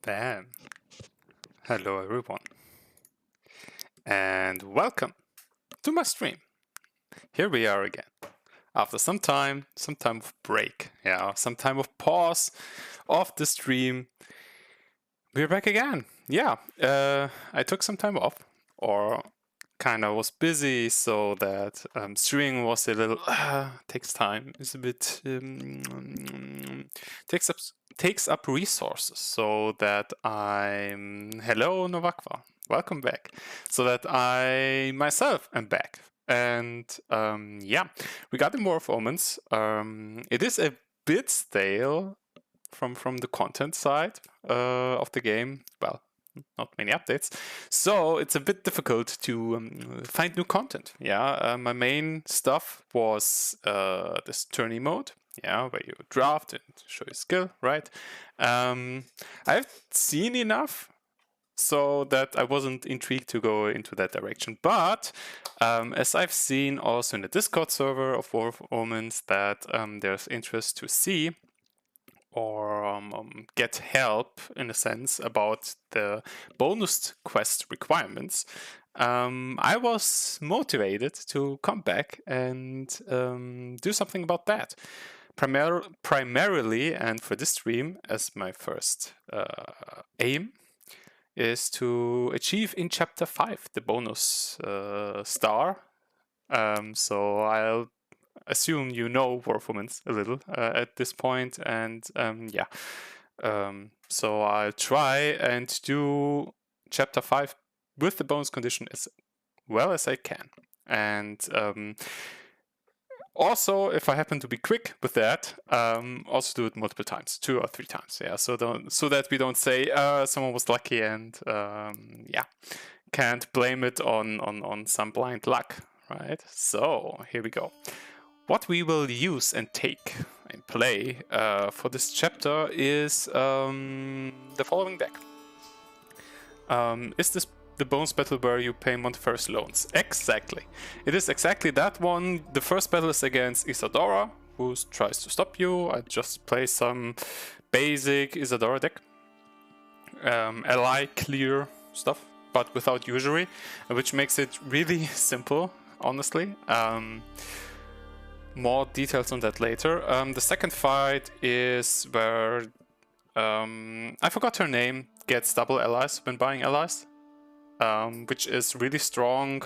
Bam. Hello everyone. And welcome to my stream. Here we are again. After some time of break, some time of pause of the stream. We're back again. I took some time off, or kinda was busy, so that streaming was a little takes time. It's a bit takes up resources, so that hello Novakva, welcome back. So that I myself am back, and regarding more of Omens, it is a bit stale from the content side of the game. Well, not many updates, so it's a bit difficult to find new content. My main stuff was this Tourney mode, where you draft and show your skill, right? I've seen enough so that I wasn't intrigued to go into that direction, but as I've seen also in the Discord server of War of Omens that there's interest to see or get help, in a sense, about the bonus quest requirements, I was motivated to come back and do something about that. Primarily, and for this stream, as my first aim, is to achieve in Chapter 5 the bonus star. So I'll assume you know War of Omens a little at this point, and so I'll try and do Chapter 5 with the bonus condition as well as I can, and also, if I happen to be quick with that, also do it multiple times, 2 or 3 times, so that we don't say someone was lucky and can't blame it on some blind luck, right? So here we go. What we will use and take and play for this chapter is the following deck. Is this the bonus battle where you pay Montefior's loans? Exactly. It is exactly that one. The first battle is against Isadora, who tries to stop you. I just play some basic Isadora deck. Ally clear stuff, but without usury, which makes it really simple, honestly. More details on that later. The second fight is where I forgot her name, gets double allies when buying allies, which is really strong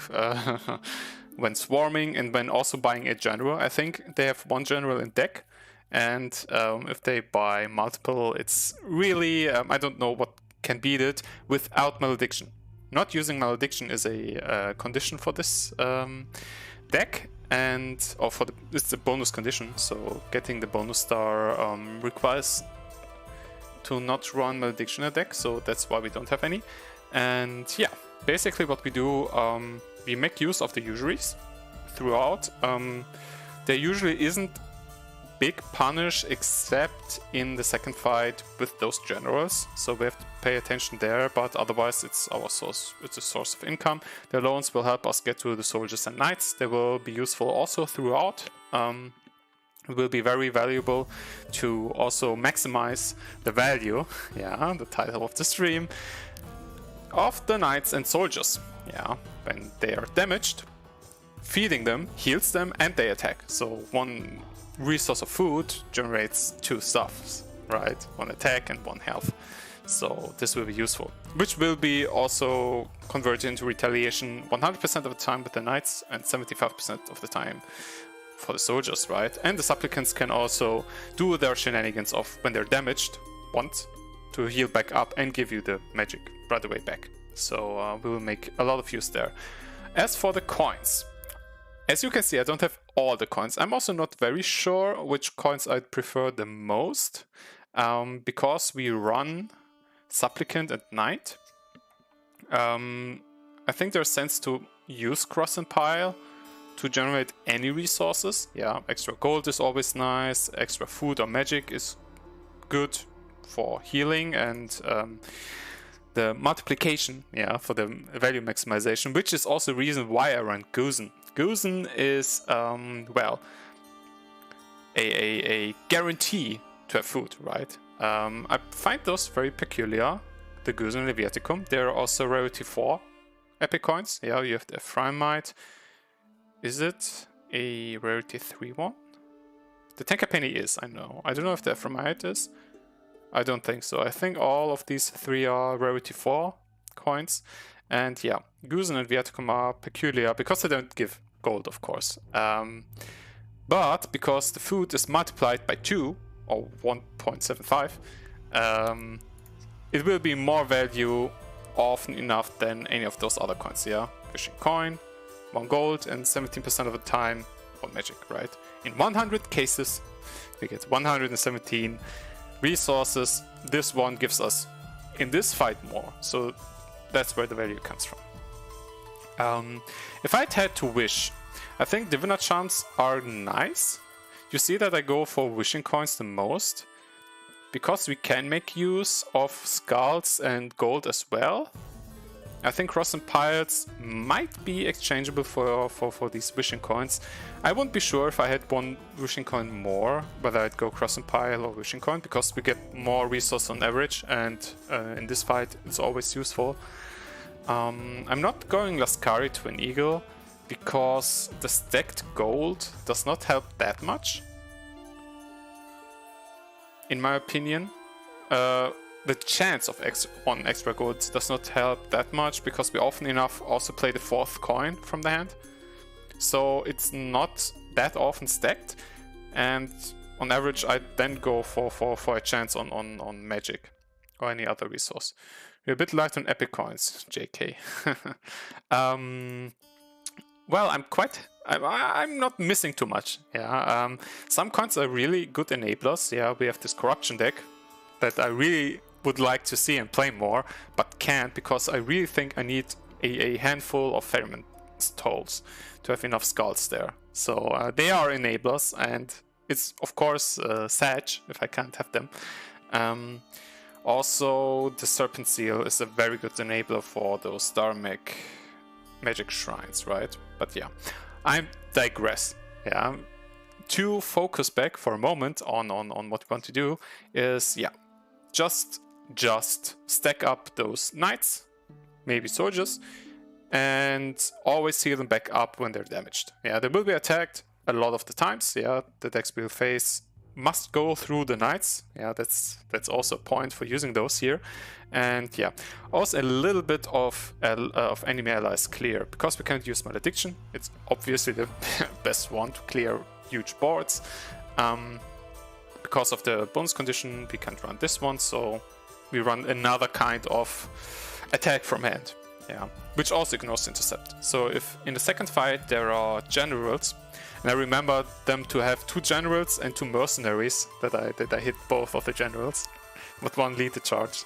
when swarming and when also buying a general. I think they have 1 general in deck, and if they buy multiple, it's really I don't know what can beat it without malediction. Not using malediction is a condition for this deck. It's a bonus condition, so getting the bonus star requires to not run malediction in a deck, so that's why we don't have any. And basically what we do, we make use of the usuries throughout. There usually isn't big punish except in the second fight with those generals, so we have to pay attention there, but otherwise it's a source of income. The loans will help us get to the soldiers and knights. They will be useful also throughout. It will be very valuable to also maximize the value, the title of the stream, of the knights and soldiers. When they are damaged, feeding them heals them and they attack. So 1 resource of food generates 2 stuffs, right? 1 attack and 1 health. So this will be useful, which will be also converted into retaliation 100% of the time with the knights and 75% of the time for the soldiers, right? And the supplicants can also do their shenanigans of when they're damaged once to heal back up and give you the magic right away back. So we will make a lot of use there. As for the coins, as you can see, I don't have all the coins. I'm also not very sure which coins I'd prefer the most, because we run Supplicant and Knight. I think there's sense to use Cross and Pile to generate any resources. Extra gold is always nice, extra food or magic is good for healing, and the multiplication for the value maximization, which is also the reason why I run Guzen. Guzen is a guarantee to have food, right? I find those very peculiar the Goose and Leviaticum. There are also rarity 4 epic coins. Yeah, you have the Ephraimite. Is it a rarity 3 one? The Tenkapenny is, I know. I don't know if the Ephraimite is. I don't think so. I think all of these 3 are rarity 4 coins. And yeah, Goose and Viaticum are peculiar because they don't give gold, of course. But because the food is multiplied by 2, or 1.75, it will be more value often enough than any of those other coins, yeah? Fishing coin, 1 gold, and 17% of the time, 1 magic, right? In 100 cases, we get 117 resources. This one gives us, in this fight, more. So that's where the value comes from. If I'd had to wish, I think Diviner Charms are nice. You see that I go for wishing coins the most, because we can make use of skulls and gold as well. I think Cross and Pirates might be exchangeable for these wishing coins. I wouldn't be sure if I had 1 wishing coin more, whether I'd go Cross and Pile or wishing coin, because we get more resource on average, and in this fight it's always useful. I'm not going Lascari to an Eagle, because the stacked gold does not help that much. In my opinion, the chance of extra gold does not help that much, because we often enough also play the 4th coin from the hand. So it's not that often stacked, and on average I then go for a chance on magic or any other resource. We're a bit light on epic coins, JK. Well, I'm not missing too much. Yeah, some coins are really good enablers. Yeah, we have this corruption deck that I really would like to see and play more, but can't, because I really think I need a handful of Ferryman tolls to have enough skulls there. So they are enablers, and it's of course sad if I can't have them. Also, the Serpent Seal is a very good enabler for those Star magic shrines, right? But yeah, I digress. Yeah, to focus back for a moment on what we want to do is, yeah, just stack up those knights, maybe soldiers, and always heal them back up when they're damaged. Yeah, they will be attacked a lot of the times. Yeah, the decks we'll face must go through the knights. Yeah, that's also a point for using those here. And yeah, also a little bit of enemy allies clear, because we can't use Malediction. It's obviously the best one to clear huge boards. Because of the bonus condition, we can't run this one, so we run another kind of attack from hand. Yeah, which also ignores intercept. So if in the second fight there are generals, and I remember them to have 2 generals and 2 mercenaries, that I hit both of the generals, but 1 lead the charge.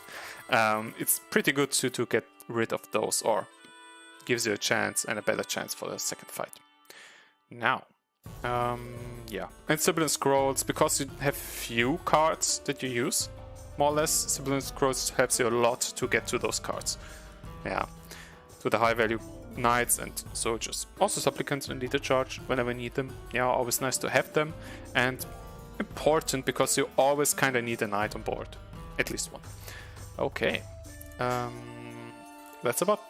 It's pretty good to get rid of those, or gives you a chance and a better chance for the second fight. Now, yeah, and Sibyl Scrolls, because you have few cards that you use, more or less, Sibyl Scrolls helps you a lot to get to those cards. Yeah, to the high value knights and soldiers. Also Supplicants and leader charge whenever you need them. Yeah, always nice to have them, and important because you always kind of need a knight on board, at least 1. Okay, that's about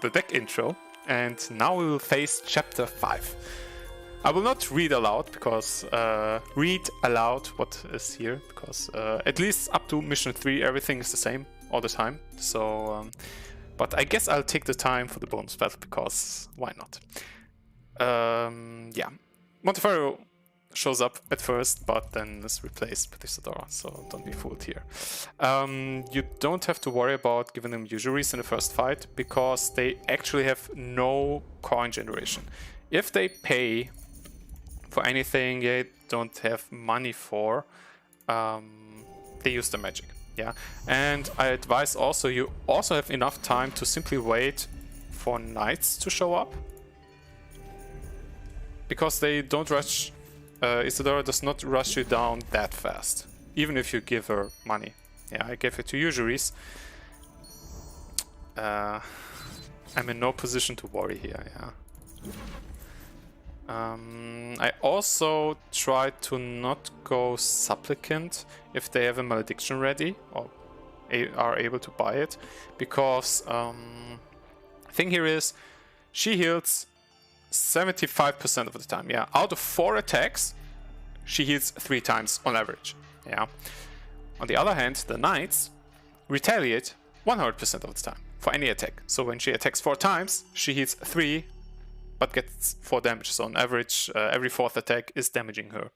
the deck intro, and now we will face chapter 5. I will not read aloud, because what is here, because at least up to mission 3 everything is the same all the time. So but I guess I'll take the time for the bonus battle, because why not? Yeah, Montefiore shows up at first, but then is replaced with Isadora, so don't be fooled here. You don't have to worry about giving them usuries in the first fight, because they actually have no coin generation. If they pay for anything they don't have money for, they use the magic. Yeah, and I advise also, you also have enough time to simply wait for knights to show up, because they don't rush. Isadora does not rush you down that fast, even if you give her money. Yeah, I gave her 2 usuries. I'm in no position to worry here. Yeah. I also try to not go Supplicant if they have a Malediction ready, or are able to buy it, because thing here is she heals 75% of the time. Yeah, out of 4 attacks, she heals 3 times on average. Yeah. On the other hand, the knights retaliate 100% of the time for any attack. So when she attacks 4 times, she heals 3, but gets 4 damage. So on average, every 4th attack is damaging her.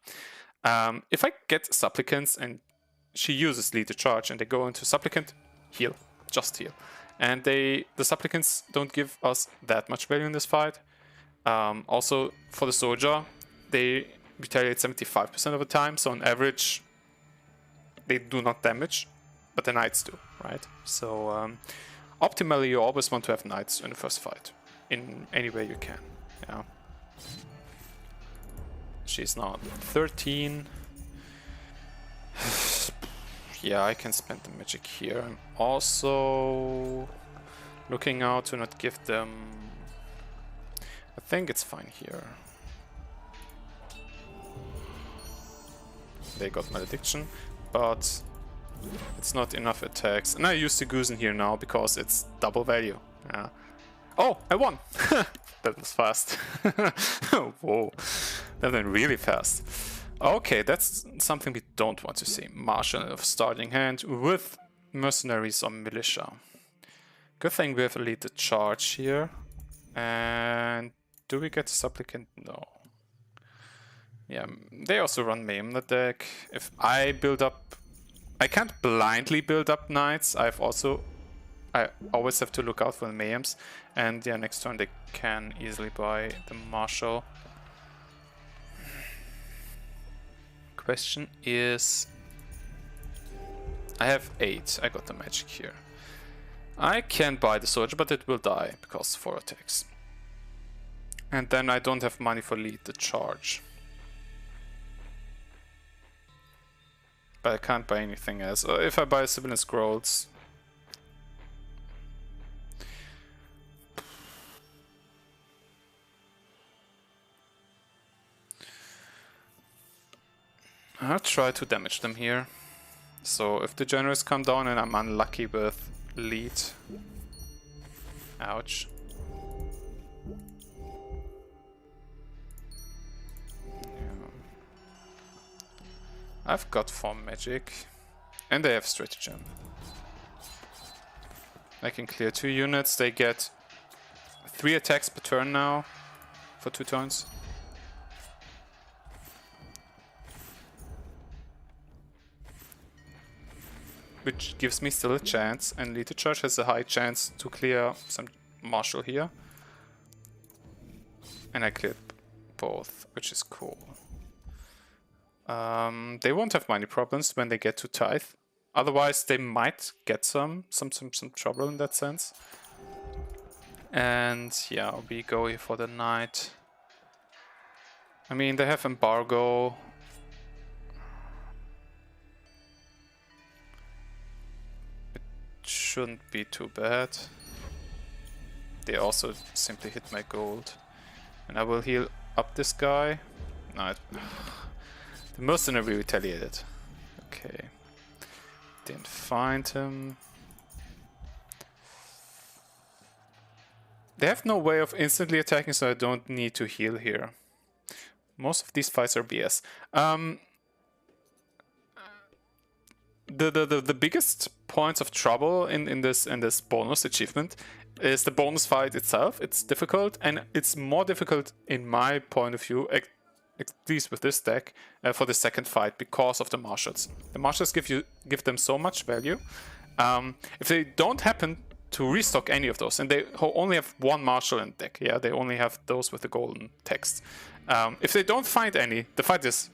If I get Supplicants and she uses Lead the Charge and they go into Supplicant, heal, just heal. And the Supplicants don't give us that much value in this fight. Also, for the soldier, they retaliate 75% of the time, so on average, they do not damage, but the knights do, right? So, optimally, you always want to have knights in the first fight, in any way you can, yeah. She's now 13. Yeah, I can spend the magic here. I'm also looking out to not give them... I think it's fine here. They got Malediction, but it's not enough attacks. And I use the Goosen here now because it's double value. Yeah. Oh, I won! That was fast. Whoa, that went really fast. Okay, that's something we don't want to see. Marshal of starting hand with mercenaries or militia. Good thing we have a Lead the Charge here. And do we get a Supplicant? No. Yeah, they also run Mayhem in the deck. If I build up... I can't blindly build up knights. I always have to look out for the Mayhems. And yeah, next turn they can easily buy the Marshal. Question is... I have 8. I got the magic here. I can buy the soldier, but it will die because 4 attacks. And then I don't have money for Lead the Charge. But I can't buy anything else. If I buy Civilian Scrolls... I'll try to damage them here. So if the generals come down and I'm unlucky with lead... Ouch. I've got 4 magic, and they have stratagem. I can clear 2 units. They get 3 attacks per turn now for 2 turns. Which gives me still a chance, and Lead the Charge has a high chance to clear some Marshal here. And I cleared both, which is cool. They won't have money problems when they get to Tithe. Otherwise, they might get some trouble in that sense. And yeah, we go here for the Knight. I mean, they have Embargo. It shouldn't be too bad. They also simply hit my gold. And I will heal up this guy. No, the mercenary retaliated. Okay. Didn't find him. They have no way of instantly attacking, so I don't need to heal here. Most of these fights are BS. The biggest points of trouble in this bonus achievement is the bonus fight itself. It's difficult, and it's more difficult in my point of view, at least with this deck, for the second fight because of the marshals. The marshals give them so much value. If they don't happen to restock any of those, and they only have 1 marshal in the deck, yeah, they only have those with the golden text. If they don't find any, the fight is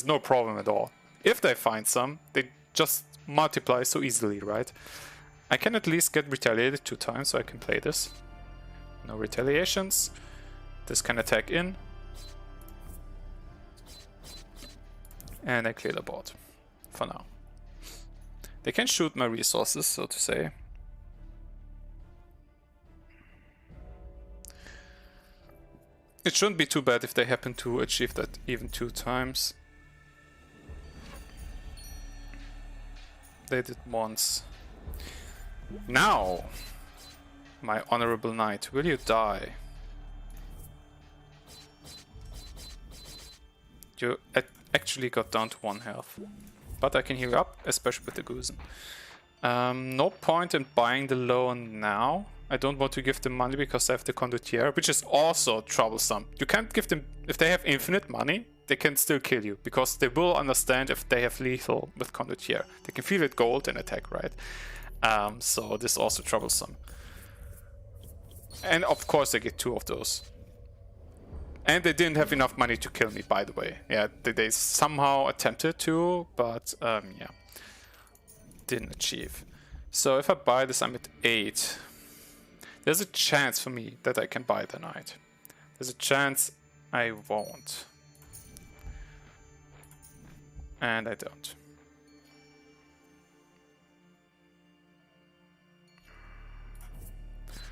no problem at all. If they find some, they just multiply so easily, right? I can at least get retaliated 2 times, so I can play this. No retaliations. This can attack in. And I clear the board. For now. They can shoot my resources, so to say. It shouldn't be too bad if they happen to achieve that even 2 times. They did once. Now, my honorable knight, will you die? You actually got down to 1 health. But I can heal up, especially with the Goosen. No point in buying the loan now. I don't want to give them money because I have the condottiere, which is also troublesome. You can't give them... If they have infinite money, they can still kill you, because they will understand if they have lethal with condottiere. They can feel it gold and attack, right? So this is also troublesome. And of course they get 2 of those. And they didn't have enough money to kill me, by the way. Yeah, they somehow attempted to, but yeah, didn't achieve. So if I buy this, I'm at 8. There's a chance for me that I can buy the knight. There's a chance I won't. And I don't.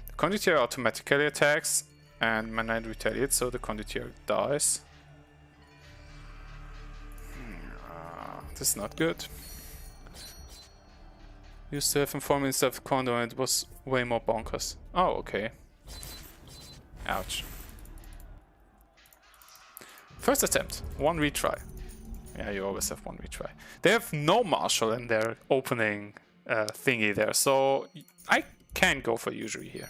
The condottiere automatically attacks, and my knight retaliates, so the condottiere dies. This is not good. Used to have informed instead of condo, and it was way more bonkers. Oh, okay. Ouch. First attempt, 1 retry. Yeah, you always have 1 retry. They have no marshal in their opening thingy there, so I can go for usury here.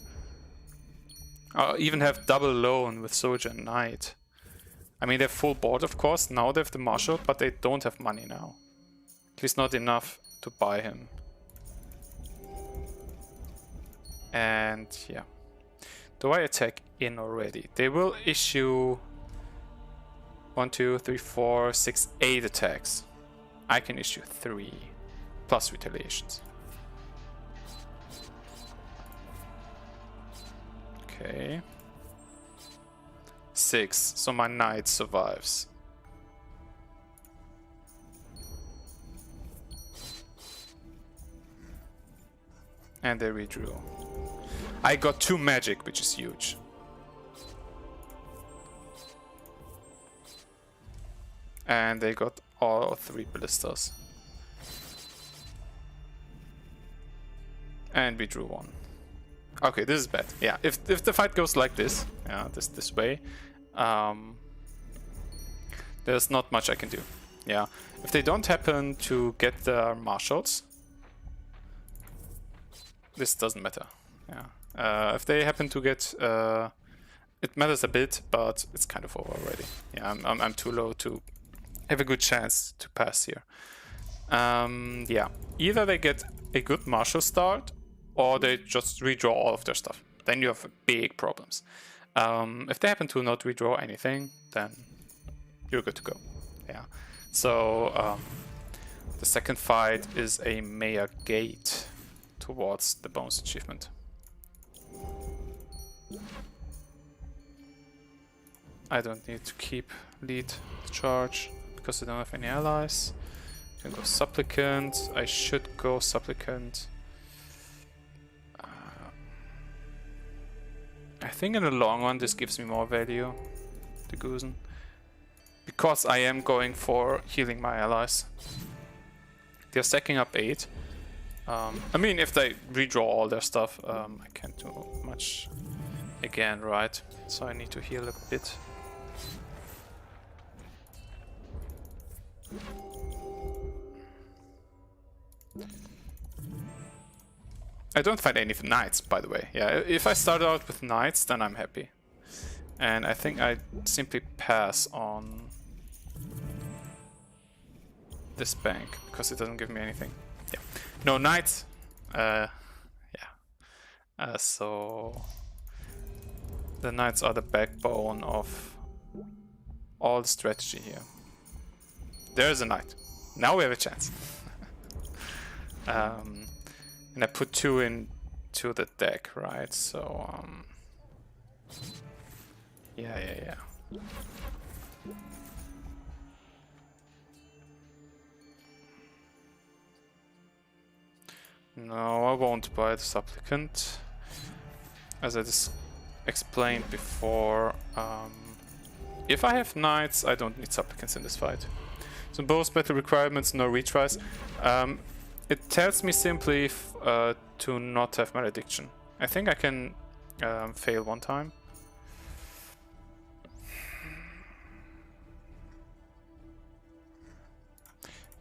I'll even have double loan with soldier and knight. I mean, they have full board, of course. Now they have the marshal, but they don't have money now. At least not enough to buy him. And yeah. Do I attack in already? They will issue 1, 2, 3, 4, 6, 8 attacks. I can issue 3 plus retaliations. Okay. 6, so my knight survives. And they redrew. I got 2 magic, which is huge. And they got all 3 ballistas. And we drew 1. Okay, this is bad. Yeah, if the fight goes like this, yeah, this way, there's not much I can do. Yeah, if they don't happen to get their marshals, this doesn't matter. Yeah, if they happen to get, it matters a bit, but it's kind of over already. Yeah, I'm too low to have a good chance to pass here. Yeah, either they get a good marshal start, or they just redraw all of their stuff. Then you have big problems. If they happen to not redraw anything, then you're good to go. Yeah. So the second fight is a Maya Gate towards the bonus achievement. I don't need to keep lead the charge because I don't have any allies. You can go Supplicant. I should go Supplicant. I think in the long run this gives me more value, the Goosen, because I am going for healing my allies. They're stacking up 8. I mean, if they redraw all their stuff, I can't do much again, right? So I need to heal a bit. I don't find any knights, by the way. Yeah, if I start out with knights, then I'm happy. And I think I simply pass on this bank, because it doesn't give me anything. Yeah. No knights. Yeah. So the knights are the backbone of all the strategy here. There's a knight. Now we have a chance. And I put 2 into the deck, right? So, yeah. No, I won't buy the Supplicant. As I just explained before, if I have knights, I don't need Supplicants in this fight. So both battle requirements, no retries. It tells me simply to not have malediction. I think I can fail one time.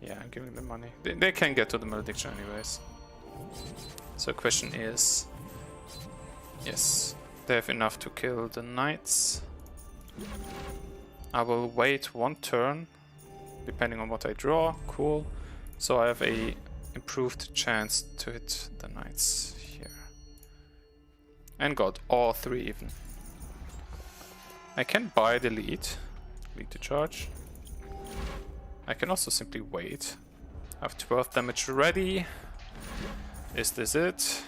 Yeah, I'm giving them money. They can get to the malediction anyways. So the question is... Yes, they have enough to kill the knights. I will wait one turn, depending on what I draw. Cool. So I have a improved chance to hit the knights here. And got all three even. I can buy the lead to charge. I can also simply wait. I have 12 damage ready. Is this it?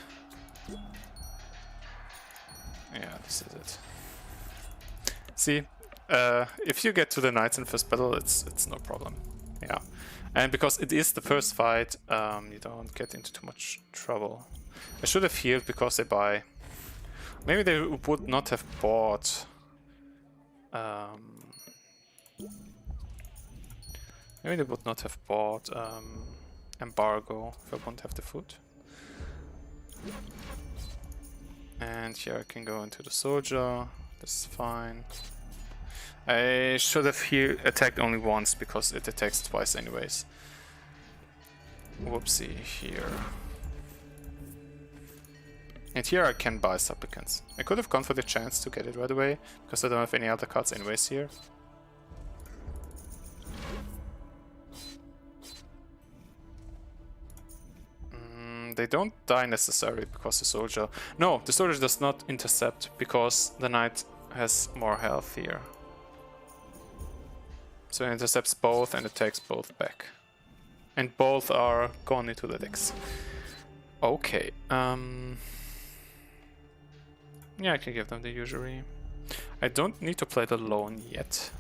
Yeah, this is it. See, if you get to the knights in first battle, it's no problem. Yeah, and because it is the first fight, you don't get into too much trouble. I should have healed because they buy. Maybe they would not have bought. Maybe they would not have bought embargo if I wouldn't have the food. And here I can go into the soldier. This is fine. I should have attacked only once because it attacks twice anyways. Whoopsie here. And here I can buy Supplicants. I could have gone for the chance to get it right away because I don't have any other cards anyways here. They don't die necessarily because the soldier... No, the soldier does not intercept because the knight has more health here. So it intercepts both and attacks both back. And both are gone into the decks. Okay. Yeah, I can give them the usury. I don't need to play the loan yet.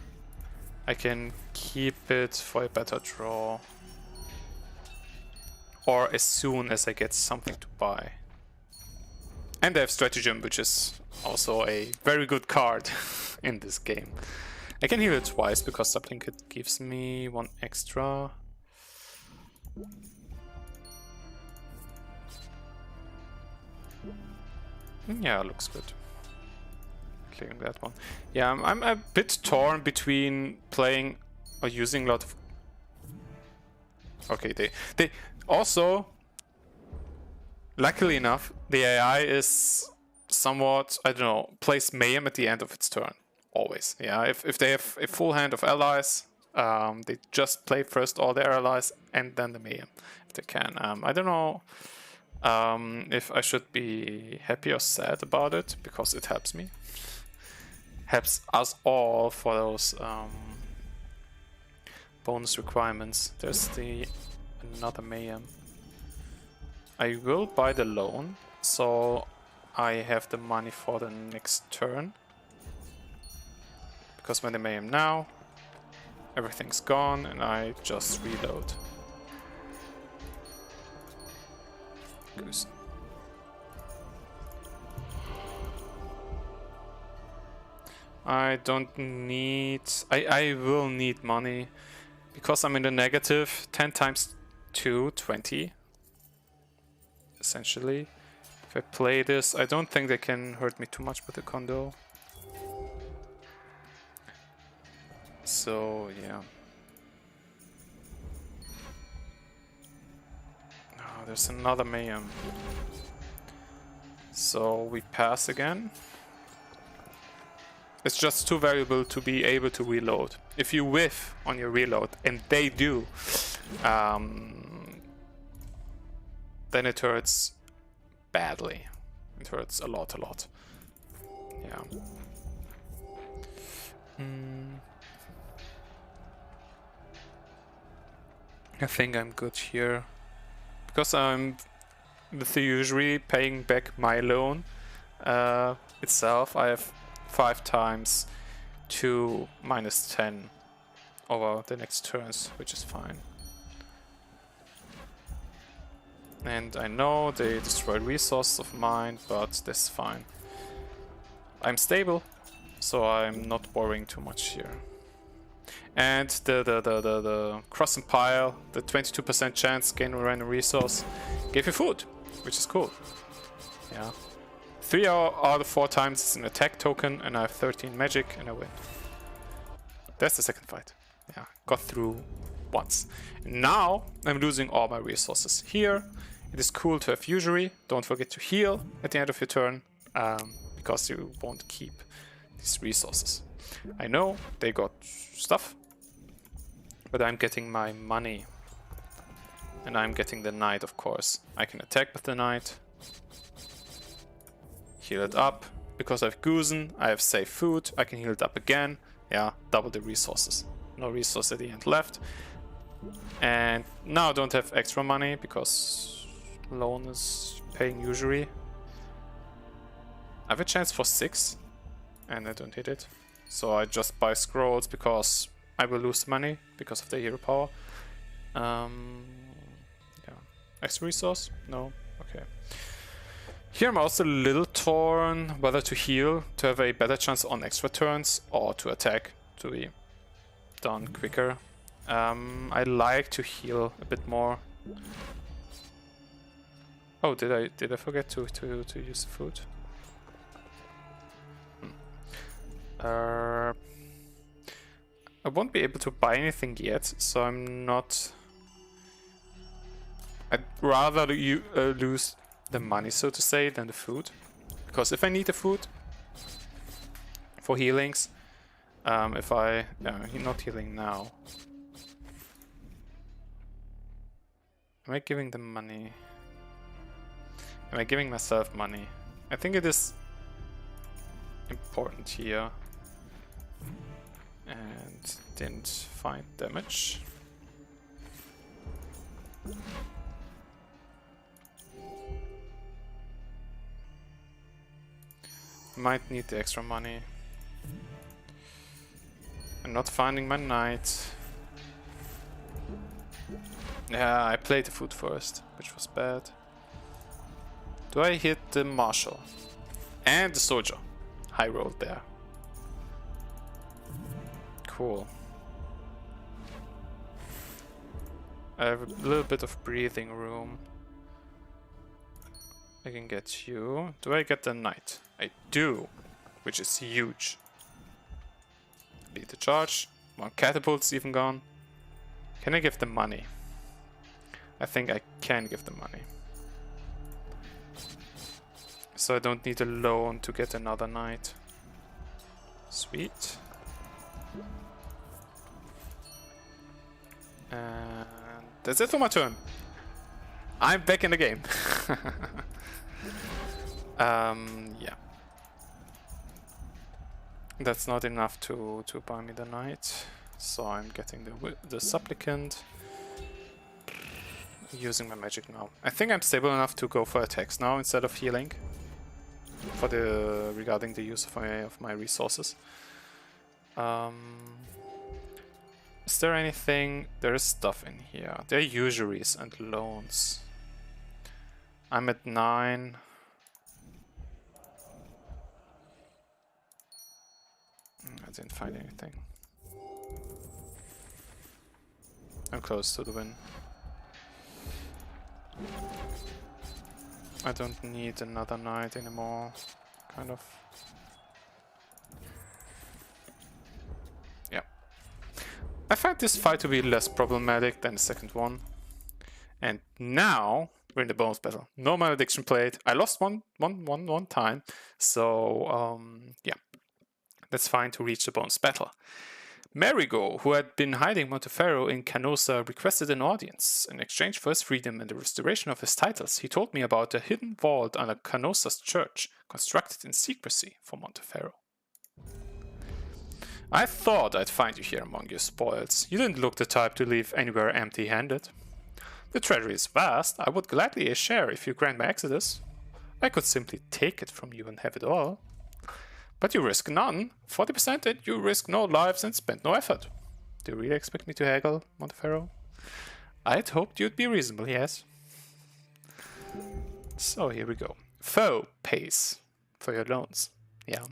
I can keep it for a better draw. Or as soon as I get something to buy. And I have Stratagem, which is also a very good card in this game. I can heal it twice because Supplicant gives me one extra. Yeah, looks good. Clearing that one. Yeah, I'm a bit torn between playing or using a lot of... Okay, they also, luckily enough, the AI is somewhat, I don't know, plays Mayhem at the end of its turn. Always, yeah. If they have a full hand of allies, they just play first all their allies and then the Mayhem, if they can. I don't know if I should be happy or sad about it, because it helps me. Helps us all for those bonus requirements. There's another Mayhem. I will buy the loan, so I have the money for the next turn. Because when the Mayhem now, everything's gone and I just reload. Goose. I don't need... I will need money. Because I'm in the negative, 10 times 2, 20. Essentially. If I play this, I don't think they can hurt me too much with the condo. So, yeah. Oh, there's another Mayhem. So, we pass again. It's just too valuable to be able to reload. If you whiff on your reload, and they do, then it hurts badly. It hurts a lot. Yeah. I think I'm good here. Because I'm with the usury paying back my loan itself, I have 5 times 2 minus 10 over the next turns, which is fine. And I know they destroyed resources of mine, but this is fine. I'm stable, so I'm not worrying too much here. And the cross and pile, the 22% chance gain a random resource, gave you food, which is cool. Yeah. 3 out of 4 times it's an attack token, and I have 13 magic, and I win. That's the second fight. Yeah, got through once. Now I'm losing all my resources. Here, it is cool to have usury. Don't forget to heal at the end of your turn, because you won't keep these resources. I know they got stuff, but I'm getting my money. And I'm getting the knight, of course. I can attack with the knight. Heal it up. Because I have Goosen, I have safe food. I can heal it up again. Yeah, double the resources. No resource at the end left. And now I don't have extra money because loan is paying usury. I have a chance for 6. And I don't hit it. So I just buy scrolls because I will lose money because of the hero power. Yeah. Extra resource? No? Okay. Here I'm also a little torn whether to heal to have a better chance on extra turns or to attack to be done quicker. I like to heal a bit more. Oh, did I forget to use the food? I won't be able to buy anything yet, so I'm not... I'd rather lose the money, so to say, than the food. Because if I need the food for healings, if I... he's not healing now. Am I giving them money? Am I giving myself money? I think it is important here. And didn't find damage. Might need the extra money. I'm not finding my knight. Yeah, I played the food first, which was bad. Do I hit the marshal? And the soldier. High rolled there. Cool. I have a little bit of breathing room. I can get you. Do I get the knight? I do, which is huge. Lead the charge. 1 catapult's even gone. Can I give them money? I think I can give them money. So I don't need a loan to get another knight. Sweet. And that's it for my turn. I'm back in the game. Yeah. That's not enough to buy me the knight. So I'm getting the supplicant. Using my magic now. I think I'm stable enough to go for attacks now instead of healing. For the regarding the use of my resources. Is there anything? There is stuff in here. There are usuries and loans. I'm at 9. I didn't find anything. I'm close to the win. I don't need another knight anymore, kind of. Yeah. I find this fight to be less problematic than the second one. And now we're in the bonus battle. No malediction played. I lost one time. So yeah. That's fine to reach the bonus battle. Marigo, who had been hiding Monteferro in Canossa, requested an audience. In exchange for his freedom and the restoration of his titles, he told me about a hidden vault under Canossa's church, constructed in secrecy for Monteferro. I thought I'd find you here among your spoils. You didn't look the type to leave anywhere empty-handed. The treasury is vast. I would gladly share if you grant my exodus. I could simply take it from you and have it all. But you risk none. 40% and you risk no lives and spend no effort. Do you really expect me to haggle, Monteferro? I'd hoped you'd be reasonable, yes. So here we go. Foe pays for your loans. Yeah.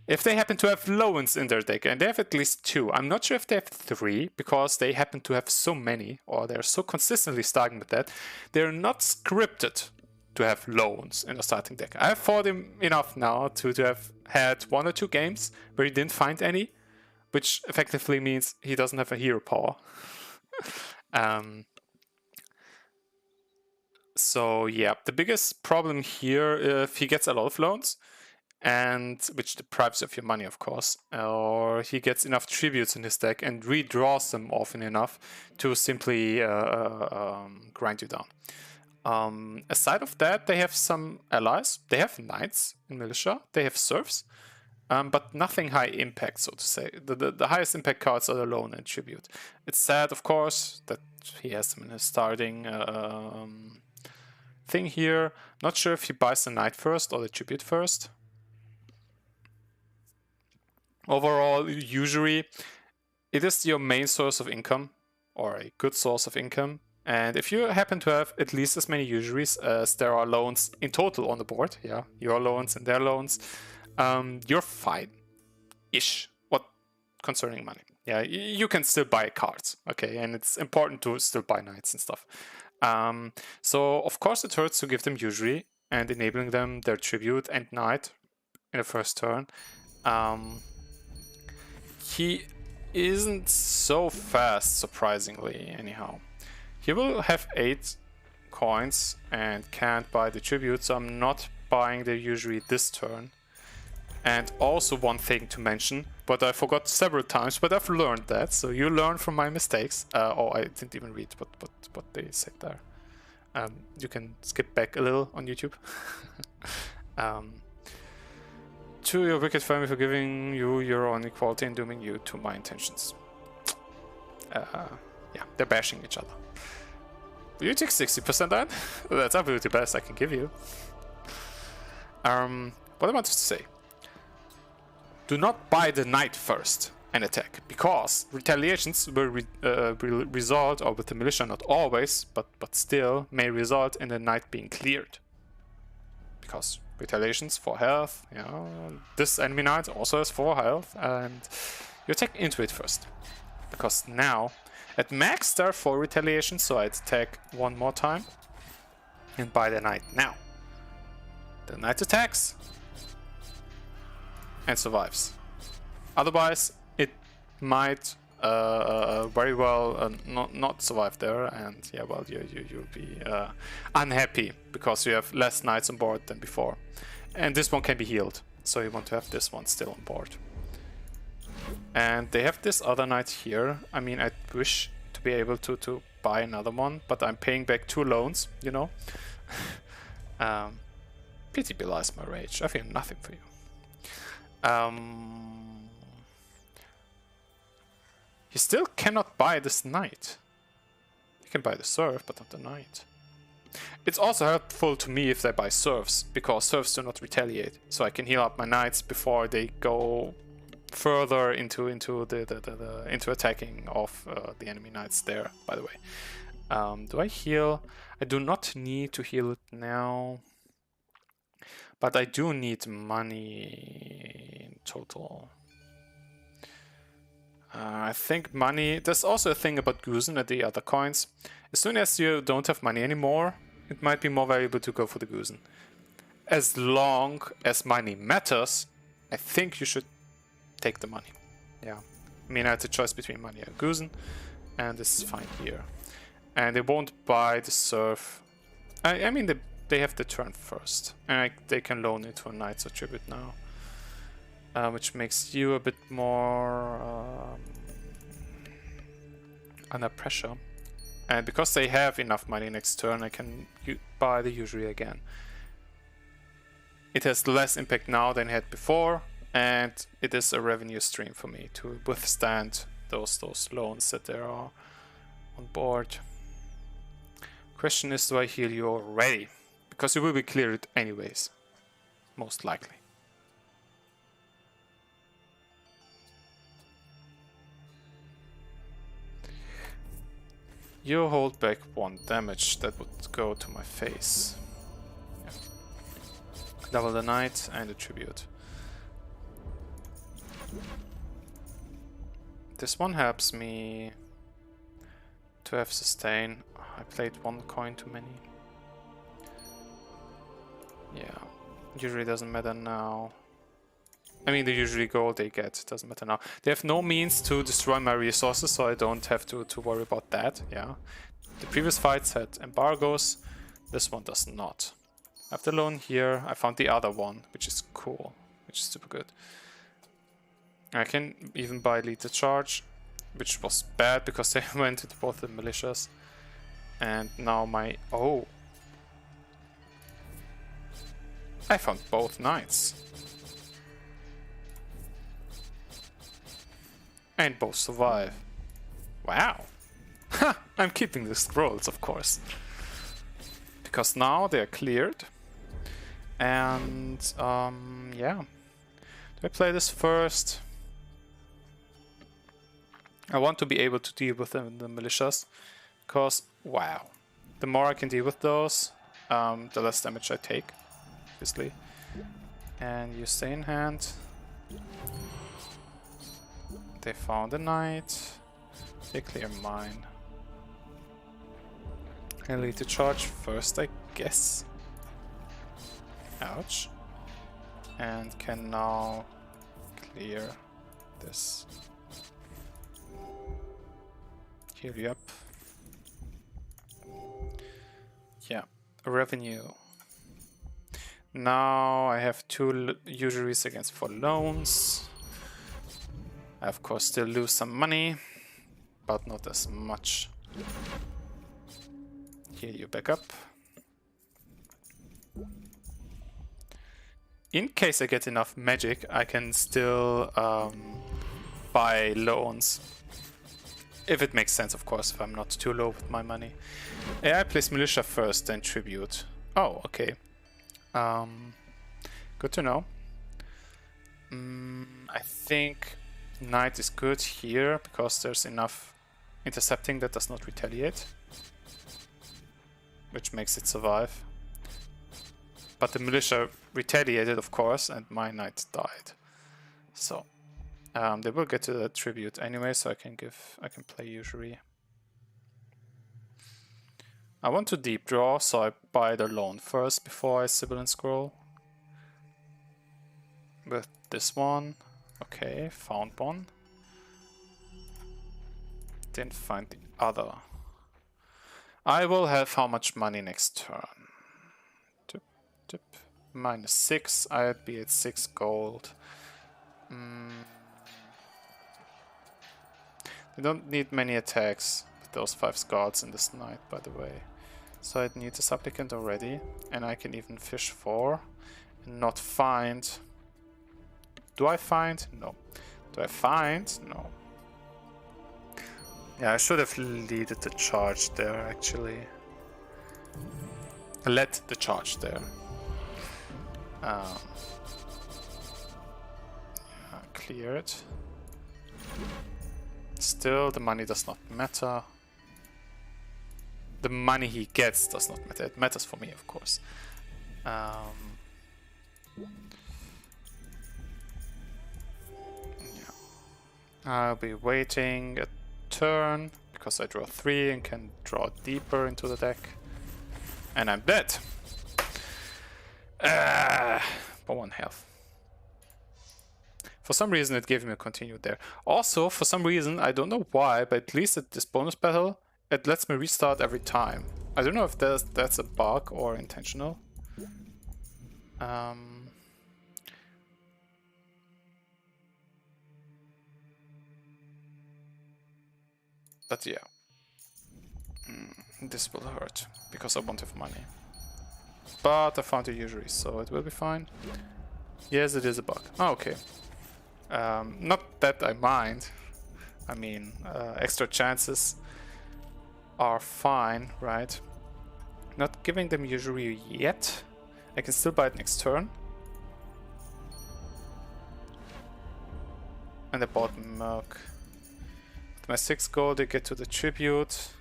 If they happen to have loans in their deck, and they have at least 2, I'm not sure if they have 3, because they happen to have so many, or they're so consistently starting with that, they're not scripted to have loans in a starting deck. I've fought him enough now to have had 1 or 2 games where he didn't find any, which effectively means he doesn't have a hero power. So yeah, the biggest problem here, if he gets a lot of loans, and which deprives you of your money, of course, or he gets enough tributes in his deck and redraws them often enough to simply grind you down. Aside of that, they have some allies. They have knights in militia. They have serfs, but nothing high impact, so to say. The highest impact cards are the loan and tribute. It's sad, of course, that he has them in his starting thing here. Not sure if he buys the knight first or the tribute first. Overall, usually, it is your main source of income, or a good source of income. And if you happen to have at least as many usuries as there are loans in total on the board, yeah, your loans and their loans, you're fine-ish. What concerning money? Yeah, you can still buy cards, okay, and it's important to still buy knights and stuff. So of course it hurts to give them usury and enabling them their tribute and knight in the first turn. He isn't so fast, surprisingly, anyhow. He will have 8 coins and can't buy the tribute, so I'm not buying the usury this turn. And also one thing to mention, but I forgot several times, but I've learned that, so you learn from my mistakes. Oh, I didn't even read what they said there. You can skip back a little on YouTube. To your wicked family for giving you your own equality and dooming you to my intentions. Yeah, they're bashing each other. Will you take 60% then? That's absolutely the best I can give you. What I wanted to say. Do not buy the knight first and attack, because retaliations will result, or with the militia not always, but still may result in the knight being cleared. Because retaliations for health, you know, this enemy knight also has 4 health, and you attack into it first. Because now, at max there are 4 retaliations, so I'd attack 1 more time and buy the knight now. The knight attacks and survives. Otherwise, it might very well not survive there, and yeah, well, you'll be unhappy because you have less knights on board than before. And this one can be healed, so you want to have this one still on board. And they have this other knight here. I mean, I wish to be able to buy another one, but I'm paying back 2 loans, you know. Pity belies my rage. I feel nothing for you. You still cannot buy this knight. You can buy the serf, but not the knight. It's also helpful to me if they buy serfs, because serfs do not retaliate, so I can heal up my knights before they go further into attacking of the enemy knights there. By the way, do I heal? I do not need to heal it now, but I do need money in total. I think money. There's also a thing about Gusen and the other coins. As soon as you don't have money anymore, it might be more valuable to go for the Gusen. As long as money matters, I think you should take the money. Yeah, I mean, I had a choice between money and Gusen, and this is fine here. And they won't buy the serf. I mean, they have the turn first, and they can loan it to a Knights of Tribute now. Which makes you a bit more under pressure. And because they have enough money next turn, I can buy the usury again. It has less impact now than it had before, and it is a revenue stream for me to withstand those loans that there are on board. Question is, do I heal you already? Because you will be cleared anyways, most likely. You hold back 1 damage, that would go to my face. Yeah. Double the knight and the tribute. This one helps me to have sustain. I played one coin too many. Yeah, usually doesn't matter now. I mean, the usually gold they get doesn't matter now. They have no means to destroy my resources, so I don't have to worry about that. Yeah, the previous fights had embargoes. This one does not. I have the loan here. I found the other one, which is cool, which is super good. I can even buy lethal charge, which was bad because they went into both the militias. And now my... oh! I found both knights. And both survive. Wow! Ha! I'm keeping the scrolls, of course. Because now they're cleared. And, yeah. Do I play this first? I want to be able to deal with the militias. Because, wow. The more I can deal with those, the less damage I take. Obviously. And you stay in hand. They found a knight. They clear mine. I need to charge first, I guess. Ouch. And can now clear this. Heal you up. Yeah, revenue. Now I have 2 usuries against 4 loans. I of course still lose some money, but not as much. Heal you back up. In case I get enough magic, I can still buy loans. If it makes sense, of course, if I'm not too low with my money. Yeah, I place militia first, then tribute. Oh, okay. Good to know. I think knight is good here, because there's enough intercepting that does not retaliate. Which makes it survive. But the militia retaliated, of course, and my knight died. So they will get to the tribute anyway, so I can play usury. I want to deep draw, so I buy the loan first before I Sibyl scroll. With this one. Okay, found one. Didn't find the other. I will have how much money next turn? Tip, tip. -6. I'd be at 6 gold. They don't need many attacks with those 5 scouts in this night, by the way. So I'd need a supplicant already, and I can even fish 4 and not find. Do I find? No. Do I find? No. Yeah, I should have leaded the charge there, actually. Led the charge there. Yeah, clear it. Still, the money does not matter. The money he gets does not matter. It matters for me, of course. Yeah. I'll be waiting a turn because I draw 3 and can draw deeper into the deck. And I'm dead. For 1 health. For some reason it gave me a continue there. Also, for some reason, I don't know why, but at least at this bonus battle, it lets me restart every time. I don't know if that's a bug or intentional. But yeah. This will hurt, because I won't have money. But I found a usury, so it will be fine. Yes, it is a bug. Oh, okay. Not that I mind. I mean, extra chances are fine, right? Not giving them usury yet. I can still buy it next turn. And I bought Merc. With my 6 gold, they get to the tribute.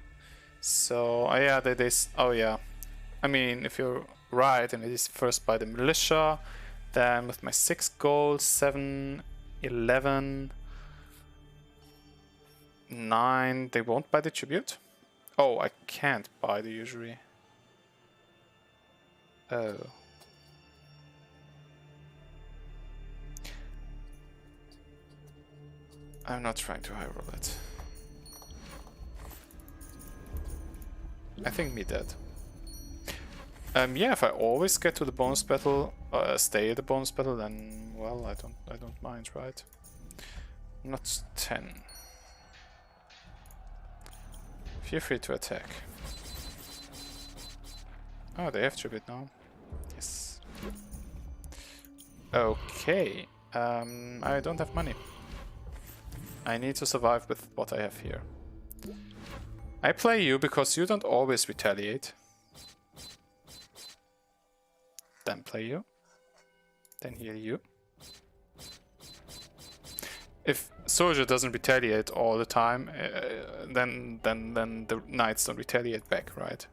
So, oh yeah, oh yeah. I mean, if you're right, and it is first by the militia, then with my 6 gold, 7, 11. 9, they won't buy the tribute? Oh, I can't buy the usury. Oh. I'm not trying to high roll it. I think me dead. Yeah, if I always get to the bonus battle, stay at the bonus battle, then well, I don't mind, right? Not 10. Feel free to attack. Oh, they have tribute now. Yes. Okay. I don't have money. I need to survive with what I have here. I play you because you don't always retaliate. Then play you. Then heal you. If soldier doesn't retaliate all the time, then the knights don't retaliate back, right?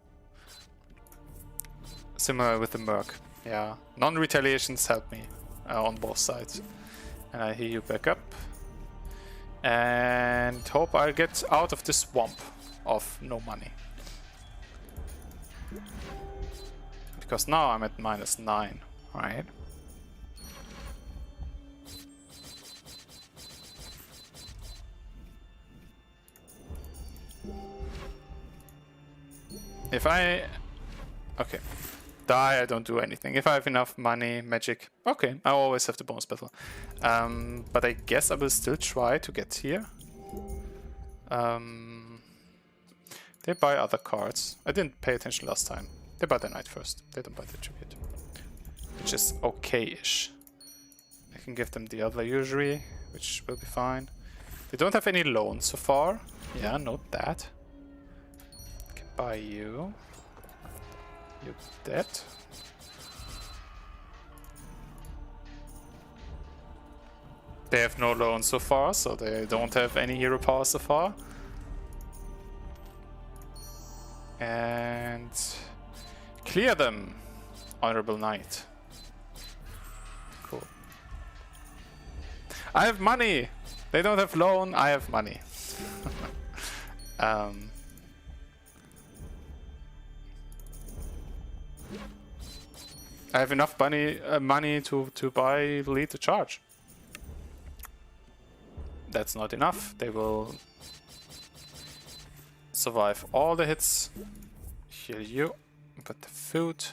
Similar with the merc. Yeah, non-retaliations help me on both sides. And I heal you back up. And hope I'll get out of this swamp of no money. Because now I'm at -9, right? If I... Okay. Die, I don't do anything. If I have enough money, magic, okay, I always have the bonus battle. But I guess I will still try to get here. They buy other cards. I didn't pay attention last time. They buy the knight first. They don't buy the tribute. Which is okay-ish. I can give them the other usury, which will be fine. They don't have any loans so far. Yeah, note that. I can buy you. You're dead. They have no loans so far, so they don't have any hero power so far. And clear them, Honorable Knight. Cool. I have money! They don't have loan, I have money. I have enough money to buy lead the charge. That's not enough. They will survive all the hits. Heal you. Put the food.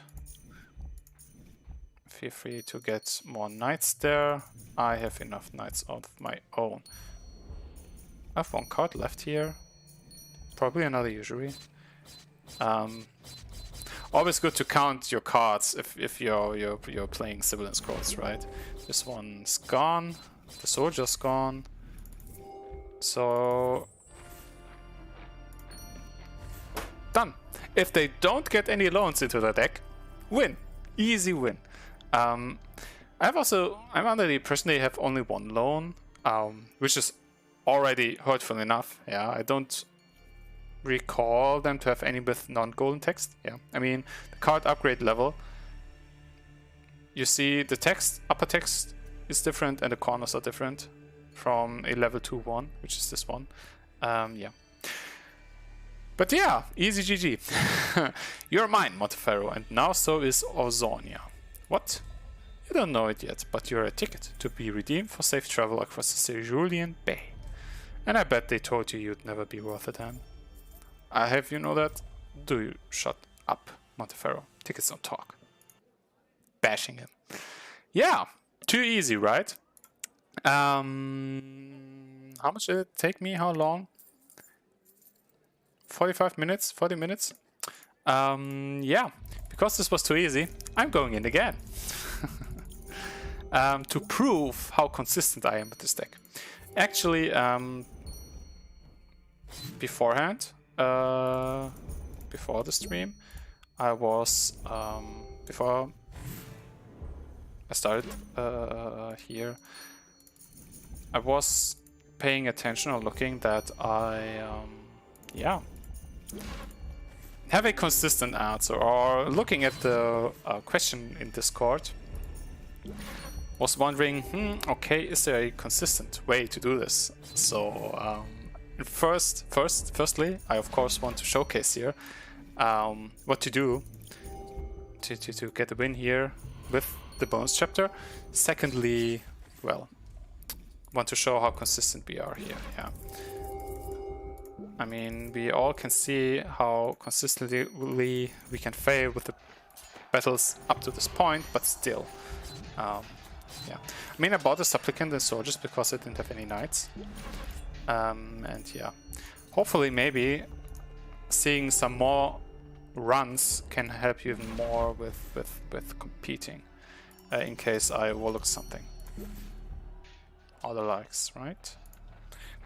Feel free to get more knights there. I have enough knights of my own. I have one card left here. Probably another usury. Always good to count your cards if you're playing Civilian Scrolls, right? This one's gone. The soldier's gone. So done. If they don't get any loans into the deck, win. Easy win. I'm under the impression they have only one loan, which is already hurtful enough. Yeah, I don't recall them to have any with non-golden text. Yeah, I mean the card upgrade level. You see the text, upper text is different and the corners are different from a level 2-1, which is this one. Yeah. But yeah, easy GG. You're mine, Monteferro, and now so is Orzonia. What? You don't know it yet, but you're a ticket to be redeemed for safe travel across the Cerulean Bay. And I bet they told you you'd never be worth a damn. I have you know that? Do you shut up, Monteferro? Tickets don't talk. Bashing him. Yeah, too easy, right? How much did it take me? How long? 45 minutes? 40 minutes? Yeah, because this was too easy, I'm going in again. To prove how consistent I am with this deck. Actually, beforehand, before the stream, I was, before I started here, I was paying attention or looking that I, yeah, have a consistent answer, or looking at the question in Discord, was wondering, okay, is there a consistent way to do this? So firstly, I of course want to showcase here what to do to get a win here with the bonus chapter. Secondly, well, want to show how consistent we are here. Yeah, I mean, we all can see how consistently we can fail with the battles up to this point, but still, yeah. I mean, I bought a Supplicant and Soldiers because I didn't have any Knights, and yeah, hopefully maybe seeing some more runs can help you even more with competing, in case I overlook something. All the likes, right?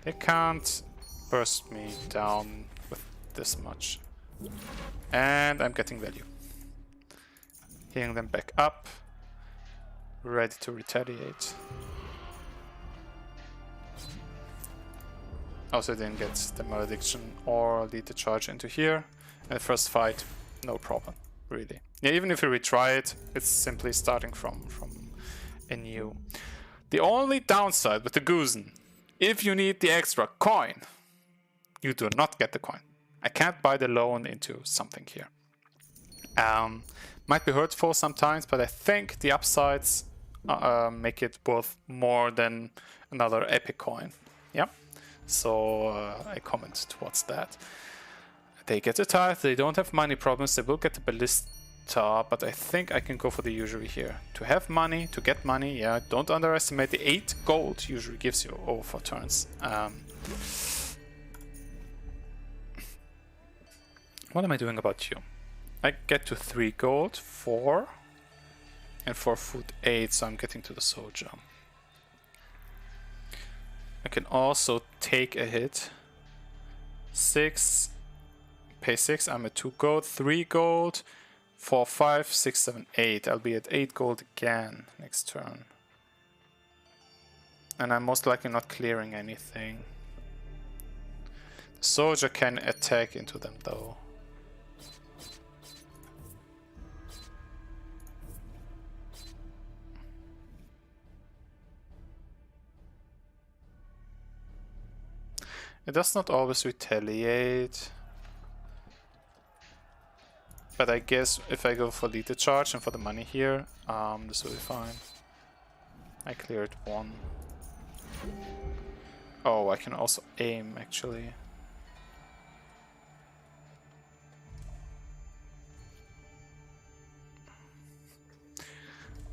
They can't burst me down with this much. And I'm getting value. Healing them back up. Ready to retaliate. Also didn't get the malediction or lead the charge into here. And the first fight, no problem, really. Yeah, even if you retry it, it's simply starting from anew. The only downside with the Goosen, if you need the extra coin, you do not get the coin. I can't buy the loan into something here. Might be hurtful sometimes, but I think the upsides make it worth more than another epic coin. Yeah, so I comment towards that. They get a tithe, they don't have money problems, they will get the ballista, but I think I can go for the usury here. To have money, to get money, yeah, don't underestimate the 8 gold usually gives you over 4 turns. What am I doing about you? I get to 3 gold, 4, and 4 food 8, so I'm getting to the soldier. I can also take a hit. 6, pay 6, I'm at 2 gold, 3 gold, 4, 5, 6, 7, 8. I'll be at 8 gold again next turn. And I'm most likely not clearing anything. The soldier can attack into them though. It does not always retaliate. But I guess if I go for lead the charge and for the money here, this will be fine. I cleared 1. Oh, I can also aim actually.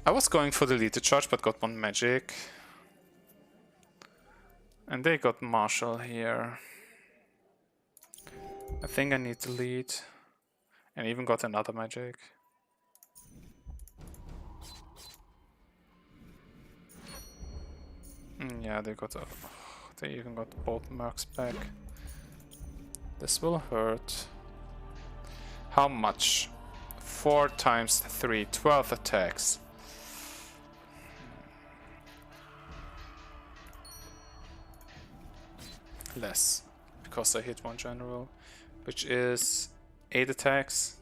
I was going for the lead the charge but got 1 magic. And they got Marshall here. I think I need to lead. And even got another magic. Yeah, they got they even got both mercs back. This will hurt. How much? 4 times 3, 12 attacks. Less, because I hit 1 general, which is 8 attacks.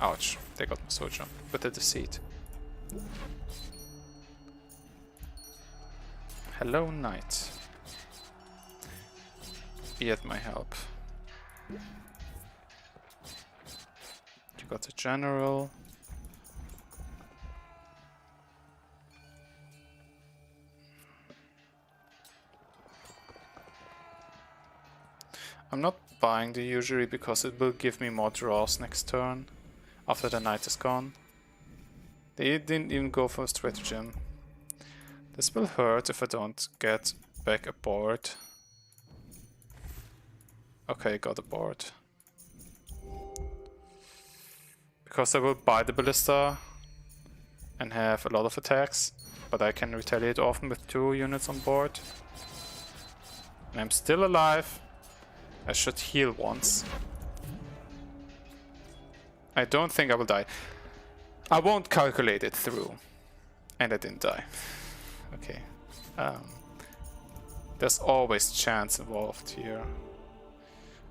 Ouch, they got my soldier with the deceit. Hello, knight. Be at my help. You got a general. I'm not buying the usury because it will give me more draws next turn after the knight is gone. They didn't even go for a stratagem. This will hurt if I don't get back a board. Okay, got a board. Because I will buy the ballista and have a lot of attacks, but I can retaliate often with 2 units on board. And I'm still alive. I should heal once. I don't think I will die. I won't calculate it through. And I didn't die. Okay. There's always chance involved here.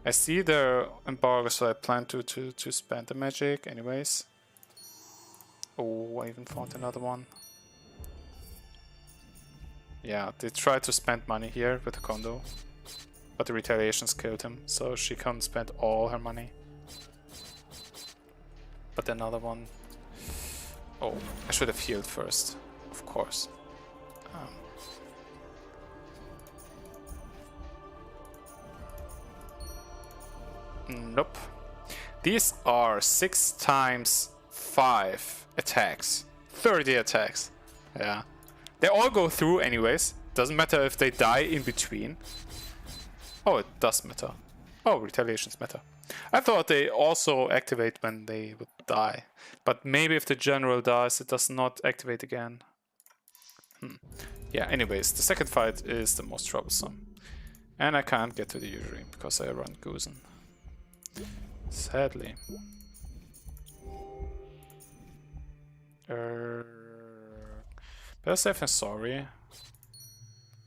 I see the embargo, so I plan to spend the magic anyways. Oh, I even found another one. Yeah, they tried to spend money here with the condo, but the retaliations killed him, so she can't spend all her money. But another one... Oh, I should have healed first, of course. Nope. These are 6 times 5 attacks. 30 attacks. Yeah. They all go through anyways. Doesn't matter if they die in between. Oh, it does matter. Oh, retaliations matter. I thought they also activate when they would die. But maybe if the general dies, it does not activate again. Yeah, anyways, the second fight is the most troublesome. And I can't get to the usury because I run Goosen. Sadly. Better safe than sorry.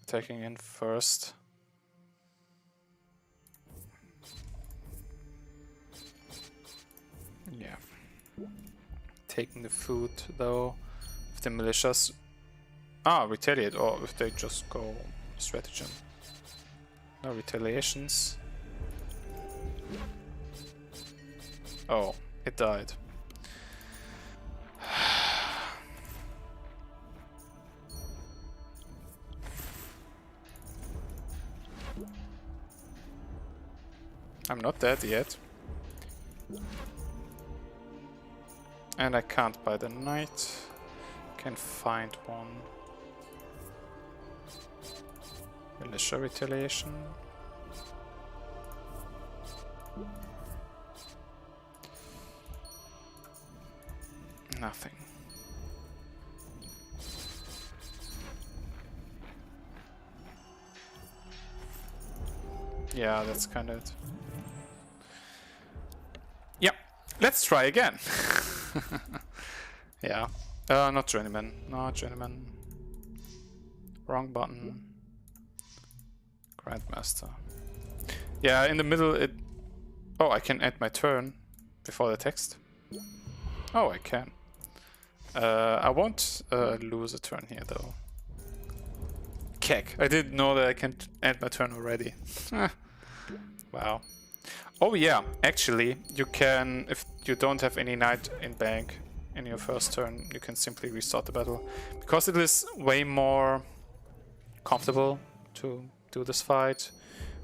Attacking in first. Yeah. Taking the food though. If the militias retaliate, or if they just go stratagem. No retaliations. Oh, it died. I'm not dead yet. And I can't buy the knight. Can find one. Militia retaliation. Nothing. Yeah, that's kind of it. Yeah, let's try again. Yeah, not journeyman, not journeyman. Wrong button. Grandmaster. Yeah, in the middle it... Oh, I can end my turn before the text. Oh, I can. I won't lose a turn here though. Keck. I didn't know that I can end my turn already. Wow. Oh yeah, actually, you can, if you don't have any knight in bank in your first turn, you can simply restart the battle. Because it is way more comfortable to do this fight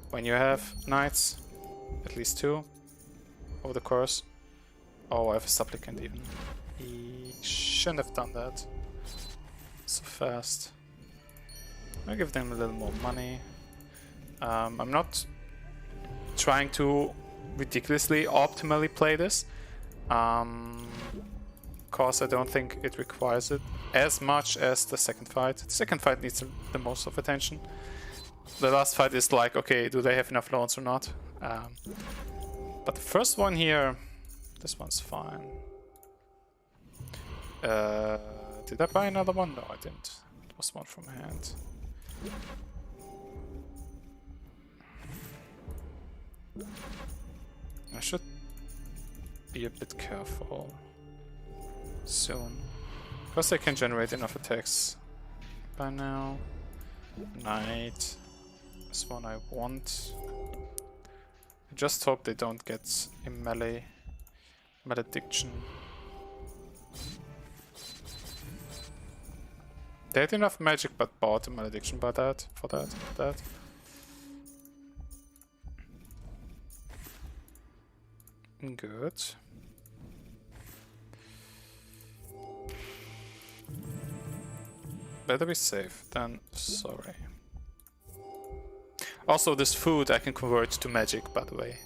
when you have knights, at least 2, over the course. Oh, I have a supplicant even. He shouldn't have done that so fast. I'll give them a little more money. I'm not trying to ridiculously optimally play this, because I don't think it requires it as much as the second fight. The second fight needs the most of attention. The last fight is like, okay, do they have enough loans or not? But the first one here, this one's fine. Did I buy another one? No, I didn't. It was one from hand. I should be a bit careful soon, because I can generate enough attacks by now. Knight. This one I want. I just hope they don't get a melee malediction. They had enough magic but bought a malediction by that, for that. Good. Better be safe than sorry. Also, this food I can convert to magic, by the way.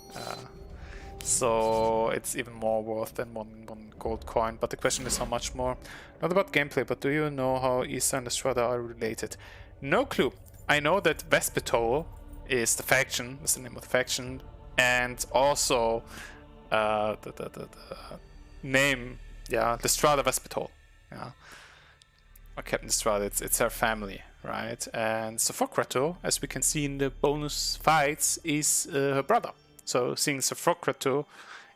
So it's even more worth than one gold coin. But the question is how much more. Not about gameplay, but do you know how Easter and Estrada are related? No clue. I know that Vespitol is the faction, is the name of the faction, and also the name, yeah, Lestrada Vespitol, yeah, or Captain Lestrada. It's her family, right? And Sophocrato, as we can see in the bonus fights, is her brother. So seeing Sophocrato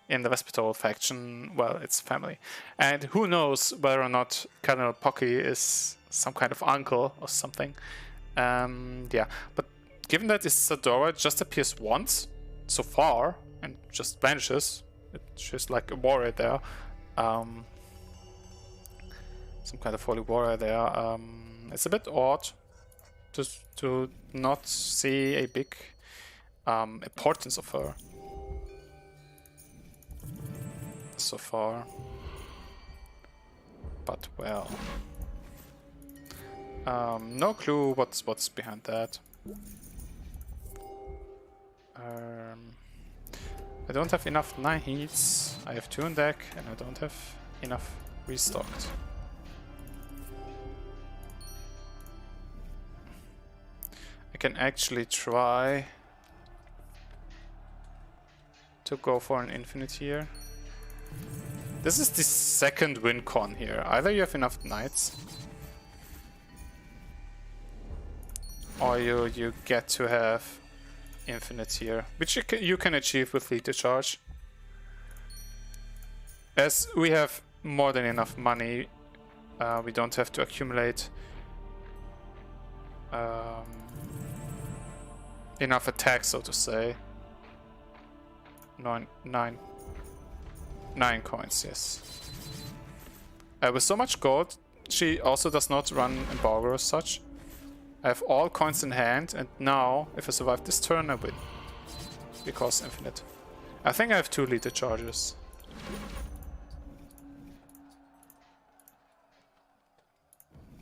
in the Vespitol faction, well, it's family. And who knows whether or not Cardinal Pocky is some kind of uncle or something. Yeah, but given that Isadora just appears once so far and just vanishes, she's like a warrior there. Some kind of holy warrior there. It's a bit odd to not see a big importance of her so far. But well, no clue what's behind that. I don't have enough 9 heats. I have 2 on deck, and I don't have enough restocked. I can actually try to go for an infinite here. This is the second win con here. Either you have enough knights, or you get to have infinite here, which you can achieve with lead to charge. As we have more than enough money, we don't have to accumulate enough attack, so to say. 9 coins, yes. With so much gold, she also does not run embargo as such. I have all coins in hand, and now, if I survive this turn, I win. Because infinite. I think I have 2 liter charges.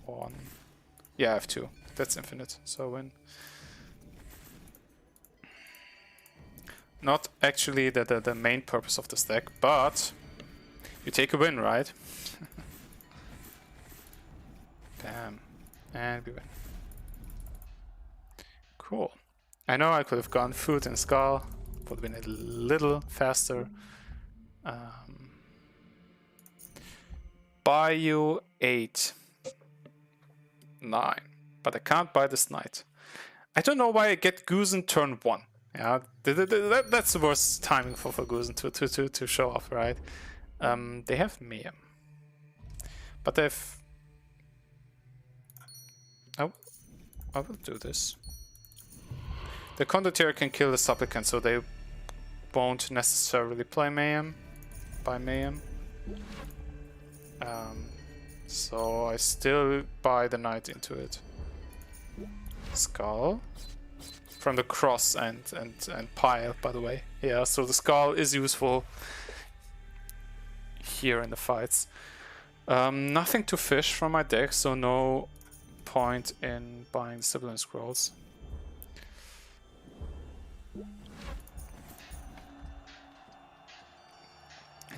One. Yeah, I have 2. That's infinite, so I win. Not actually the main purpose of this deck, but you take a win, right? Damn. And we win. Cool. I know I could have gone foot and skull, would have been a little faster. Buy you 8. 9. But I can't buy this knight. I don't know why I get Guzen turn 1. Yeah, that's the worst timing for Guzen to show off, right? They have Mayhem. But they've... Oh, I will do this. The Condottiere can kill the Supplicants, so they won't necessarily play Mayhem. Buy Mayhem. So I still buy the knight into it. Skull. From the cross and pile, by the way. Yeah, so the skull is useful here in the fights. Nothing to fish from my deck, so no point in buying the Sibyl Scrolls.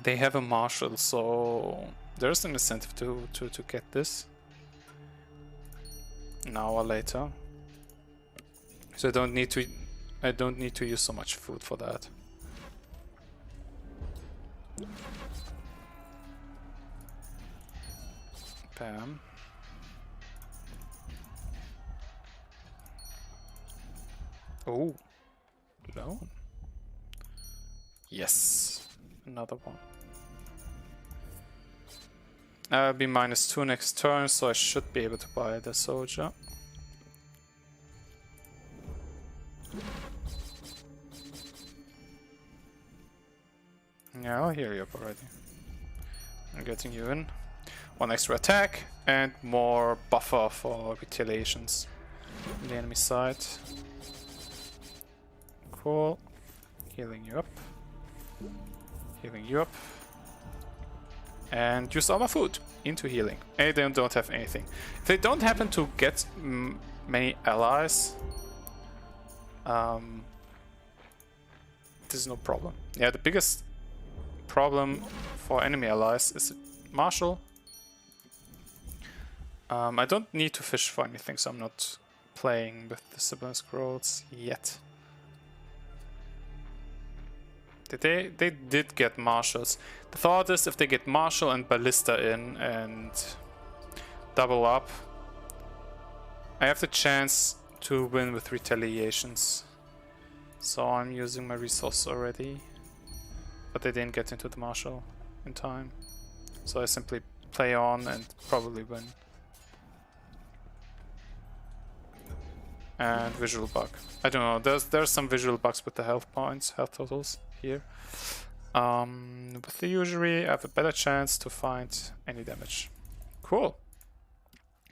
They have a marshal, so there's an incentive to get this. An hour later. So I don't need to use so much food for that. Bam. Oh, loan. Yes, another one. I'll be -2 next turn, so I should be able to buy the soldier. Yeah, I'll heal you up already. I'm getting you in. 1 extra attack and more buffer for retaliations on the enemy side. Cool. Healing you up. Healing you up. And use all my food into healing. And they don't have anything. If they don't happen to get many allies, there's no problem. Yeah, the biggest problem for enemy allies is Marshal. I don't need to fish for anything, so I'm not playing with the Sibyl Scrolls yet. They did get Marshals. The thought is if they get Marshal and Ballista in and double up, I have the chance to win with retaliations. So I'm using my resource already. But they didn't get into the Marshal in time. So I simply play on and probably win. and visual bug. I don't know, there's some visual bugs with the health points, health totals here. With the usury, I have a better chance to find any damage. Cool.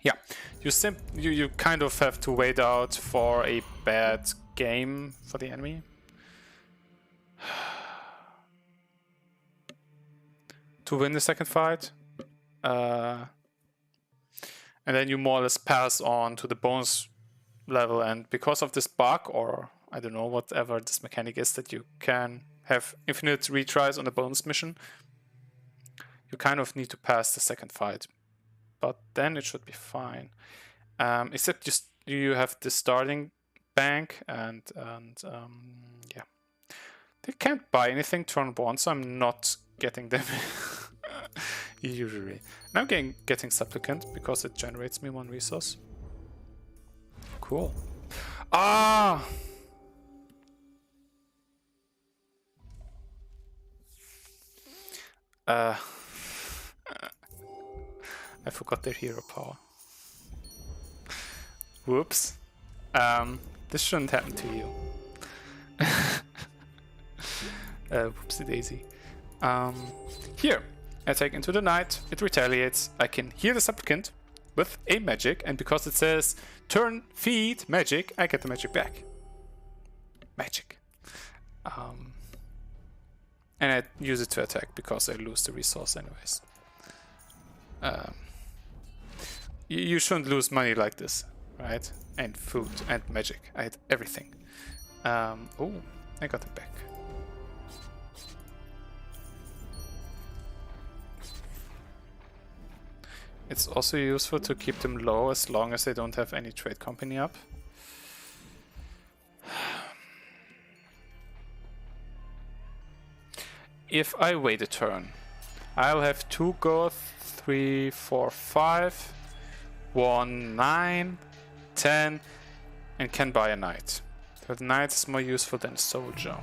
Yeah, you kind of have to wait out for a bad game for the enemy. To win the second fight. And then you more or less pass on to the bonus level, and because of this bug, or I don't know, whatever this mechanic is that you can have infinite retries on the bonus mission, you kind of need to pass the second fight. But then it should be fine. Except you have the starting bank, and yeah. They can't buy anything turn 1, so I'm not getting them usually. Now I'm getting Supplicant because it generates me 1 resource. Cool. Ah! I forgot their hero power. Whoops. This shouldn't happen to you. Whoopsie daisy. Here, attack into the night, it retaliates. I can heal the Supplicant with a magic, and because it says turn, feed, magic, I get the magic back. Magic. And I use it to attack because I lose the resource anyways. You shouldn't lose money like this, right? And food and magic. I had everything. Oh, I got it back. It's also useful to keep them low as long as they don't have any trade company up. If I wait a turn, I'll have 2 go, 3, 4, 5, 1, 9, 10, and can buy a knight. So the knight is more useful than a soldier.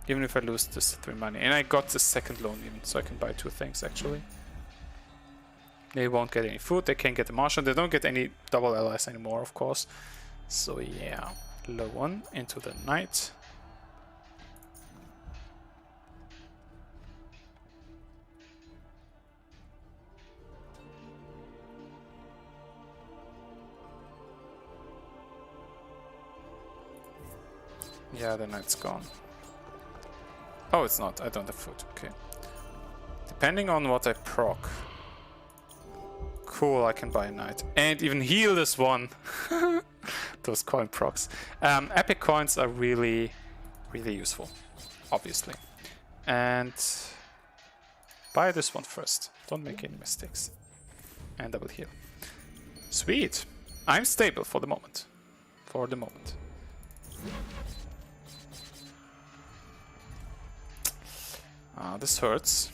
Even if I lose this 3 money. And I got the second loan even, so I can buy 2 things actually. They won't get any food, they can't get the marshal, they don't get any double allies anymore, of course. So yeah, low 1 into the knight. Yeah, the knight's gone. Oh, it's not, I don't have food, okay. Depending on what I proc. Cool, I can buy a knight. And even heal this one. Those coin procs. Epic coins are really, really useful, obviously. And buy this one first. Don't make any mistakes. And I will heal. Sweet. I'm stable for the moment. For the moment. This hurts.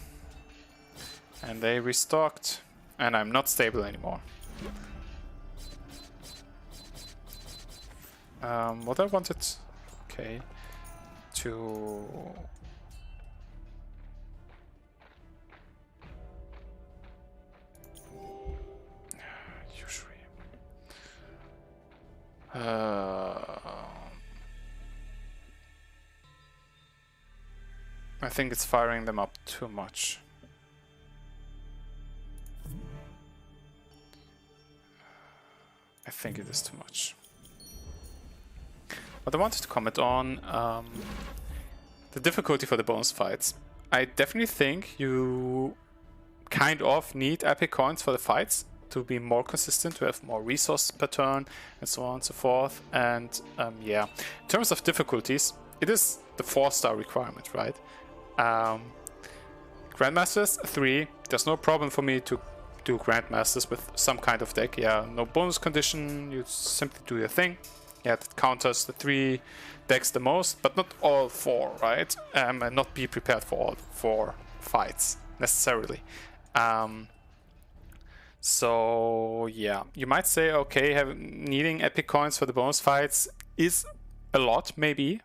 And they restocked. And I'm not stable anymore. What I wanted, okay, to usually I think it's firing them up too much. I think it is too much. But I wanted to comment on the difficulty for the bonus fights. I definitely think you kind of need epic coins for the fights to be more consistent, to have more resources per turn, and so on and so forth. And yeah, in terms of difficulties, it is the 4-star requirement, right? Grandmasters 3, there's no problem for me to do Grandmasters with some kind of deck. Yeah, no bonus condition, you simply do your thing. Yeah, that counters the 3 decks the most, but not all 4, right? And not be prepared for all 4 fights necessarily. So yeah, you might say, okay, needing epic coins for the bonus fights is a lot, maybe,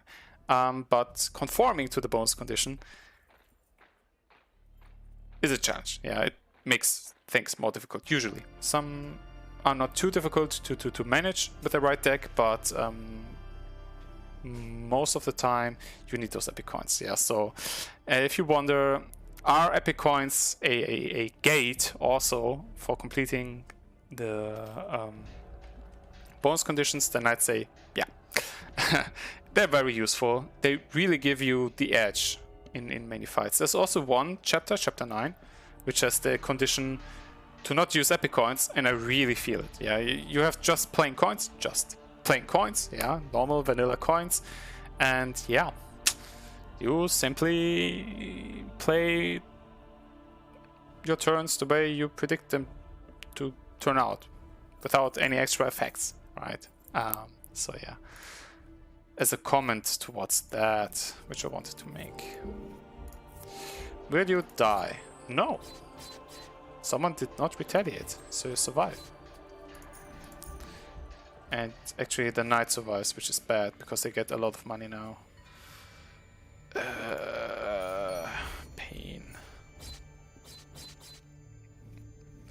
but conforming to the bonus condition is a challenge. Yeah, it makes things more difficult usually. Some are not too difficult to manage with the right deck, but most of the time you need those epic coins. Yeah, so if you wonder, are epic coins a gate also for completing the bonus conditions? Then I'd say yeah. They're very useful. They really give you the edge in many fights. There's also one chapter, chapter 9, which has the condition to not use epic coins, and I really feel it. Yeah, you have just plain coins, yeah, normal vanilla coins, and yeah, you simply play your turns the way you predict them to turn out, without any extra effects, right? So yeah. As a comment towards that, which I wanted to make. Will you die? No. Someone did not retaliate, so you survive. And actually the knight survives, which is bad, because they get a lot of money now. Pain.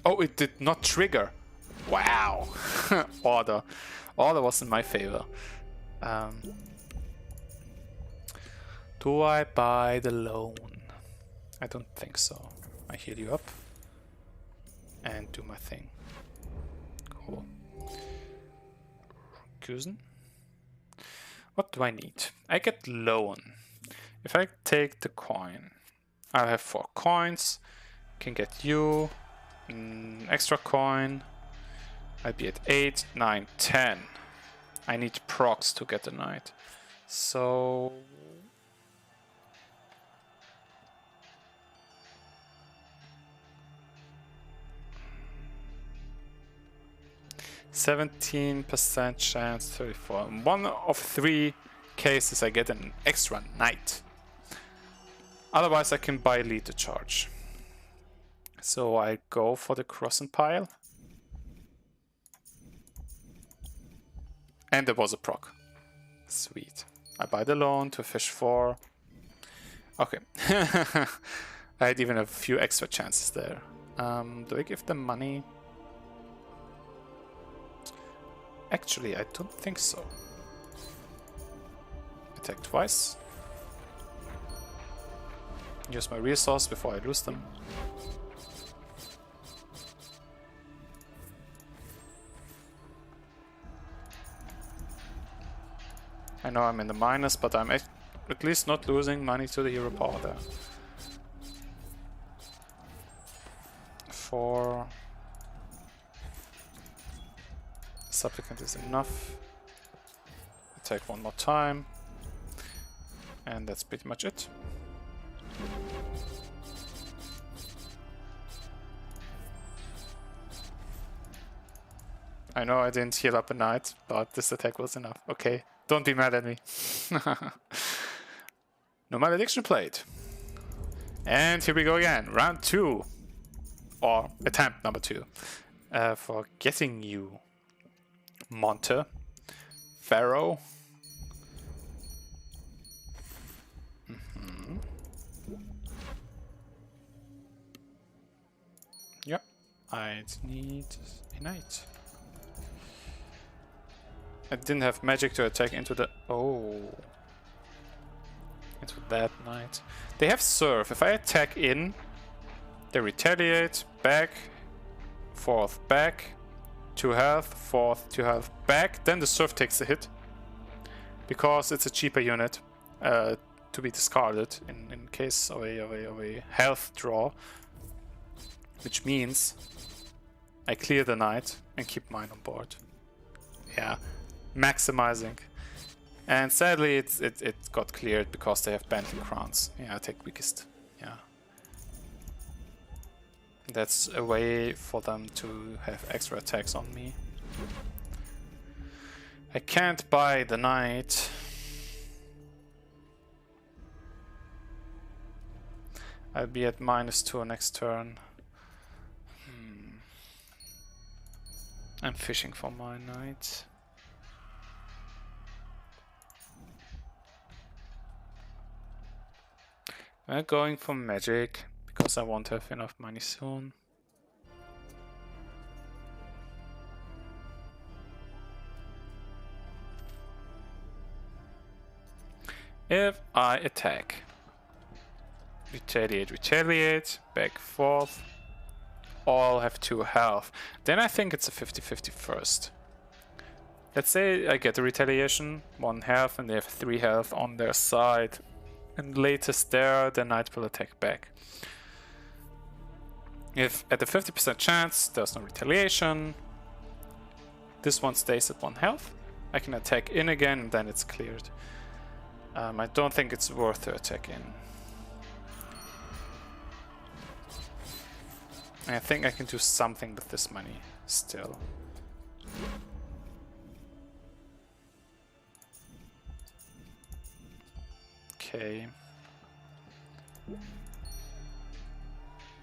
Oh, it did not trigger. Wow. Order. Order was in my favor. Do I buy the loan? I don't think so. I heal you up and do my thing. Cool. Kusen. What do I need? I get loan. If I take the coin, I have 4 coins. Can get you extra coin. I'd be at 8, 9, 10. I need procs to get the knight. So 17% chance, 34. In 1 of 3 cases I get an extra knight. Otherwise I can buy lead to charge. So I go for the cross and pile. And there was a proc. Sweet. I buy the loan to fish 4. Okay. I had even a few extra chances there. Do I give them money? Actually, I don't think so. Attack twice. Use my resource before I lose them. I know I'm in the minus, but I'm at least not losing money to the hero power there. 4. Supplicant is enough. Attack one more time. And that's pretty much it. I know I didn't heal up a knight, but this attack was enough. Okay, don't be mad at me. No malediction played. And here we go again. Round 2. Or attempt number 2. For getting you. Monte. Pharaoh. Yep. I need a knight. I didn't have magic to attack into the... Oh. Into that knight. They have serve. If I attack in, they retaliate. Back. Forth. Back. 2 health. Forth. 2 health. Back. Then the serve takes a hit. Because it's a cheaper unit to be discarded in case of a health draw. Which means I clear the knight and keep mine on board. Yeah. Maximizing. And sadly it got cleared because they have Bentley crowns. Yeah, I take weakest. Yeah. That's a way for them to have extra attacks on me. I can't buy the knight. I'll be at -2 next turn. I'm fishing for my knight. I'm going for magic because I won't have enough money soon. If I attack, retaliate, back, forth, all have 2 health, then I think it's a 50-50 first. Let's say I get the retaliation, 1 health, and they have 3 health on their side. And latest there, the knight will attack back. If at the 50% chance there's no retaliation, this one stays at 1 health. I can attack in again and then it's cleared. I don't think it's worth to attack in. I think I can do something with this money still. Okay.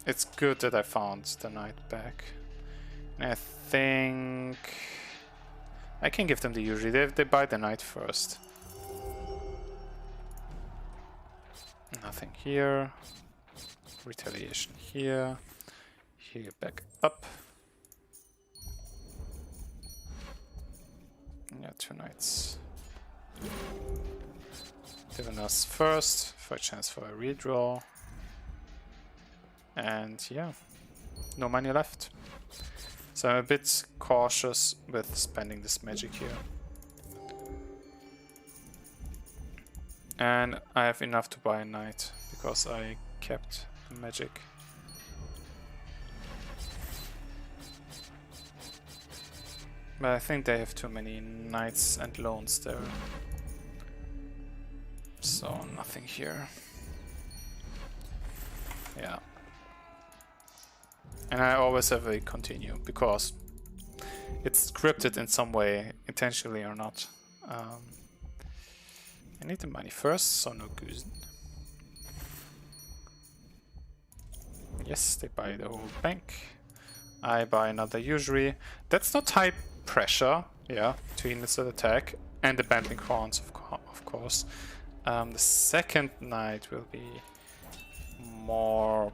It's good that I found the knight back. And I think I can give them the usury. They buy the knight first. Nothing here. Retaliation here. Here, back up. Yeah, 2 knights. Diviners first for a chance for a redraw. And yeah, no money left. So I'm a bit cautious with spending this magic here. And I have enough to buy a knight because I kept the magic. But I think they have too many knights and loans there. So nothing here. Yeah. And I always have a continue because it's scripted in some way, intentionally or not. I need the money first, so no Gusen. Yes, they buy the whole bank. I buy another usury. That's not high pressure, yeah, to initiate attack. And the bantling crowns, of course. The second knight will be more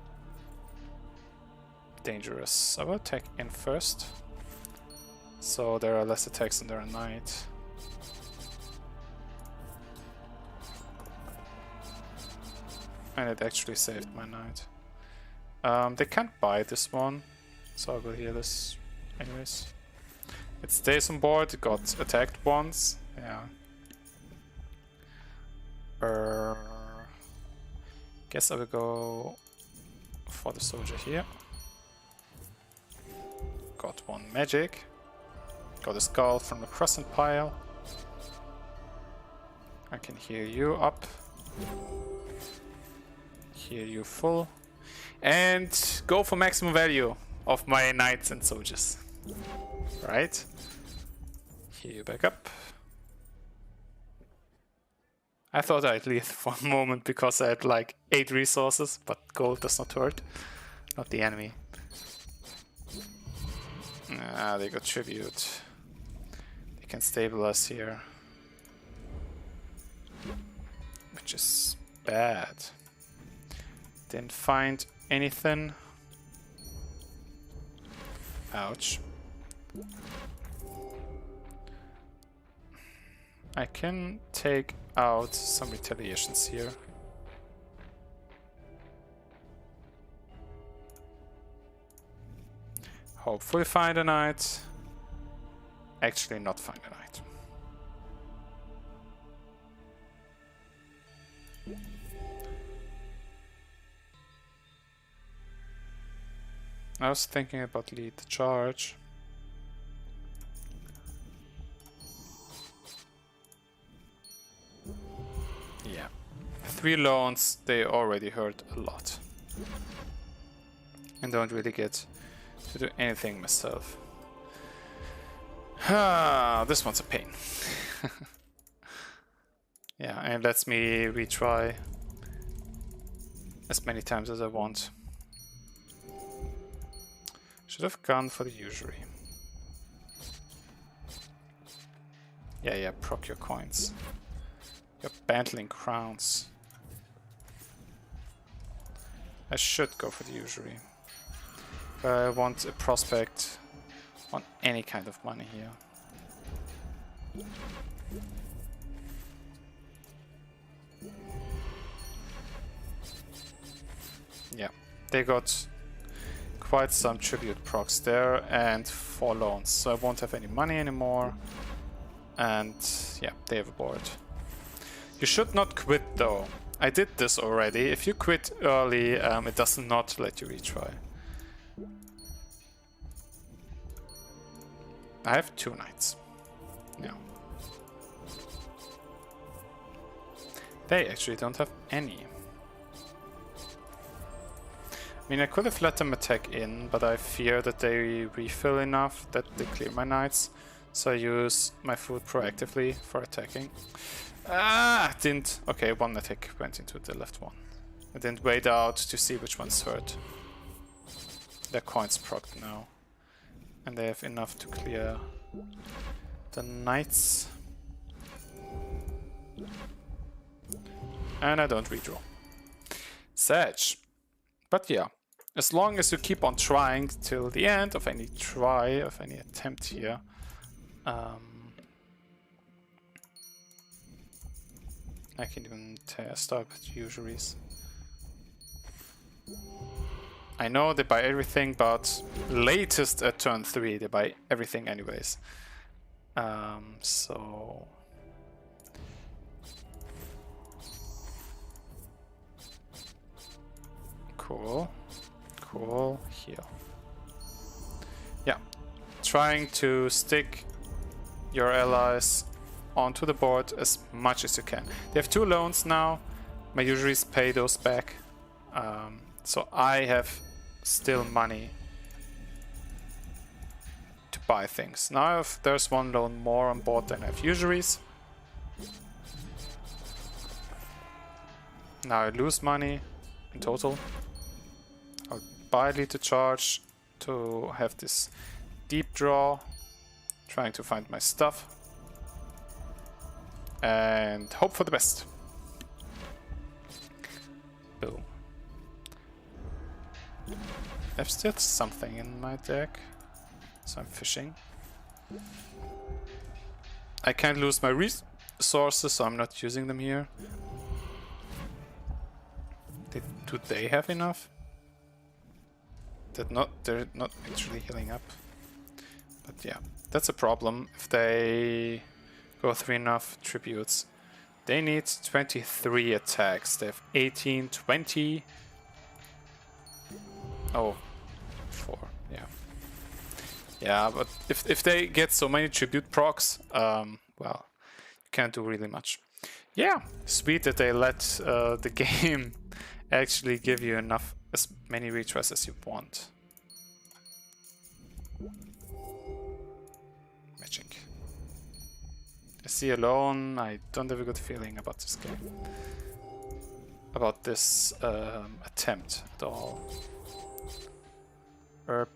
dangerous. I will attack in first. So there are less attacks on their knight. And it actually saved my knight. They can't buy this one, so I will heal this anyways. It stays on board, it got attacked once, yeah. Guess I will go for the soldier here. Got 1 magic. Got a skull from the crescent pile. I can heal you up. Heal you full. And go for maximum value of my knights and soldiers. Right? Heal you back up. I thought I'd leave for a moment because I had like 8 resources, but gold does not hurt. Not the enemy. Ah, they got tribute. They can stabilize here. Which is bad. Didn't find anything. Ouch. I can take out some retaliations here. Hopefully find a knight. Actually not find a knight. I was thinking about lead the charge. Yeah. 3 loans, they already hurt a lot. And don't really get to do anything myself. This one's a pain. Yeah, and it lets me retry as many times as I want. Should have gone for the usury. Yeah, proc your coins. Your bantling crowns. I should go for the usury. But I want a prospect on any kind of money here. Yeah, they got quite some tribute procs there and 4 loans, so I won't have any money anymore. And yeah, they have a board. You should not quit though. I did this already. If you quit early, it does not let you retry. I have 2 knights. Yeah. They actually don't have any. I mean, I could have let them attack in, but I fear that they refill enough that they clear my knights. So I use my food proactively for attacking. Ah, didn't. Okay, 1 attack went into the left one. I didn't wait out to see which one's hurt. Their coins procced now. And they have enough to clear the knights. And I don't redraw. Sag. But yeah, as long as you keep on trying till the end of any try, of any attempt here, I can even start with usuries. I know they buy everything, but latest at turn 3 they buy everything anyways. So cool, cool, heal. Yeah, trying to stick your allies onto the board as much as you can. They have 2 loans now. My usuries pay those back. So I have still money to buy things. Now if there's 1 loan more on board than I have usuries. Now I lose money in total. I'll buy lead to charge to have this deep draw. Trying to find my stuff. And hope for the best. Boom. I have still something in my deck, so I'm fishing. I can't lose my resources, so I'm not using them here. Do they have enough? They're not actually healing up. But yeah, that's a problem. If they go through enough tributes, they need 23 attacks. They have 18, 20. Oh, 4, yeah. Yeah, but if they get so many tribute procs, well, you can't do really much. Yeah, sweet that they let the game actually give you enough, as many retries as you want. Magic. I see alone, I don't have a good feeling about this game. About this attempt at all. Burp.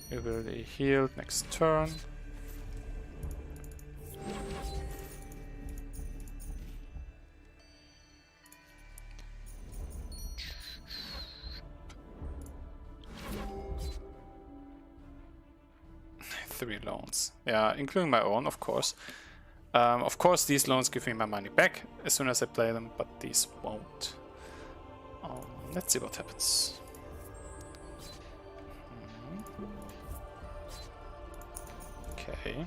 You will be healed next turn. Three loans. Yeah, including my own, of course. Of course, these loans give me my money back as soon as I play them, but these won't. Let's see what happens. Okay.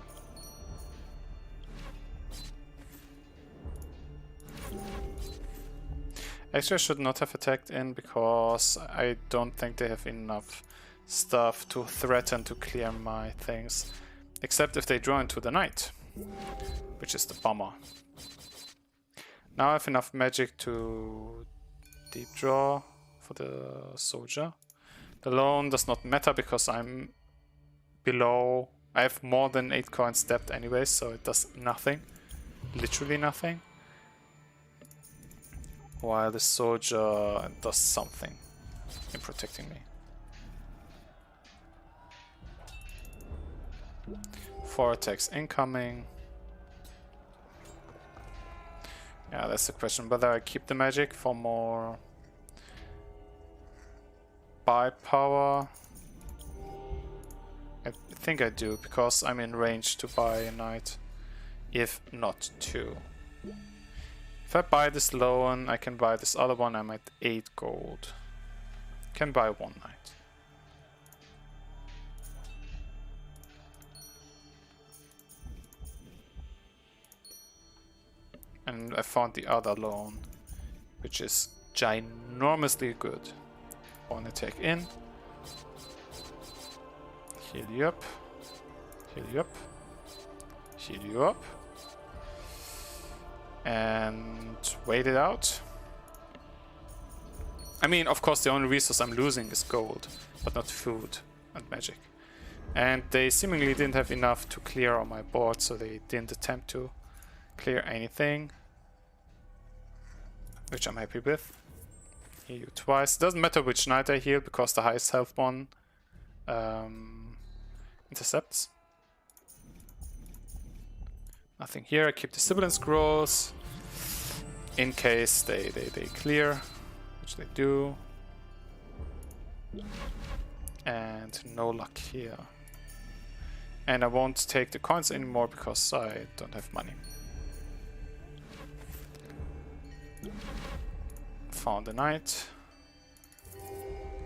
Actually, I should not have attacked in because I don't think they have enough stuff to threaten to clear my things. Except if they draw into the knight, which is the bummer. Now I have enough magic to deep draw for the soldier. The loan does not matter because I'm below. I have more than 8 coins stepped anyway, so it does nothing. Literally nothing. While the soldier does something in protecting me. 4 attacks incoming. Yeah, that's the question. Whether I keep the magic for more buy power. It think I do, because I'm in range to buy a knight, if not two. If I buy this loan, I can buy this other one. I'm at 8 gold. Can buy one knight. And I found the other loan, which is ginormously good. One attack in. Heal you up. Heal you up. Heal you up. And wait it out. I mean, of course, the only resource I'm losing is gold, but not food and magic. And they seemingly didn't have enough to clear on my board, so they didn't attempt to clear anything, which I'm happy with. Heal you twice. Doesn't matter which knight I heal, because the highest health one intercepts. Nothing here. I keep the Sibyllin Scrolls in case they clear, which they do. And no luck here. And I won't take the coins anymore because I don't have money. Found a knight.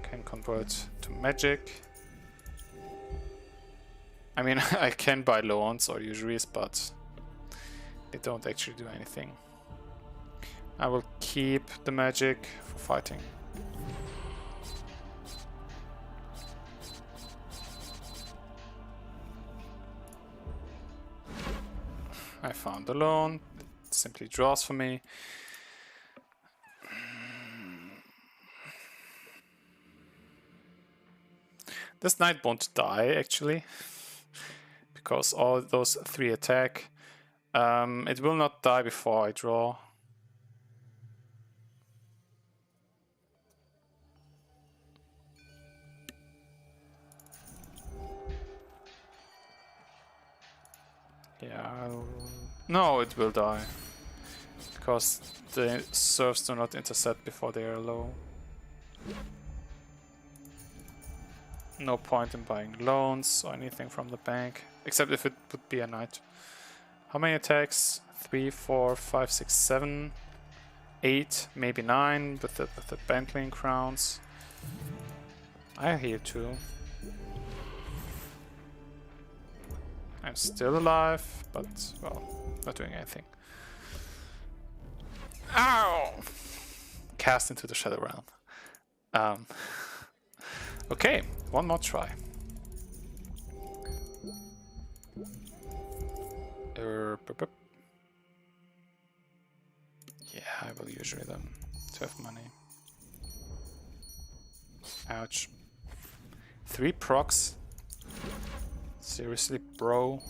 Can convert to magic. I mean, I can buy loans or usuries, but they don't actually do anything. I will keep the magic for fighting. I found the loan. It simply draws for me. This knight won't die actually, because all those 3 attack. It will not die before I draw. Yeah, no, it will die, because the serfs do not intercept before they are low. No point in buying loans or anything from the bank, except if it would be a knight. How many attacks? 3, 4, 5, 6, 7, 8, maybe 9 with the bantling crowns. I heal too. I'm still alive, but well, not doing anything. Ow! Cast into the Shadow Realm. Okay, one more try. Yeah, I will usually them to have money. Ouch. 3 procs? Seriously, bro?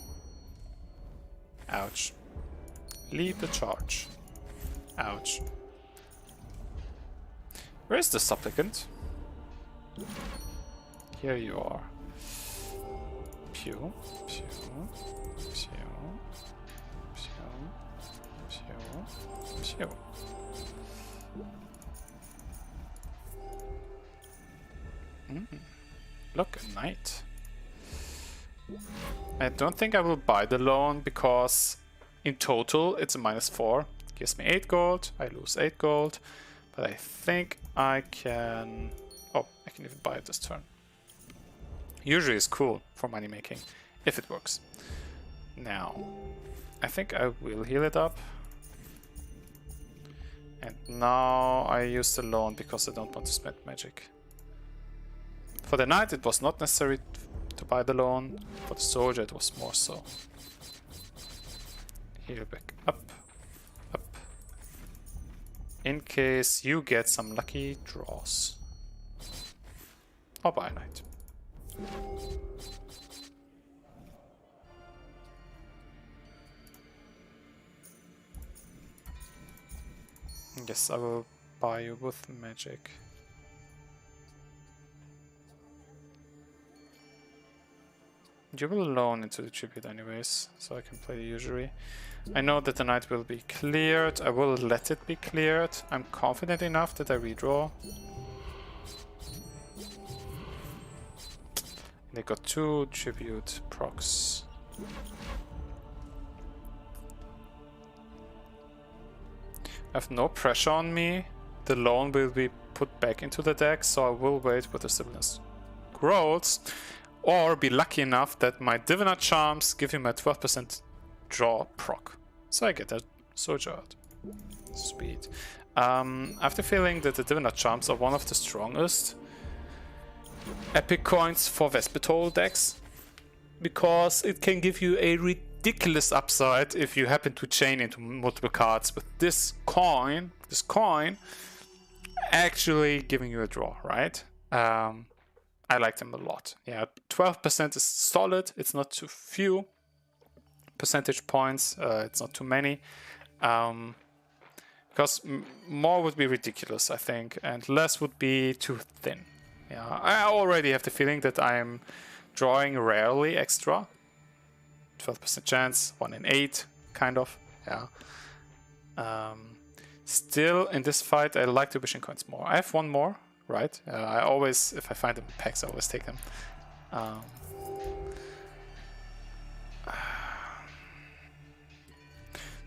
Ouch. Lead the charge. Ouch. Where's the supplicant? Here you are. Pew, pew, pew, pew, pew, pew. Look, a knight. I don't think I will buy the loan, because in total it's a -4. Gives me 8 gold, I lose 8 gold, but I think I can... Oh, I can even buy it this turn. Usually it's cool for money making, if it works. Now, I think I will heal it up. And now I use the loan because I don't want to spend magic. For the knight it was not necessary to buy the loan, for the soldier it was more so. Heal back up, up. In case you get some lucky draws. Or buy a knight. Yes, I will buy you with magic. You will loan into the tribute anyways, so I can play the usury. I know that the knight will be cleared. I will let it be cleared. I'm confident enough that I redraw. They got 2 tribute procs. I have no pressure on me. The loan will be put back into the deck, so I will wait with the Supplicants growths, or be lucky enough that my Diviner Charms give him a 12% draw proc. So I get that soldier out. Sweet. I have the feeling that the Diviner Charms are one of the strongest epic coins for Vespitol decks, because it can give you a ridiculous upside if you happen to chain into multiple cards with this coin actually giving you a draw, right? I like them a lot. Yeah, 12% is solid. It's not too few percentage points. It's not too many. Because more would be ridiculous, I think, and less would be too thin. Yeah, I already have the feeling that I'm drawing rarely extra. 12% chance, 1 in 8, kind of. Yeah. Still, in this fight, I like the wishing coins more. I have one more, right? I always, if I find them in packs, I always take them.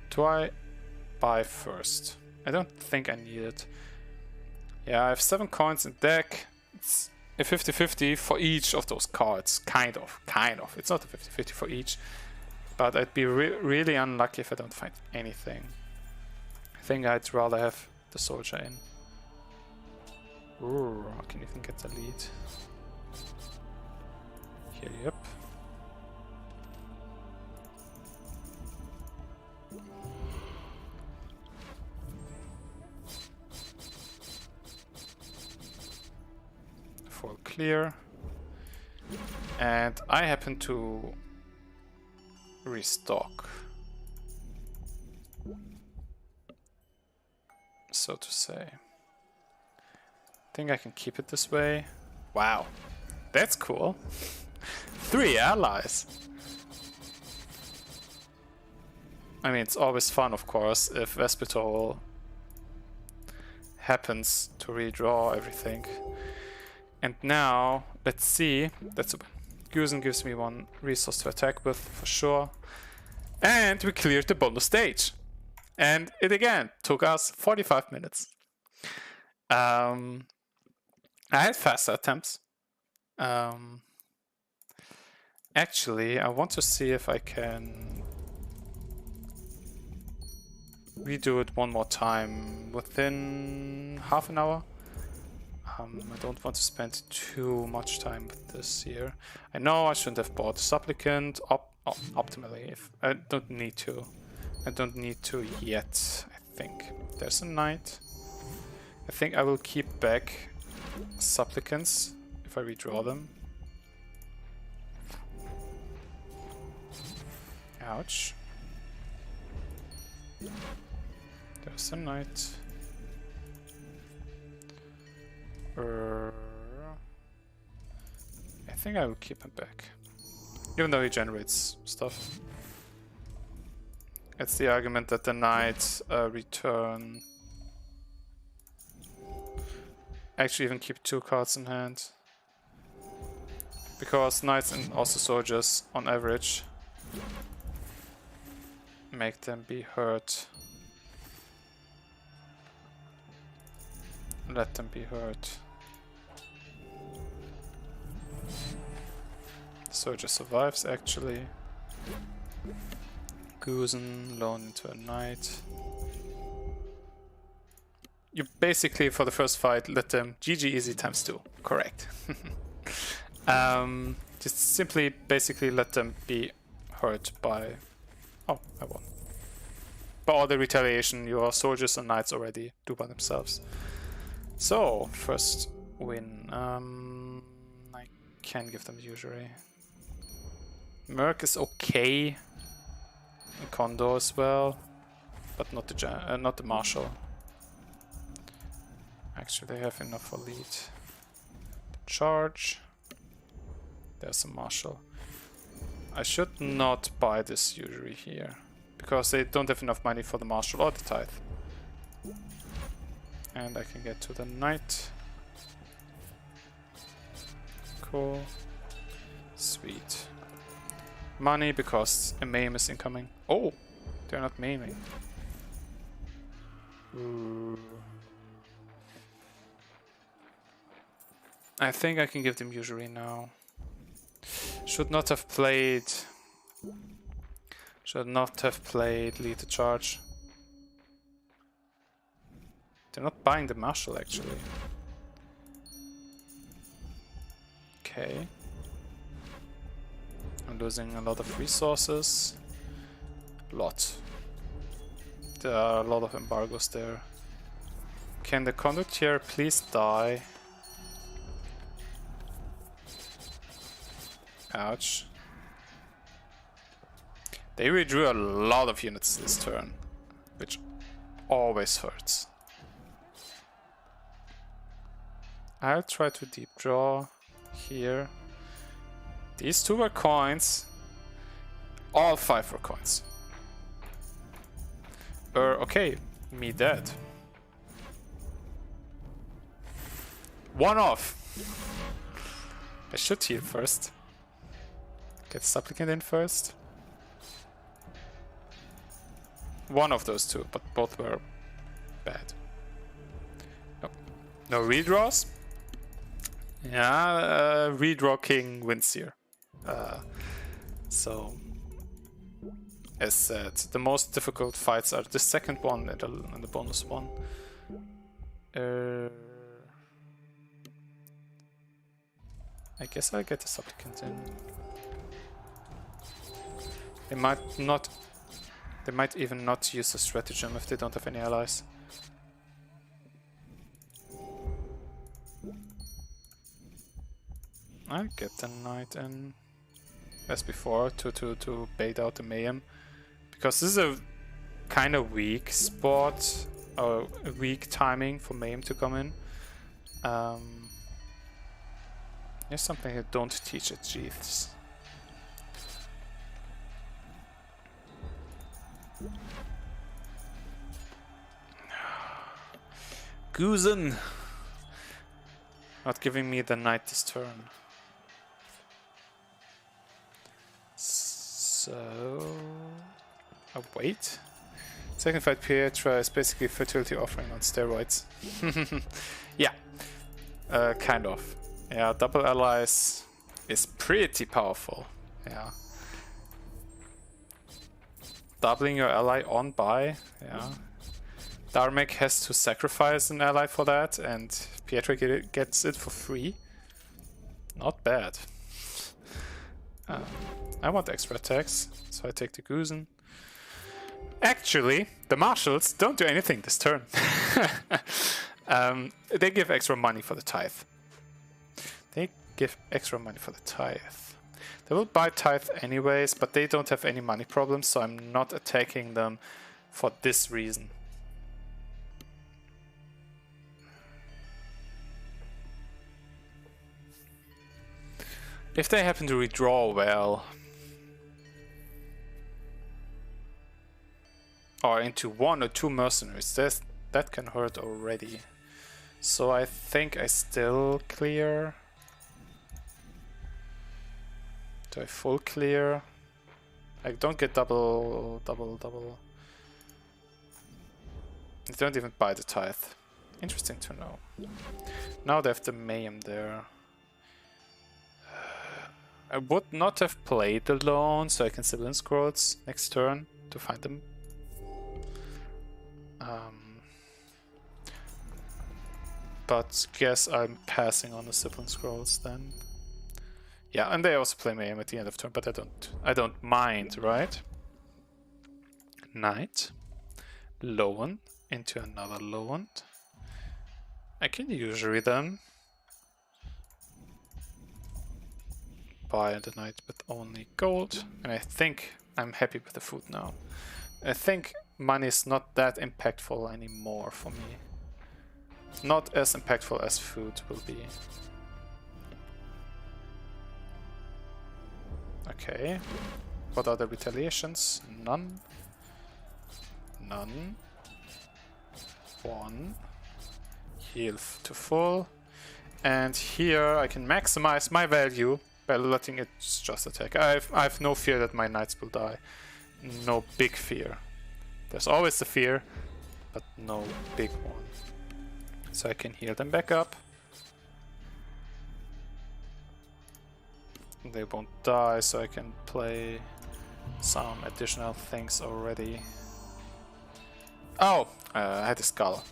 Do I buy first? I don't think I need it. Yeah, I have 7 coins in deck. It's a 50-50 for each of those cards. Kind of. It's not a 50-50 for each. But I'd be really unlucky if I don't find anything. I think I'd rather have the soldier in. Ooh, I can even get the lead. Here, yep. Full clear. And I happen to restock, so to say. I think I can keep it this way. Wow, that's cool. 3 allies. I mean, it's always fun, of course, if Vespitol happens to redraw everything. And now, let's see. That's a Gusen gives me 1 resource to attack with, for sure. And we cleared the bonus stage. And it again took us 45 minutes. I had faster attempts. Actually, I want to see if I can redo it one more time within half an hour. I don't want to spend too much time with this here. I know I shouldn't have bought a Supplicant optimally. If I don't need to. I don't need to yet, I think. There's a Knight. I think I will keep back Supplicants if I redraw them. Ouch. There's a Knight. I think I will keep him back. Even though he generates stuff. It's the argument that the Knight return. Actually even keep 2 cards in hand. Because Knights and also soldiers on average make them be hurt. Let them be hurt. Soldier survives actually. Gusen loan into a Knight. You basically, for the first fight, let them GG easy ×2. Correct. Just simply, basically let them be hurt by... Oh, I won. By all the retaliation your soldiers and knights already do by themselves. So, first win. I can give them usury. Merc is okay. And Condor as well, but not the Marshal. Actually, they have enough for lead. Charge. There's a Marshal. I should not buy this usury here, because they don't have enough money for the Marshal or the Tithe. And I can get to the Knight. Cool. Sweet. Money because a maim is incoming. Oh, they're not maiming. Ooh. I think I can give them usury now. Should not have played. Should not have played lead the charge. They're not buying the marshal actually. Okay. I'm losing a lot of resources. Lot. There are a lot of embargoes there. Can the conductor please die? Ouch. They redrew a lot of units this turn, which always hurts. I'll try to deep draw here. These two were coins. All 5 were coins. Okay, me dead. One off. I should heal first. Get Supplicant in first. One of those two, but both were bad. No, no redraws. Yeah, redraw king wins here. So, as said, the most difficult fights are the second one and the bonus one. I guess I'll get the Supplicant in. They might even not use the stratagem if they don't have any allies. I'll get the knight in as before to bait out the mayhem, because this is a kind of weak spot or a weak timing for mayhem to come in. Here's something I don't teach at Jeeves. Goosen! Not giving me the knight this turn. So... oh, wait. Second fight Pietra is basically fertility offering on steroids. Yeah. Kind of. Yeah, double allies is pretty powerful. Yeah. Doubling your ally on by, yeah. Darmek has to sacrifice an ally for that, and Pietra gets it for free. Not bad. I want extra attacks, so I take the Goosen. Actually, the marshals don't do anything this turn. They give extra money for the tithe. They give extra money for the tithe. They will buy tithe anyways, but they don't have any money problems, so I'm not attacking them for this reason. If they happen to redraw well, or into 1 or 2 mercenaries, that can hurt already. So I think I still clear. Do I full clear? I don't get double. I don't even buy the tithe. Interesting to know. Now they have the mayhem there. I would not have played alone, so I can Sibyl Scrolls next turn to find them. But guess I'm passing on the Sibyl Scrolls then. Yeah, and they also play mayhem at the end of turn, but I don't mind, right? Knight, Lowen into another Lowen. I can usury them. Buy the knight with only gold, and I think I'm happy with the food now. I think money is not that impactful anymore for me. Not as impactful as food will be. Okay. What are the retaliations? None. None. 1. Heal to full. And here I can maximize my value by letting it just attack. I've no fear that my knights will die. No big fear. There's always the fear, but no big one. So I can heal them back up. They won't die, so I can play some additional things already. Oh, I had a skull.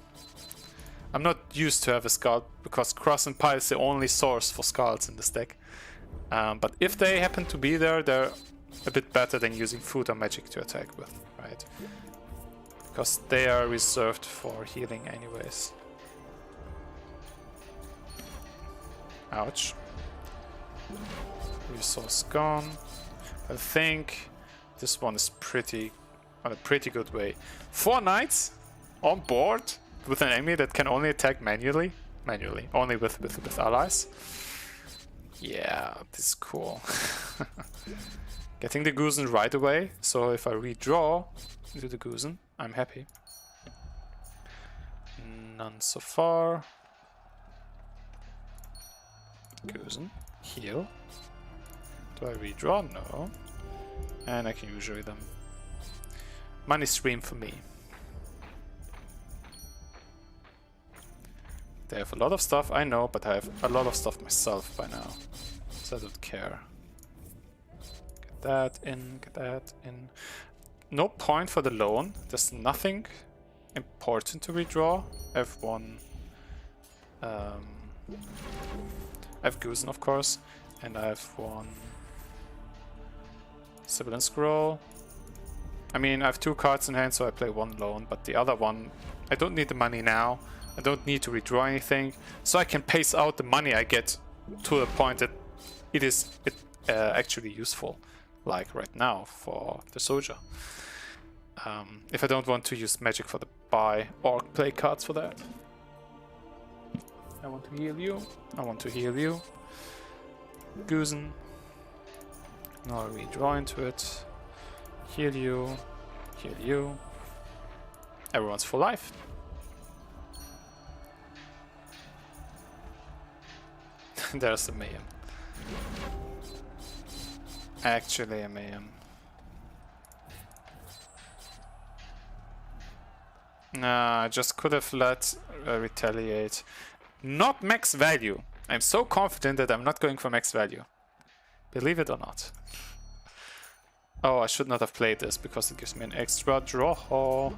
I'm not used to have a skull because Cross and Pie is the only source for skulls in this deck. But if they happen to be there, they're a bit better than using food or magic to attack with, right? Because they are reserved for healing anyways. Ouch. Resource gone. I think this one is pretty on a pretty good way. 4 knights on board with an enemy that can only attack manually, only with allies. Yeah, this is cool. Getting the Goosen right away, so if I redraw into the Goosen, I'm happy. None so far. Goosen, heal. Do I redraw? No. And I can usually them. Money stream for me. They have a lot of stuff, I know, but I have a lot of stuff myself by now. So I don't care. Get that in, get that in. No point for the loan. There's nothing important to redraw. I have one. I have Goosen, of course, and I have one Sibyl and Scroll. I mean, I have 2 cards in hand, so I play 1 loan, but the other one, I don't need the money now. I don't need to redraw anything, so I can pace out the money I get to a point that it is actually useful, like right now for the soldier. If I don't want to use magic for the buy or play cards for that. I want to heal you. I want to heal you. Goosen. Now I redraw into it. Heal you. Heal you. Everyone's full life. There's a mayhem. Actually a mayhem. Nah, I just could have let retaliate. Not max value. I'm so confident that I'm not going for max value. Believe it or not. Oh, I should not have played this because it gives me an extra draw.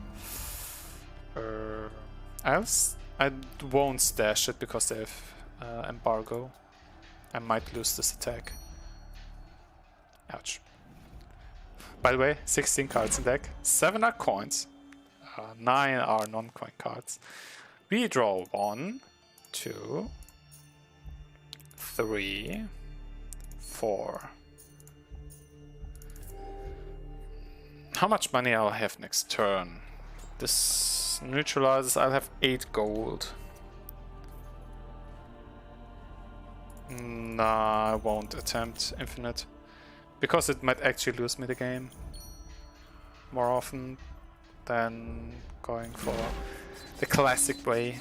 I won't stash it because they have embargo. I might lose this attack. Ouch. By the way, 16 cards in deck. 7 are coins. 9 are non-coin cards. We draw 1, 2, 3, 4. How much money I'll have next turn? This neutralizes. I'll have 8 gold. Nah, I won't attempt infinite. Because it might actually lose me the game more often than going for the classic way.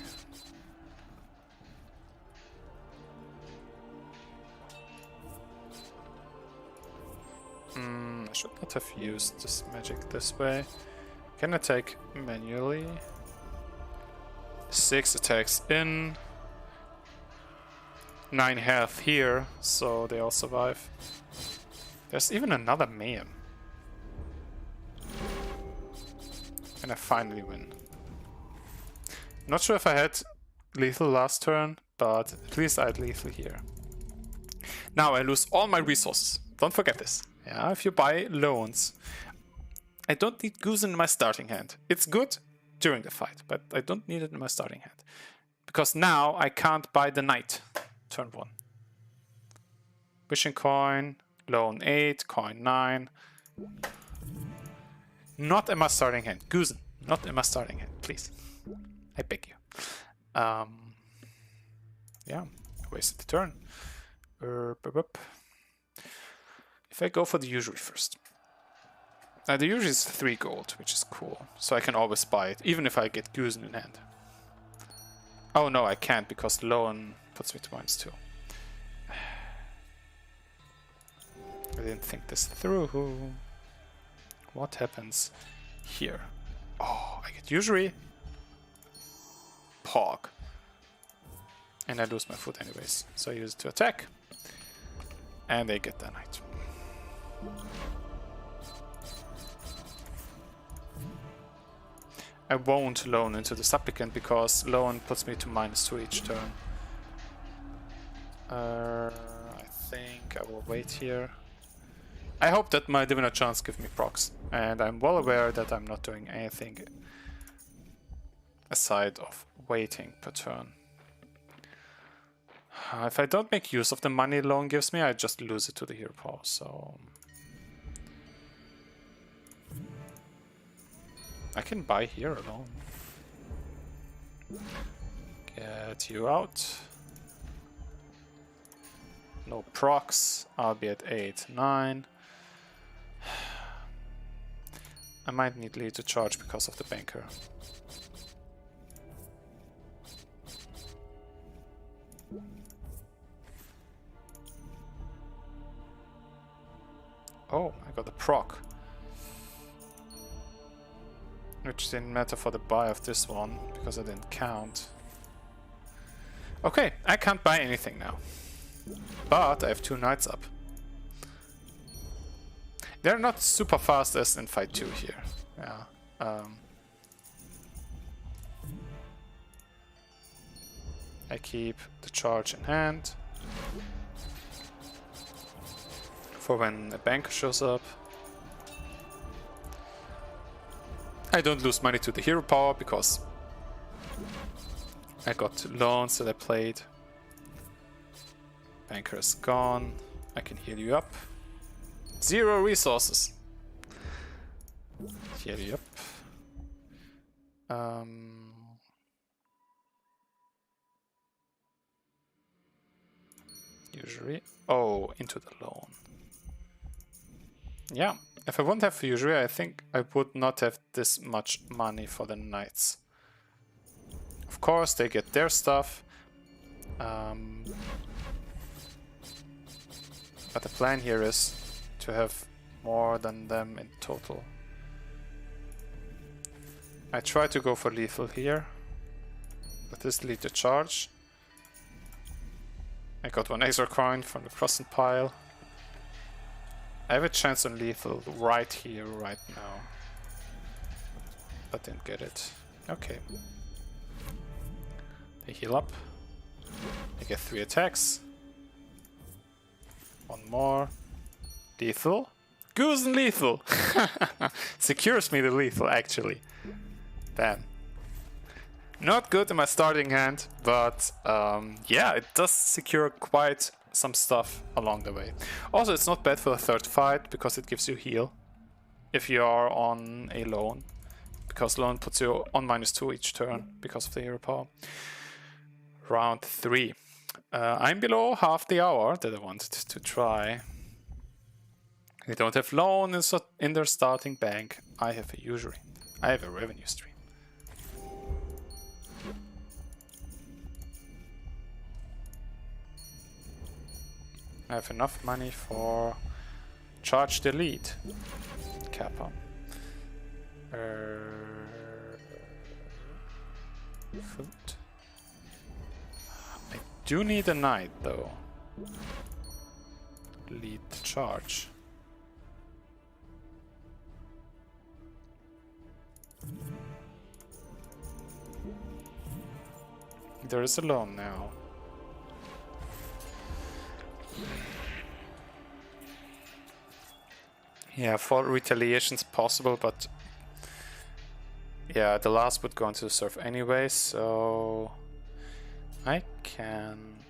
I should not have used this magic this way. Can attack manually. 6 attacks in. 9 health here, so they all survive. There's even another mayhem. And I finally win. Not sure if I had lethal last turn, but at least I had lethal here. Now I lose all my resources. Don't forget this. Yeah, if you buy loans, I don't need Goosen in my starting hand. It's good during the fight, but I don't need it in my starting hand. Because now I can't buy the knight. Turn 1. Wishing coin, loan 8, coin 9. Not in my starting hand. Goosen, not in my starting hand, please. I beg you. Yeah, wasted the turn. If I go for the usury first. The usury is 3 gold, which is cool. So I can always buy it, even if I get Goosen in hand. Oh no, I can't because loan puts me to -2. didn't think this through. What happens here? Oh, I get usury. Proc. And I lose my food anyways. So I use it to attack. And they get the knight. I won't loan into the Supplicant because loan puts me to -2 each turn. I think I will wait here. I hope that my Diviner Chance give me procs, and I'm well aware that I'm not doing anything aside of waiting per turn. If I don't make use of the money loan gives me, I just lose it to the hero power, so... I can buy here alone. Get you out. No procs, I'll be at 8, 9. I might need lead to charge because of the banker. Oh, I got the proc. Which didn't matter for the buy of this one, because I didn't count. Okay, I can't buy anything now. But I have 2 knights up. They're not super fast as in fight 2 here. Yeah. I keep the charge in hand. For when a banker shows up. I don't lose money to the hero power because I got loans that I played. Banker is gone. I can heal you up. 0 resources. Heal you up. Usury. Oh, into the loan. Yeah. If I wouldn't have usury, I think I would not have this much money for the knights. Of course, they get their stuff. But the plan here is to have more than them in total. I try to go for lethal here. But this lead to charge. I got 1 extra coin from the crossing pile. I have a chance on lethal right here, right now. But didn't get it. Okay. They heal up. I get 3 attacks. 1 more. Lethal. Goose and lethal! Secures me the lethal, actually. Damn. Not good in my starting hand, but yeah, it does secure quite some stuff along the way. Also, it's not bad for the 3rd fight, because it gives you heal if you are on a loan. Because loan puts you on -2 each turn because of the hero power. Round 3. I'm below half the hour that I wanted to try. They don't have loan in their starting bank. I have a usury. I have a revenue stream. I have enough money for charge the lead. Kappa. Food. I do need a knight though. Lead the charge. There is a loan now. Yeah, for retaliation's possible, but yeah, the last would go into the serve anyway, so I can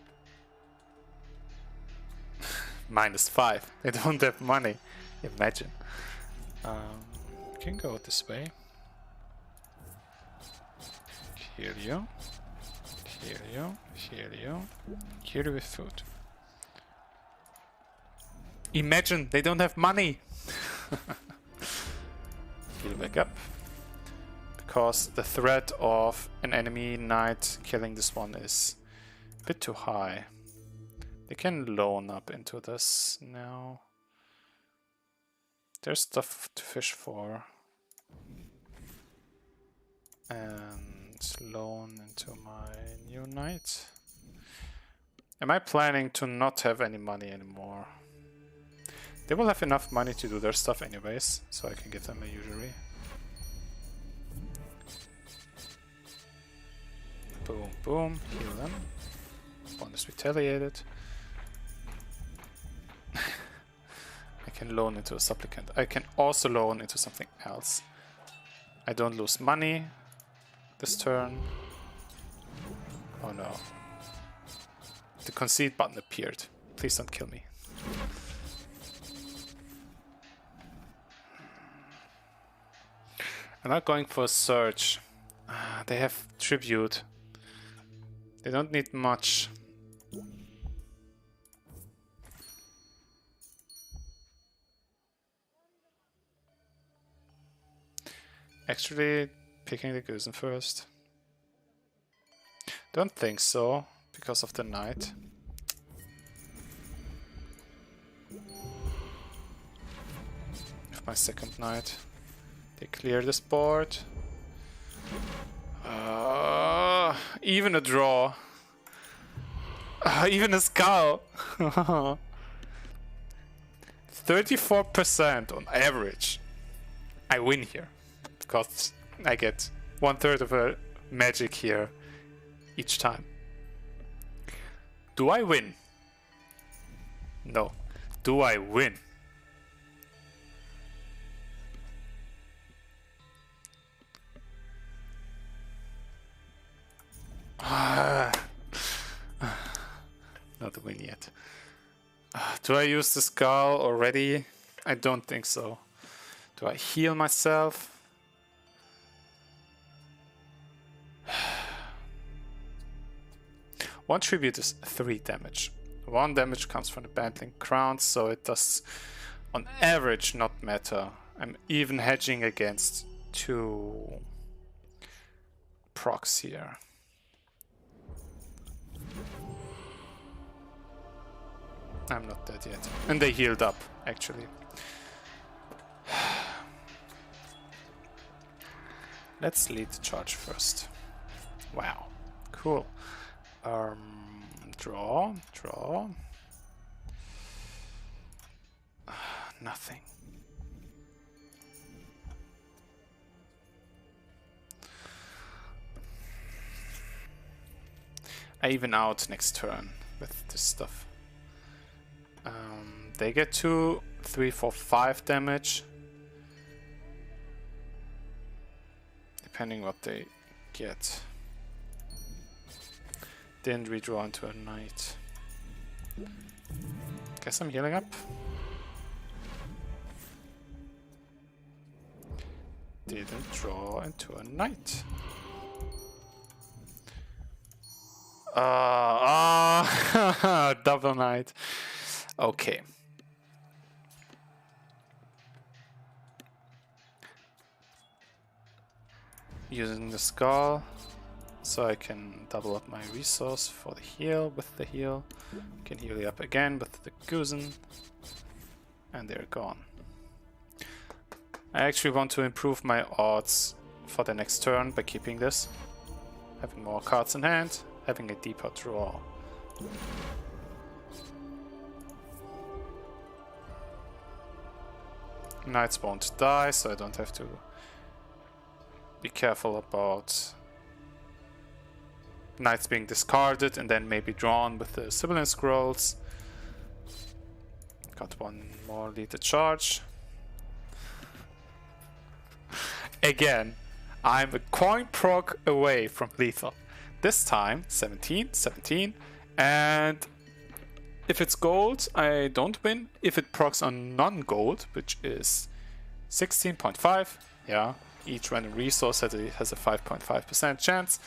-5. They don't have money. Imagine. We can go this way. Heal you. Heal you. Heal you. Heal you with food. Imagine they don't have money. Heal back up. Because the threat of an enemy knight killing this one is a bit too high. They can loan up into this now. There's stuff to fish for. And loan into my new knight. Am I planning to not have any money anymore? They will have enough money to do their stuff anyways, so I can give them a usury. Boom, boom, heal them. Bonus retaliated. I can loan into a supplicant. I can also loan into something else. I don't lose money this turn. Oh no. The concede button appeared. Please don't kill me. I'm not going for a search. They have tribute. They don't need much. Actually, picking the Goosen first. Don't think so, because of the knight. With my second knight. They clear this board. Even a draw. Even a skull. 34% on average. I win here. Because I get 1/3 of a magic here each time. Do I win? No. Do I win? Not a win yet. Do I use the skull already? I don't think so. Do I heal myself? One tribute is 3 damage. 1 damage comes from the Bantling Crown, so it does on average not matter. I'm even hedging against 2 procs here. I'm not dead yet. And they healed up, actually. Let's lead the charge first. Wow, cool. Draw. Nothing. I even out next turn with this stuff. They get 2, 3, 4, 5 damage. Depending what they get. Didn't redraw into a knight. Guess I'm healing up. Didn't draw into a knight. Double knight. Okay. Using the skull, so I can double up my resource for the heal with the heal. Can heal you up again with the Goosen. And they're gone. I actually want to improve my odds for the next turn by keeping this. Having more cards in hand, having a deeper draw. Knights won't die, so I don't have to be careful about knights being discarded and then maybe drawn with the Sibyllin Scrolls. Got one more lethal charge. Again, I'm a coin proc away from lethal. This time 17, 17, and if it's gold, I don't win. If it procs on non-gold, which is 16.5, yeah, each random resource has a 5.5% chance.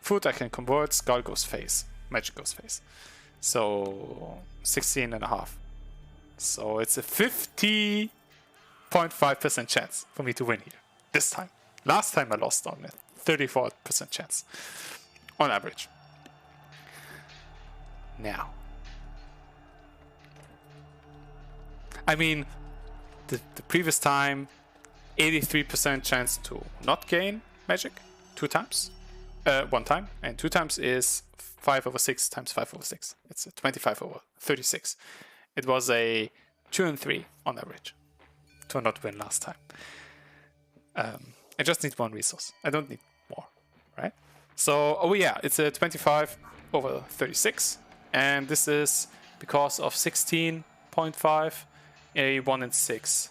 Food I can convert, skull goes face, magic goes face. So 16.5. So it's a 50.5% chance for me to win here. This time. Last time I lost on it. 34% chance. On average. Now. I mean, the previous time, 83% chance to not gain magic 2 times. 1 time, and 2 times is 5/6 times 5/6. It's a 25/36. It was a 2 and 3 on average to not win last time. I just need 1 resource. I don't need more, right? So, oh yeah, it's a 25/36, and this is because of 16.5, a 1 and 6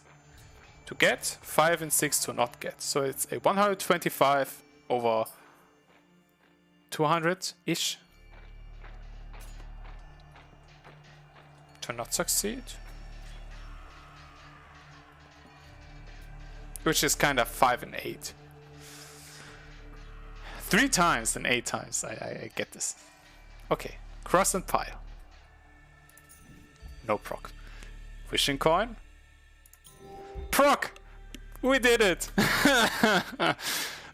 to get, 5 and 6 to not get. So it's a 125/200-ish to not succeed. Which is kind of 5 and 8. 3 times and 8 times. I get this. Okay, cross and pile. No proc. Wishing coin. Proc! We did it!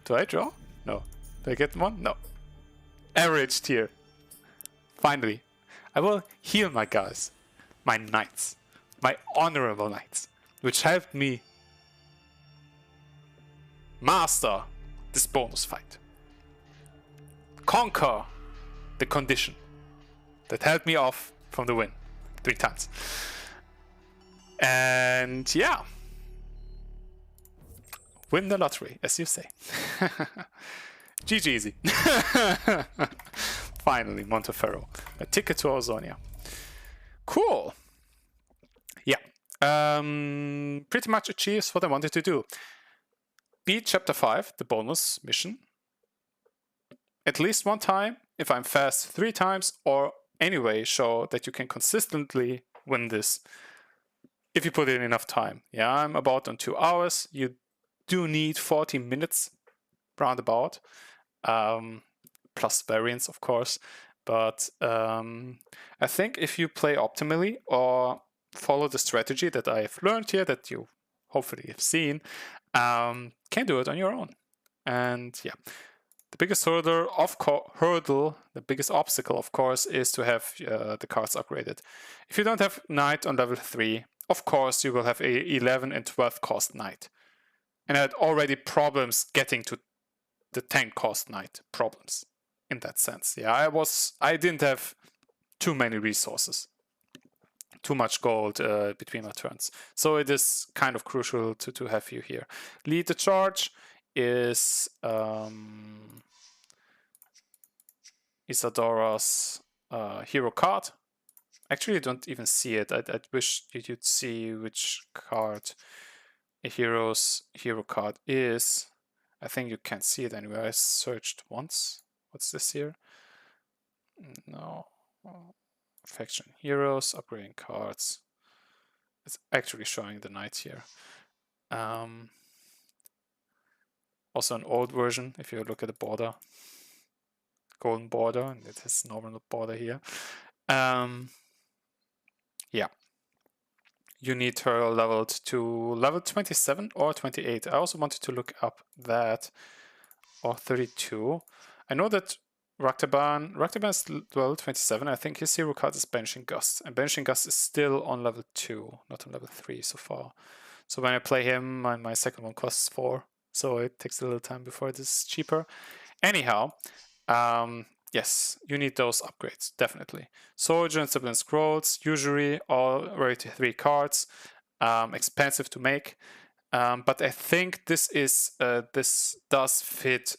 Do I draw? No. Do I get 1? No. Average tier. Finally. I will heal my guys. My knights. My honorable knights. Which helped me master this bonus fight. Conquer the condition that held me off from the win 3 times. And yeah, win the lottery, as you say. GG easy. Finally, Monteferro. A ticket to Ozonia. Cool. Yeah. Pretty much achieves what I wanted to do. Beat Chapter 5, the bonus mission, at least 1 time, if I'm fast 3 times, or anyway show that you can consistently win this if you put in enough time. Yeah, I'm about on 2 hours. You do need 40 minutes roundabout, plus variance, of course. But I think if you play optimally or follow the strategy that I've learned here, that you hopefully have seen, can do it on your own. And yeah, the biggest hurdle, the biggest obstacle, of course, is to have the cards upgraded. If you don't have Knight on level 3, of course you will have a 11 and 12 cost Knight. And I had already problems getting to the 10 cost Knight problems in that sense. Yeah, I didn't have too many resources. Too much gold between my turns. So it is kind of crucial to have you here. Lead the charge is Isadora's hero card. Actually, I don't even see it. I wish you'd see which card a hero's hero card is. I think you can't see it anywhere. I searched once. What's this here? No. Faction heroes, upgrading cards. It's actually showing the knights here. Also an old version, if you look at the border. Golden border, and it has normal border here. Yeah. You need her leveled to level 27 or 28. I also wanted to look up that. Or 32. I know that Raktaban is level 27. I think his hero card is Banishing Gust. And Banishing Gust is still on level 2, not on level 3 so far. So when I play him, my second one costs 4. So it takes a little time before it is cheaper. Anyhow, yes, you need those upgrades, definitely. Soldier and Sibyl Scrolls, usually already 3 cards. Expensive to make. But I think this does fit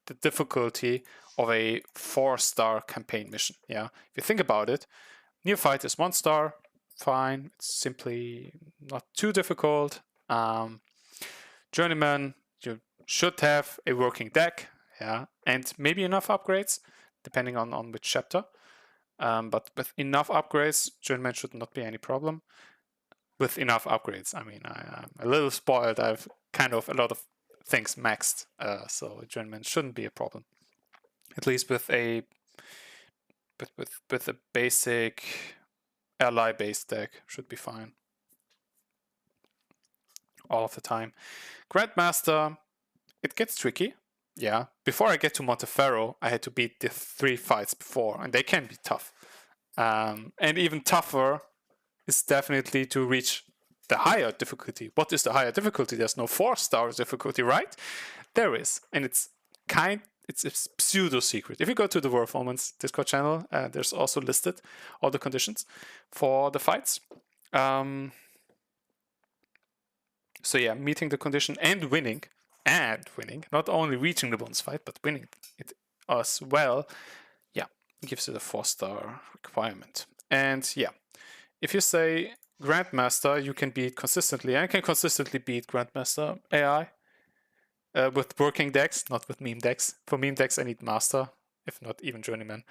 the difficulty of a 4-star campaign mission. Yeah, if you think about it, Neophyte is 1 star, fine. It's simply not too difficult. Journeyman, you should have a working deck, yeah, and maybe enough upgrades, depending on which chapter. But with enough upgrades, Journeyman should not be any problem. With enough upgrades, I mean, I'm a little spoiled. I've kind of a lot of things maxed, so Journeyman shouldn't be a problem. At least with a basic ally-based deck should be fine all of the time. Grandmaster, it gets tricky. Yeah, before I get to Monteferro, I had to beat the 3 fights before, and they can be tough. And even tougher is definitely to reach the higher difficulty. What is the higher difficulty? There's no 4-star difficulty, right? There is, and it's a pseudo secret. If you go to the War of Omens Discord channel, there's also listed all the conditions for the fights. So yeah, meeting the condition and winning, not only reaching the bonus fight, but winning it as well, yeah, gives you the 4-star requirement. And yeah, if you say Grandmaster, you can beat consistently. I can consistently beat Grandmaster AI with working decks, not with meme decks. For meme decks, I need Master, if not even Journeyman.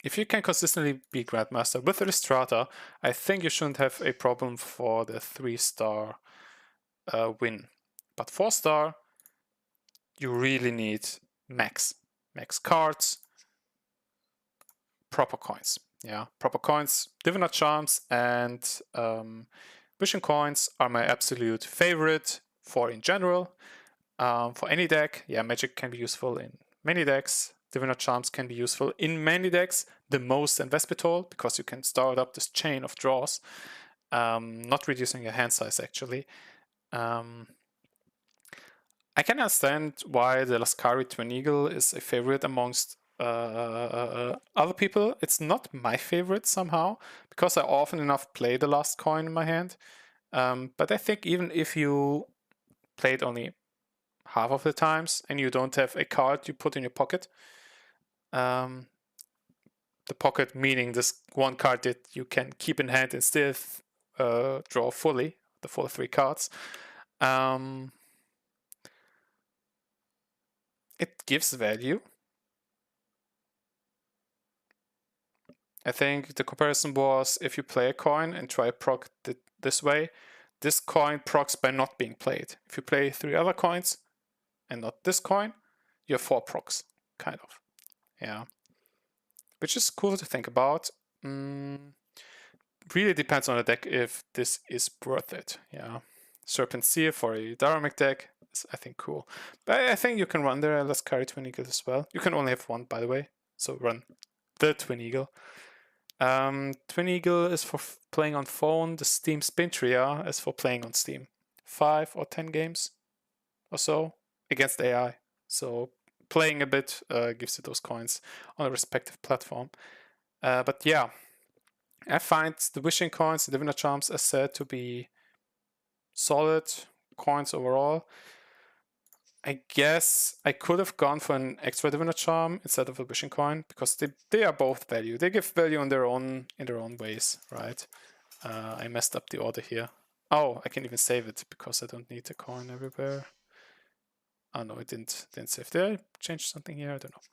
If you can consistently beat Grandmaster with a Strata, I think you shouldn't have a problem for the 3-star win. But 4-star, you really need max cards, proper coins. Yeah, proper coins. Divinal Charms and Vision Coins are my absolute favorite for in general. For any deck, yeah, Magic can be useful in many decks. Divinal Charms can be useful in many decks, the most in Vespitol, because you can start up this chain of draws, not reducing your hand size actually. I can understand why the Laskari Twin Eagle is a favorite amongst other people. It's not my favorite somehow, because I often enough play the last coin in my hand. But I think even if you play it only half of the times and you don't have a card you put in your pocket, the pocket meaning this one card that you can keep in hand and still draw fully, the full 3 cards, it gives value. I think the comparison was if you play a coin and try proc this way, this coin procs by not being played. If you play 3 other coins and not this coin, you have 4 procs, kind of. Yeah. Which is cool to think about. Really depends on the deck if this is worth it. Yeah. Serpent Seer for a Daramic deck is, I think, cool. But I think you can run the Laskari Twin Eagle as well. You can only have one, by the way. So run the Twin Eagle. Twin Eagle is for playing on phone. The Steam Spintria is for playing on Steam. 5 or 10 games or so against AI. So playing a bit gives you those coins on a respective platform. But yeah, I find the Wishing Coins, the Divinal Charms, as said, to be solid coins overall. I guess I could have gone for an extra Divinal Charm instead of a Wishing Coin, because they are both value. They give value in their own ways, right? I messed up the order here. Oh, I can even save it because I don't need the coin everywhere. Oh no, it didn't save. Did I change something here? I don't know.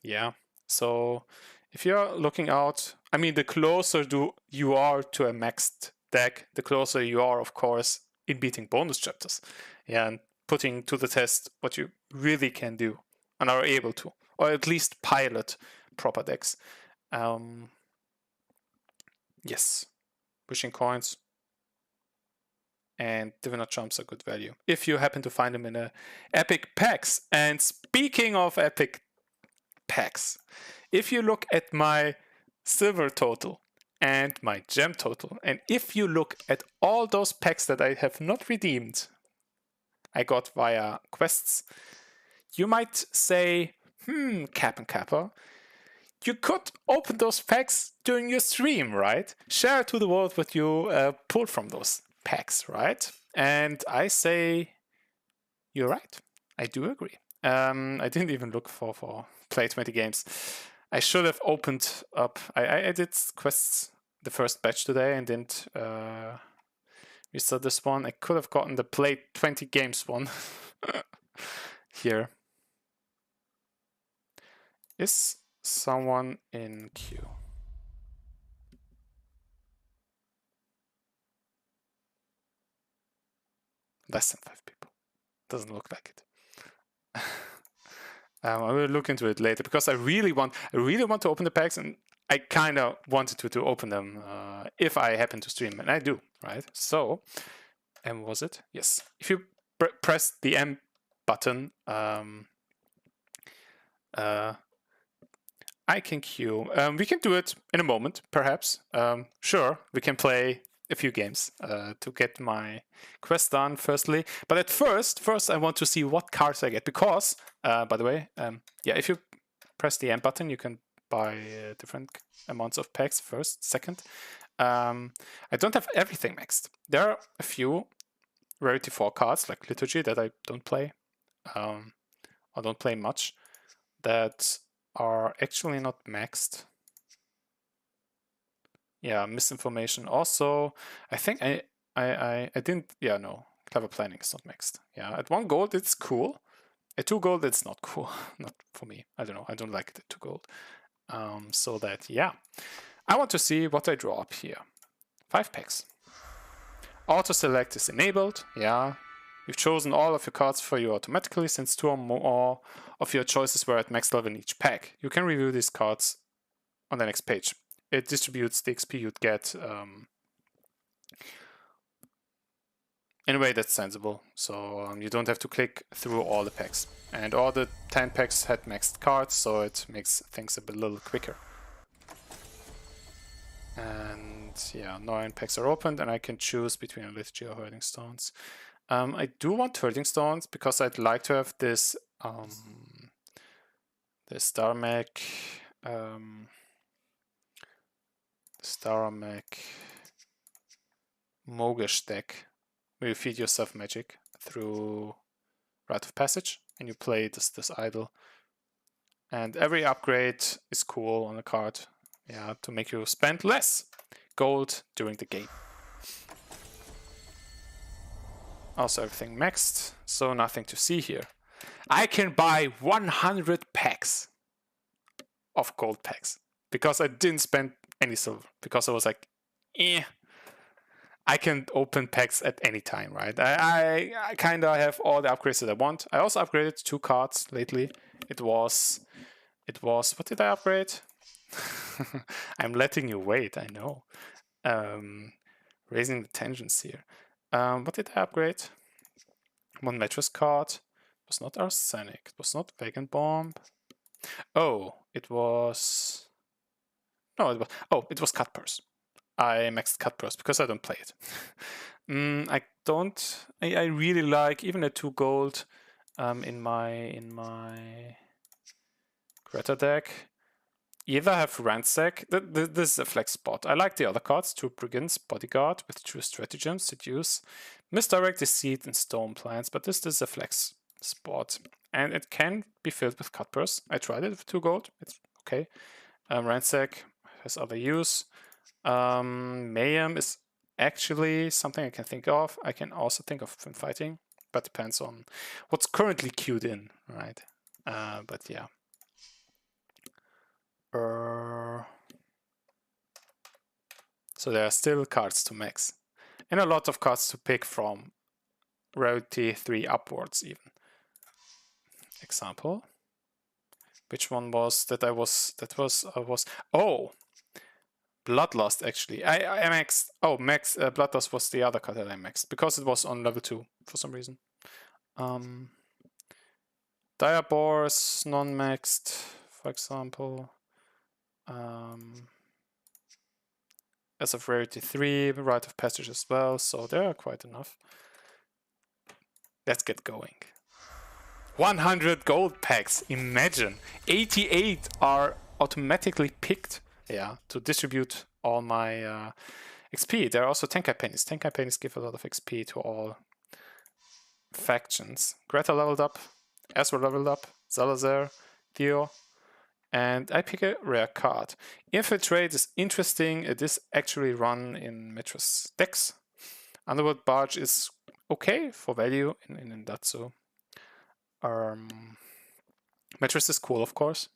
Yeah. So if you're looking out, I mean, the closer you are to a maxed deck, the closer you are, of course, in beating bonus chapters. Yeah, and putting to the test what you really can do and are able to, or at least pilot proper decks. Yes, Wishing Coins and Divinal Charms are good value if you happen to find them in a epic packs. And speaking of epic packs, if you look at my silver total and my gem total, and if you look at all those packs that I have not redeemed, I got via quests, you might say, Cap and Kappa, you could open those packs during your stream, right? Share to the world what you pulled from those packs, right? And I say, you're right. I do agree. I didn't even look for play 20 games. I should have opened up. I did quests the first batch today and didn't restart this one. I could have gotten the play 20 games one here. Is someone in queue? Less than 5 people. Doesn't look like it. I will look into it later because I really want to open the packs, and I kind of wanted to open them if I happen to stream, and I do, right? So, and was it? Yes. If you press the M button, I can queue. We can do it in a moment, perhaps. Sure, we can play a few games to get my quest done firstly. But at first I want to see what cards I get. Because, by the way, yeah, if you press the M button, you can buy different amounts of packs first, second. I don't have everything maxed. There are a few rarity 4 cards, like Liturgy, that I don't play. I don't play much. That are actually not maxed. Yeah, misinformation also. I think I didn't, yeah, no. Clever planning is not maxed. Yeah, at 1 gold it's cool. At 2 gold it's not cool. Not for me. I don't know. I don't like it at 2 gold. So that, yeah. I want to see what I draw up here. 5 packs. Auto select is enabled. Yeah. You've chosen all of your cards for you automatically since 2 or more of your choices were at max level in each pack. You can review these cards on the next page. It distributes the XP you'd get in a way that's sensible. So you don't have to click through all the packs. And all the 10 packs had maxed cards, so it makes things a little quicker. And yeah, 9 packs are opened, and I can choose between a Liturgy or Hurting Stones. I do want Hurting Stones because I'd like to have this Starmek Mogish deck where you feed yourself magic through Rite of Passage and you play this idol. And every upgrade is cool on the card, yeah, to make you spend less gold during the game. Also everything maxed, so nothing to see here. I can buy 100 packs of gold packs because I didn't spend any silver, because I was like, I can open packs at any time, right? I kind of have all the upgrades that I want. I also upgraded 2 cards lately. It was, what did I upgrade? I'm letting you wait, I know. Raising the tensions here. What did I upgrade? 1 mattress card. It was not Arsenic. It was not Vegan Bomb. Oh, it was... No, it was... Oh, it was Cut Purse. I maxed Cut Purse because I don't play it. I don't... I really like, even at 2 gold, in my Greta deck, either have Ransack, this is a flex spot. I like the other cards, 2 Brigands, Bodyguard with True Stratagems, Seduce, Misdirect, Deceit, and Stone Plants, but this is a flex spot. And it can be filled with Cut Purse. I tried it with 2 gold, it's okay. Ransack has other use. Mayhem is actually something I can think of. I can also think of Fighting, but depends on what's currently queued in, right? But yeah. So there are still cards to max, and a lot of cards to pick from, rarity 3 upwards even. Example. Which one was that I was? Oh, Bloodlust actually. I maxed. Oh, Bloodlust was the other card that I maxed because it was on level 2 for some reason. Diabors non-maxed, for example. As of rarity 3, Rite of Passage as well, so there are quite enough. Let's get going. 100 gold packs, imagine! 88 are automatically picked, yeah, to distribute all my XP. There are also Tenkai Pennies. Tenkai Pennies give a lot of XP to all factions. Greta leveled up, Ezra leveled up, Salazar, Theo. And I pick a rare card. Infiltrate is interesting. It is actually run in Metros decks. Underworld Barge is okay for value in Datsu. Metros is cool, of course.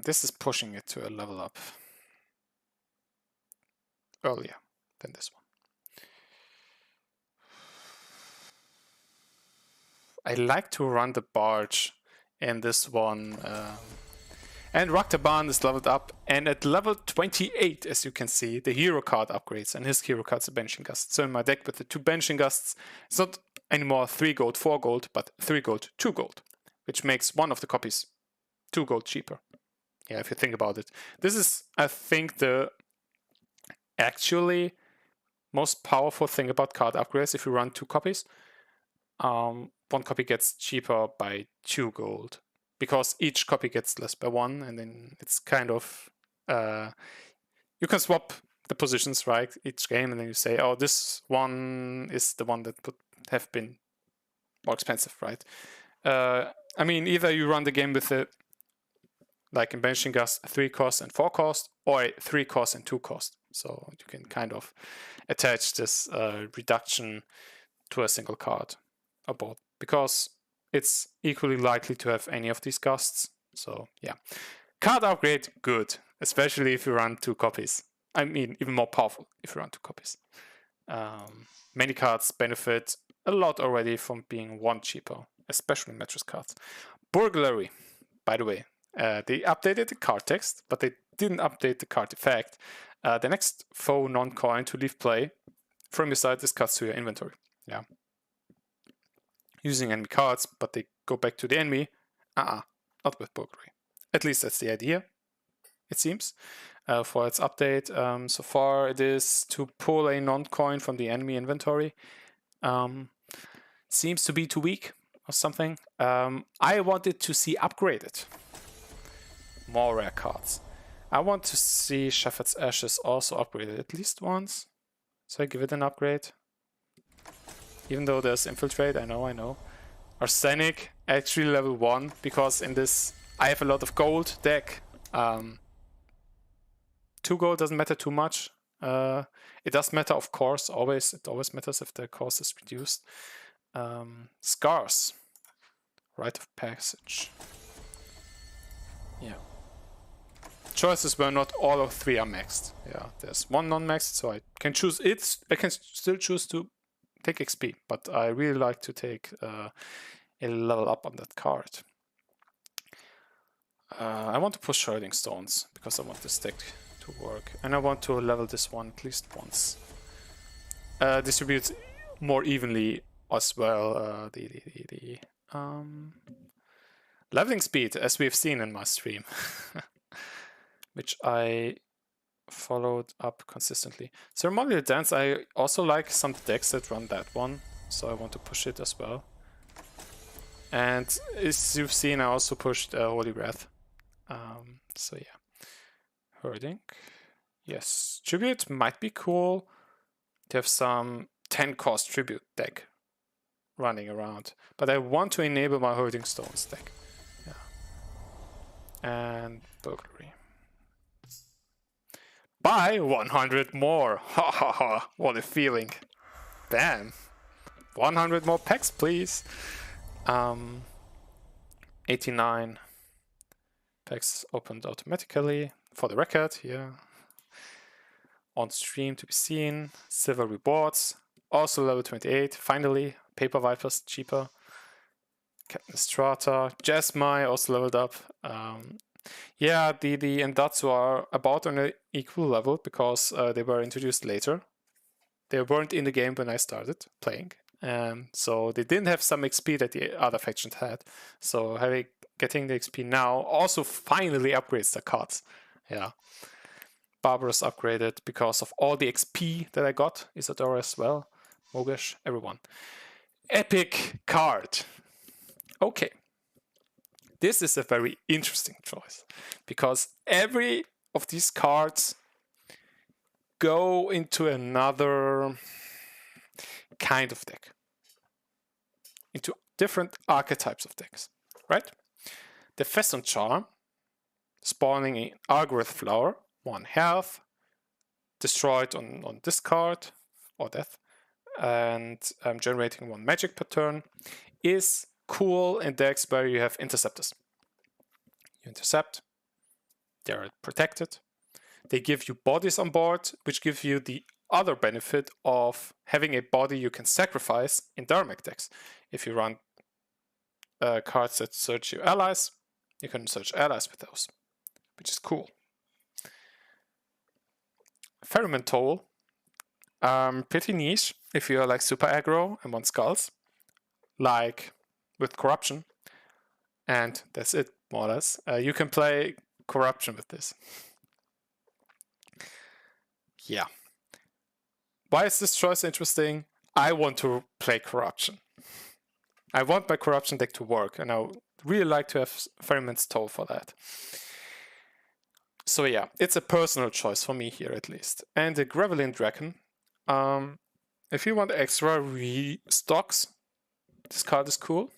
This is pushing it to a level up earlier than this one. I like to run the Barge in this one. And Raktaban is leveled up, and at level 28, as you can see, the hero card upgrades, and his hero card's a Banishing Gust. So in my deck with the 2 Banishing Gusts, it's not anymore 3 gold, 4 gold, but 3 gold, 2 gold. which makes one of the copies 2 gold cheaper. Yeah, if you think about it. This is, I think, the actually most powerful thing about card upgrades. If you run 2 copies, one copy gets cheaper by 2 gold, because each copy gets less by 1, and then it's kind of you can swap the positions, right, each game, and then you say, oh, this one is the one that would have been more expensive, right? I mean, either you run the game with it like in Banishing Gust 3 cost and 4 cost, or a 3 cost and 2 cost. So you can kind of attach this reduction to a single card or both, because it's equally likely to have any of these gusts. So yeah, card upgrade, good, especially if you run 2 copies. I mean, even more powerful if you run 2 copies. Many cards benefit a lot already from being 1 cheaper, especially mattress cards. Burglary, by the way, they updated the card text, but they didn't update the card effect. The next foe non-coin to leave play from your side is cuts to your inventory. Yeah. Using enemy cards, but they go back to the enemy. Not with burglary. At least that's the idea, it seems, for its update. So far it is to pull a non-coin from the enemy inventory. Seems to be too weak or something. I wanted to see upgraded. More rare cards. I want to see Shepherd's Ashes also upgraded at least once. So I give it an upgrade. Even though there's Infiltrate, I know. Arsenic, actually level 1, because in this I have a lot of gold deck. 2 gold doesn't matter too much. It does matter, of course, always. It always matters if the cost is reduced. Scars. Rite of Passage. Yeah. Choices where not all of 3 are maxed. Yeah, there's 1 non-maxed, so I can choose it. I can still choose to take XP, but I really like to take a level up on that card. I want to push Herding Stones because I want this deck to work, and I want to level this one at least once. Distribute more evenly as well. The leveling speed, as we've seen in my stream, which I followed up consistently. Ceremonial Dance, I also like some decks that run that one, so I want to push it as well. And as you've seen, I also pushed Holy Wrath. So yeah. Herding. Yes. Tribute might be cool to have some 10 cost tribute deck running around, but I want to enable my Herding Stones deck. Yeah. And Burglary. Buy 100 more. Ha ha ha. What a feeling. Damn. 100 more packs, please. 89 packs opened automatically. For the record, yeah. On stream to be seen. Silver rewards. Also level 28. Finally. Paper Vipers cheaper. Captain Strata. Jasmine also leveled up. Yeah, the Endatsu are about on an equal level because they were introduced later. They weren't in the game when I started playing. So they didn't have some XP that the other factions had. So getting the XP now also finally upgrades the cards. Yeah. Barbarous upgraded because of all the XP that I got. Isadora as well. Mogesh, everyone. Epic card. Okay. This is a very interesting choice because every of these cards go into another kind of deck, into different archetypes of decks, right? The Pheasant Charm, spawning an Argorith Flower, 1 health, destroyed on discard or death, and generating 1 magic per turn, is cool in decks where you have interceptors. You intercept, they're protected, they give you bodies on board, which give you the other benefit of having a body you can sacrifice in Dharmic decks. If you run cards that search your allies, you can search allies with those, which is cool. Ferryman Toll, pretty niche if you're like super aggro and want skulls, like with Corruption. And that's it, more or less. You can play Corruption with this. Yeah. Why is this choice interesting? I want to play Corruption. I want my Corruption deck to work, and I would really like to have Ferryman's Toll for that. So yeah, it's a personal choice for me here at least. And the Gravelin Dragon, if you want extra restocks, this card is cool.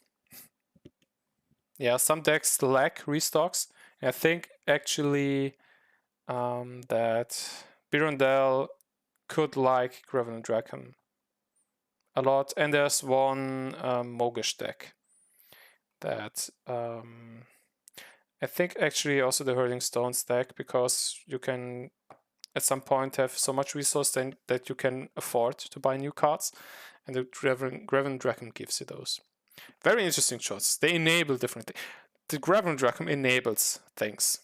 Yeah, some decks lack restocks. I think actually that Birundel could like Gravelin Dragon a lot. And there's one Mogish deck that I think actually also the Hurling Stones deck, because you can at some point have so much resource then that you can afford to buy new cards, and the Gravelin Dragon gives you those. Very interesting choices. They enable different things. The Gravelin Dragon enables things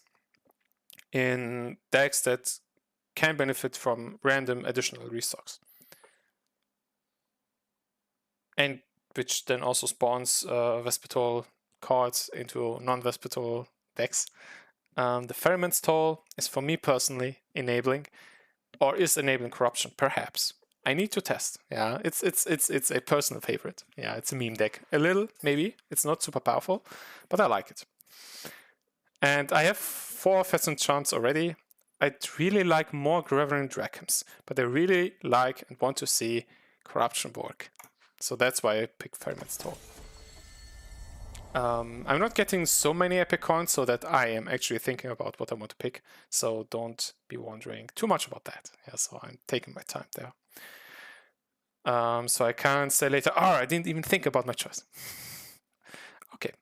in decks that can benefit from random additional restocks, and which then also spawns Vespertol cards into non-Vespertol decks. The Ferryman's Toll is, for me personally, enabling, or is enabling Corruption, perhaps. I need to test. Yeah, it's a personal favorite. Yeah, it's a meme deck. A little, maybe. It's not super powerful, but I like it. And I have 4 Pheasant Charms already. I'd really like more Gravelin Dragons, but I really like and want to see Corruption work. So that's why I picked Ferryman's Toll. I'm not getting so many epic coins, so that I am actually thinking about what I want to pick. So don't be wondering too much about that. Yeah, so I'm taking my time there. So I can't say later, oh, I didn't even think about my choice. Okay.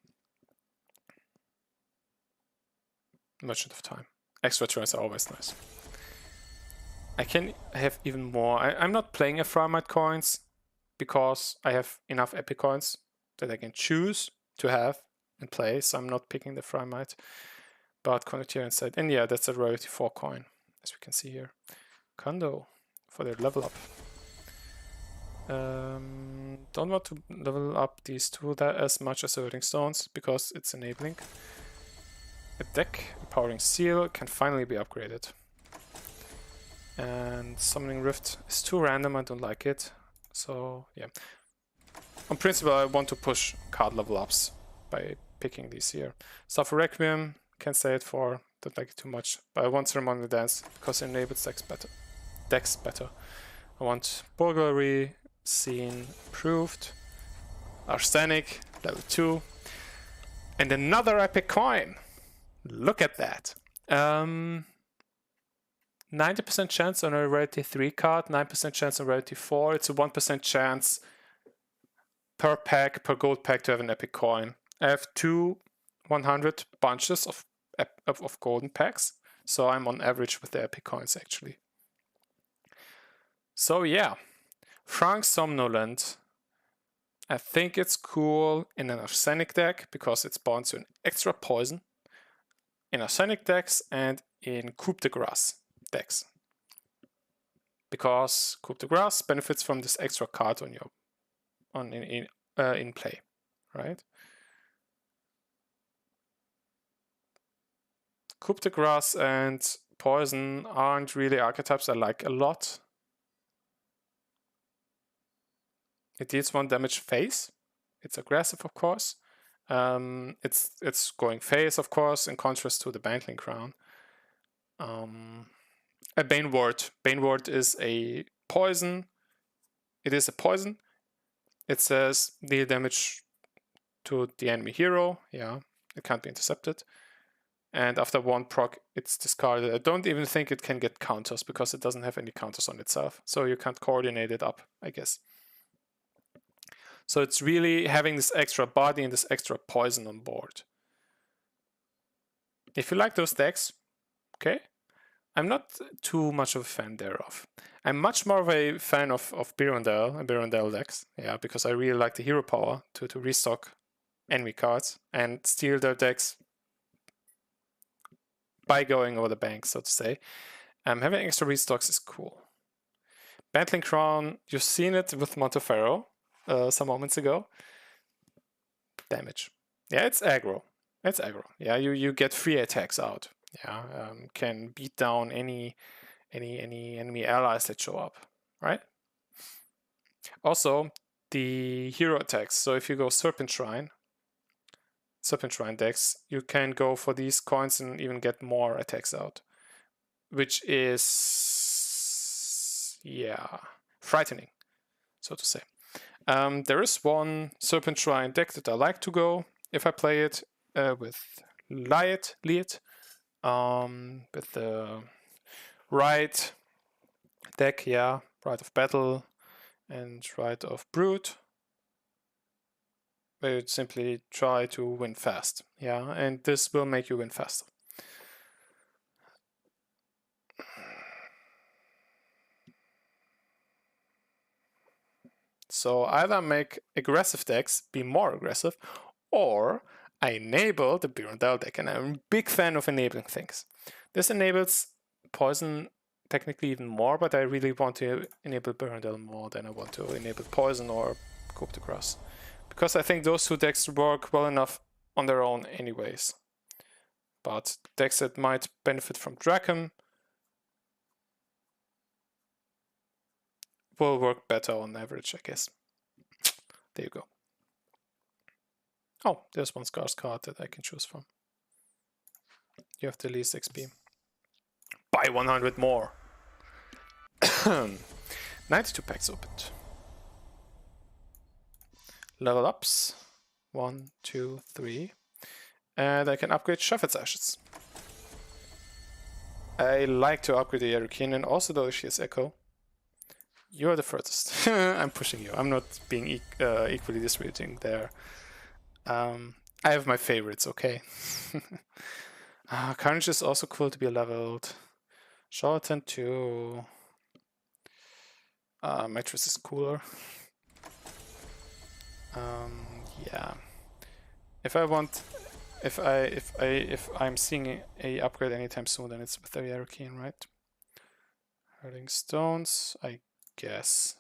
Merchant of Time. Extra turns are always nice. I can have even more. I'm not playing Ephraimite coins because I have enough epic coins that I can choose to have and play, so I'm not picking the Ephraimite, but connect here instead. And yeah, that's a rarity 4 coin, as we can see here. Kondo for their level up. Don't want to level up these two that as much as Hurling Stones because it's enabling. A deck, Empowering Seal, can finally be upgraded. And Summoning Rift is too random, I don't like it. So yeah. On principle, I want to push card level ups by picking these here. Suffer Requiem, can't say it for, don't like it too much. But I want Ceremonial Dance because it enables decks better. I want Burglary, Scene, Improved. Arsenic, level 2. And another epic coin! Look at that. 90% chance on a rarity 3 card, 9% chance on rarity 4. It's a 1% chance per pack, per gold pack, to have an epic coin. I have 100 bunches of golden packs, so I'm on average with the epic coins actually. So yeah, Frank Somnolent. I think it's cool in an Arsenic deck because it spawns you an extra poison. In Arsenic decks and in Coup de Grace decks. Because Coup de Grace benefits from this extra card on your in play, right? Coup de Grace and Poison aren't really archetypes I like a lot. It deals 1 damage phase. It's aggressive, of course. It's going phase, of course, in contrast to the Bantling Crown. A Bane Ward. Bane Ward is a poison. It is a poison. It says deal damage to the enemy hero. Yeah, it can't be intercepted. And after 1 proc, it's discarded. I don't even think it can get counters because it doesn't have any counters on itself. So you can't coordinate it up, I guess. So it's really having this extra body and this extra poison on board. If you like those decks, okay. I'm not too much of a fan thereof. I'm much more of a fan of Birundel and Birundel decks, yeah, because I really like the hero power to restock enemy cards and steal their decks by going over the bank, so to say. Having extra restocks is cool. Bantling Crown, you've seen it with Monteferro some moments ago. Damage. Yeah, it's aggro. It's aggro. Yeah, you get 3 attacks out. Yeah, can beat down any enemy allies that show up, right? Also, the hero attacks. So if you go Serpent Shrine decks, you can go for these coins and even get more attacks out, which is, yeah, frightening, so to say. There is one Serpent Shrine deck that I like to go if I play it with Liet, with the right deck, yeah, Rite of Battle and Rite of Brute, where you simply try to win fast, yeah, and this will make you win faster. So either make aggressive decks be more aggressive, or I enable the Birundale deck, and I'm a big fan of enabling things. This enables poison technically even more, but I really want to enable Birundale more than I want to enable poison or Coup de Grace, because I think those 2 decks work well enough on their own anyways. But decks that might benefit from Dracum will work better on average, I guess. There you go. Oh, there's one scarce card that I can choose from. You have the least XP. Buy 100 more. 92 packs opened. Level ups. 1, 2, 3. And I can upgrade Shepherd's Ashes. I like to upgrade the Yerukin and also the Shear's Echo. You're the furthest. I'm pushing you. I'm not being equally distributing there. I have my favorites, okay? Carnage is also cool to be leveled. Charlatan too. Mattress is cooler. Yeah. If I'm seeing a upgrade anytime soon, then it's with the Yerukin, right? Hurling Stones, I guess.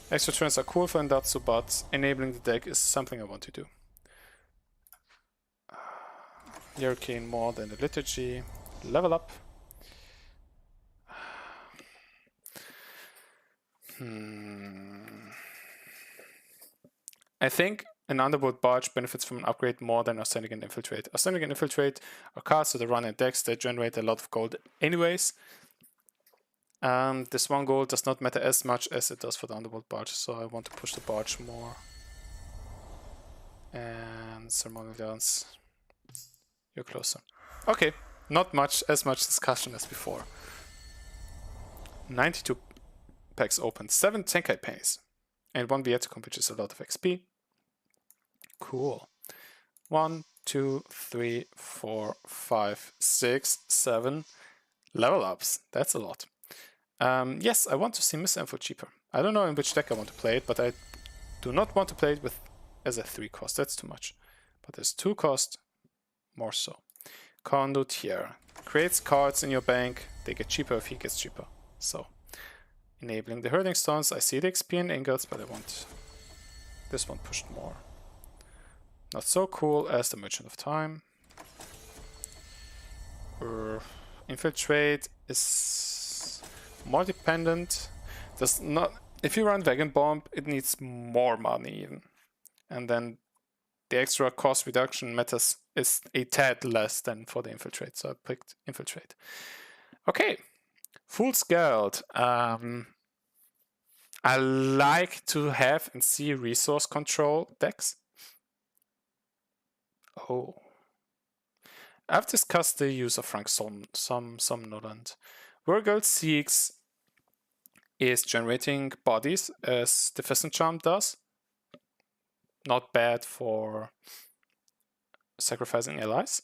Extra turns are cool for Endatsu, but enabling the deck is something I want to do. Yerukin more than the Liturgy. Level up. I think an Underworld Barge benefits from an upgrade more than Arsenic and Infiltrate. Arsenic and Infiltrate are cards that run in decks that generate a lot of gold anyways. This 1 gold does not matter as much as it does for the Underworld Barge, so I want to push the Barge more. And Ceremonial Dance. You're closer. Okay, not as much discussion as before. 92 packs open, 7 Tenkai pennies, and 1 Vietcom, which is a lot of XP. Cool. 1, 2, 3, 4, 5, 6, 7 level ups. That's a lot. Yes, I want to see Misinfo cheaper. I don't know in which deck I want to play it, but I do not want to play it with as a 3 cost. That's too much. But as 2 cost, more so. Conduit here. Creates cards in your bank. They get cheaper if he gets cheaper. So, enabling the Hurling Stones. I see the XP and ingots, but I want this one pushed more. Not so cool as the Merchant of Time. Infiltrate is more dependent. Does not. If you run Wagon Bomb, it needs more money even, and then the extra cost reduction matters is a tad less than for the Infiltrate. So I picked Infiltrate. Okay, Fool's Guild. I like to have and see resource control decks. Oh. I've discussed the use of Frank Somnolent. Virgil Seeks is generating bodies as the Pheasant Charm does. Not bad for sacrificing allies.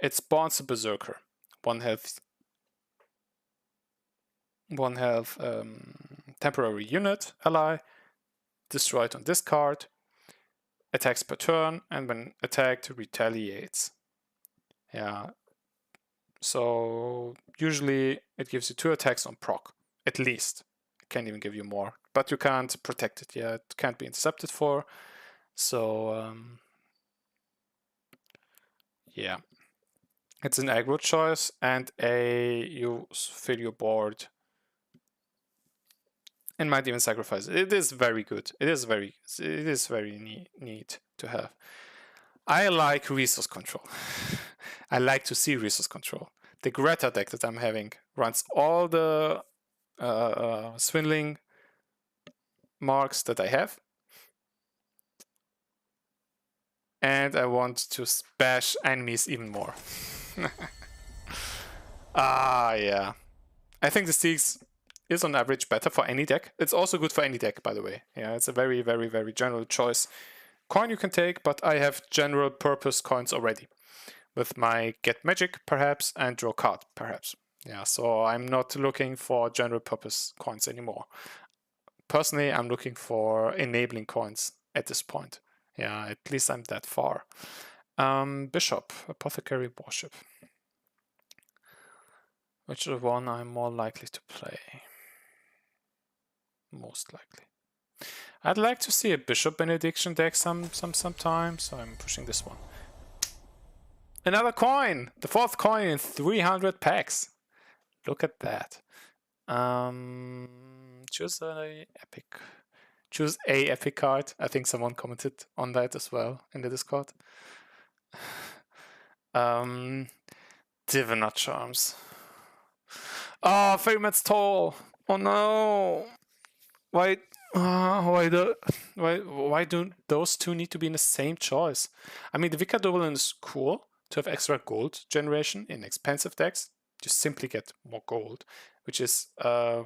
It spawns a Berserker. 1 health temporary unit ally, destroyed on discard, attacks per turn, and when attacked, retaliates. Yeah. So usually it gives you 2 attacks on proc, at least. It can even give you more, but you can't protect it. Yeah, it can't be intercepted for. So Yeah. It's an aggro choice and you fill your board and might even sacrifice it. It is very good. It is very neat to have. I like resource control. I like to see resource control. The Greta deck that I'm having runs all the swindling marks that I have. And I want to bash enemies even more. Yeah. I think the Styx is on average better for any deck. It's also good for any deck, by the way. Yeah, it's a very general choice coin you can take, but I have general purpose coins already with my get magic perhaps and draw card perhaps. Yeah, so I'm not looking for general purpose coins anymore. Personally, I'm looking for enabling coins at this point. Yeah, at least I'm that far. Bishop, Apothecary, Warship. Which is the one I'm more likely to play? Most likely. I'd like to see a Bishop Benediction deck sometime, so I'm pushing this one. Another coin! The fourth coin in 300 packs. Look at that. Choose a epic. Choose a epic card. I think someone commented on that as well in the Discord. Diviner Charms. Oh, Ferryman's Toll. Oh no. Why do those two need to be in the same choice? I mean, the Vicar Dublin is cool to have extra gold generation in expensive decks. You simply get more gold, which is for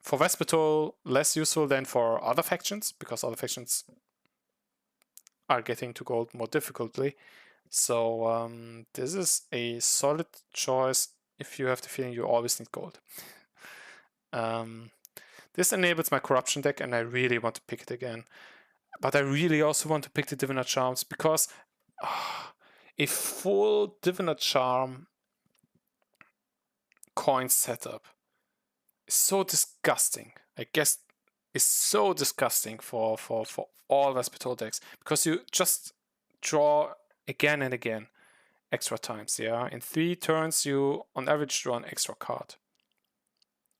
Vespertol less useful than for other factions, because other factions are getting to gold more difficultly. So this is a solid choice if you have the feeling you always need gold. This enables my corruption deck, and I really want to pick it again. But I really also want to pick the Diviner Charms, because a full Diviner Charm coin setup is so disgusting. I guess it's so disgusting for all Vespertol decks, because you just draw again and again extra times. Yeah, in 3 turns you on average draw an extra card,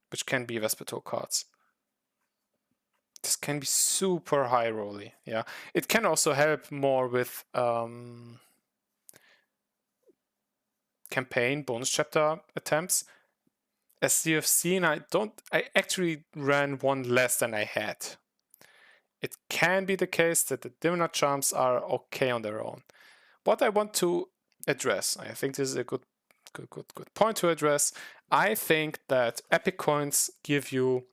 which can be Vespertol cards. This can be super high rolly. Yeah, it can also help more with campaign bonus chapter attempts. As you have seen, I actually ran one less than I had. It can be the case that the Diviner Charms are okay on their own. What I want to address, I think this is a good point to address. I think that epic coins give you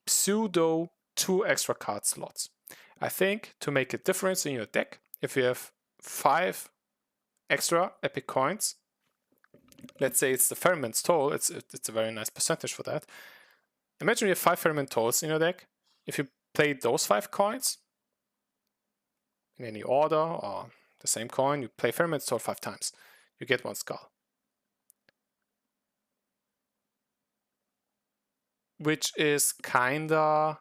pseudo 2 extra card slots. I think to make a difference in your deck, if you have 5 extra epic coins, let's say it's the Ferryman's Toll, it's a very nice percentage for that. Imagine you have 5 Ferryman Tolls in your deck. If you play those 5 coins in any order or the same coin, you play Ferryman's Toll 5 times. You get 1 skull. Which is kinda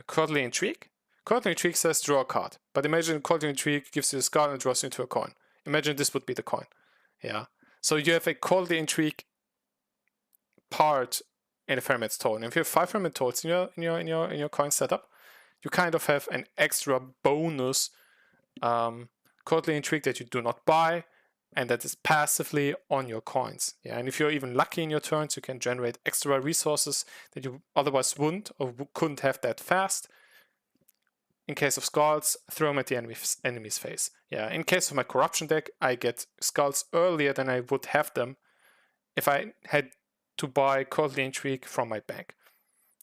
Courtly Intrigue. Courtly Intrigue says draw a card, but imagine Courtly Intrigue gives you a skull and draws you into a coin. Imagine this would be the coin. Yeah. So you have a Courtly Intrigue part in a Ferryman's Toll. And if you have 5 Ferryman Tolls in your coin setup, you kind of have an extra bonus Courtly Intrigue that you do not buy, and that is passively on your coins. Yeah, and if you're even lucky in your turns, you can generate extra resources that you otherwise wouldn't or couldn't have that fast. In case of skulls, throw them at the enemy's face. Yeah, in case of my corruption deck, I get skulls earlier than I would have them if I had to buy Courtly Intrigue from my bank,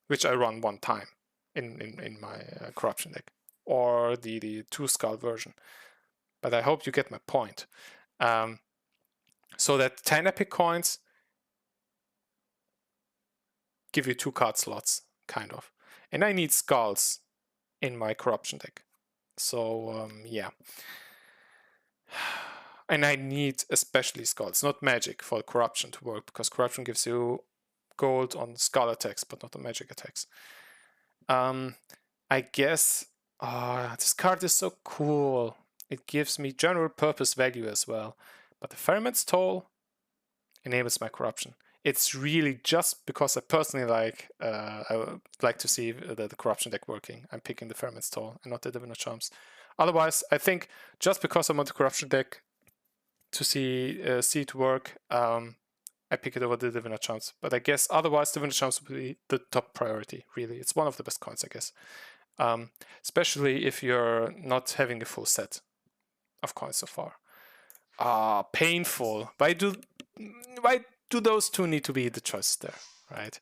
which I run 1 time in my corruption deck, or the 2 skull version. But I hope you get my point. So that 10 epic coins give you 2 card slots, kind of. And I need skulls in my corruption deck. So, yeah. And I need especially skulls, not magic, for corruption to work, because corruption gives you gold on skull attacks, but not on magic attacks. I guess Ah, this card is so cool. It gives me general purpose value as well. But the Ferryman's Toll enables my corruption. It's really just because I personally I would like to see the corruption deck working. I'm picking the Ferryman's Toll and not the Diviner Charms. Otherwise, I think just because I'm on the corruption deck to see it work, I pick it over the Diviner Charms. But I guess otherwise, Diviner Charms would be the top priority. Really, it's one of the best coins, I guess. Especially if you're not having a full set of coins so far. Painful. Why do those two need to be the choice there, right?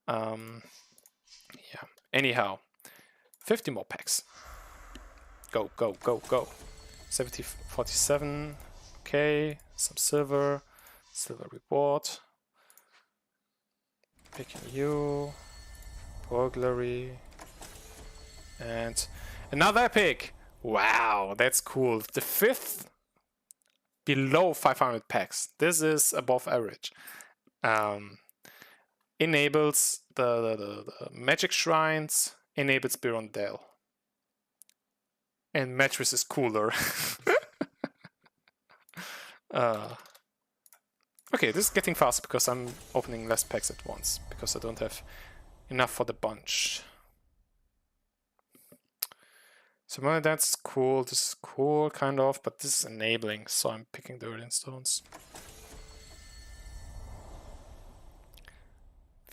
Yeah. Anyhow, 50 more packs. Go, go, go, go. 47. Okay, some silver reward. Picking you. Burglary. And another epic. Wow, that's cool. The 5th below 500 packs. This is above average. Enables the magic shrines. Enables Birondale. And mattress is cooler. Okay, this is getting fast because I'm opening less packs at once. Because I don't have enough for the bunch. So that's cool. This is cool, kind of. But this is enabling. So I'm picking the Earthen Stones.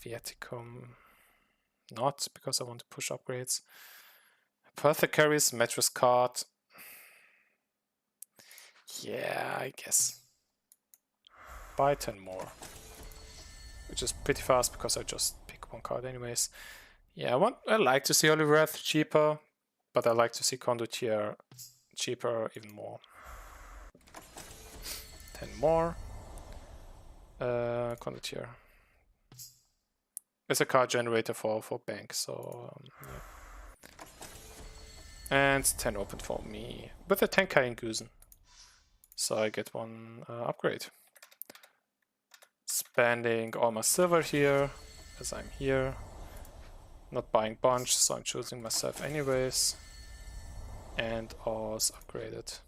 Viaticum. Not, because I want to push upgrades. Apothecaries, mattress card. Yeah, I guess. Buy 10 more. Which is pretty fast because I just pick one card anyways. Yeah, I like to see Holy Wrath cheaper, but I like to see Condottiere cheaper even more. 10 more. Condottiere. It's a card generator for bank, so yeah. And 10 open for me with a Tenkai and Gusen. So I get one upgrade. Spending all my silver here, as I'm here. Not buying bunch, so I'm choosing myself anyways. And also upgraded.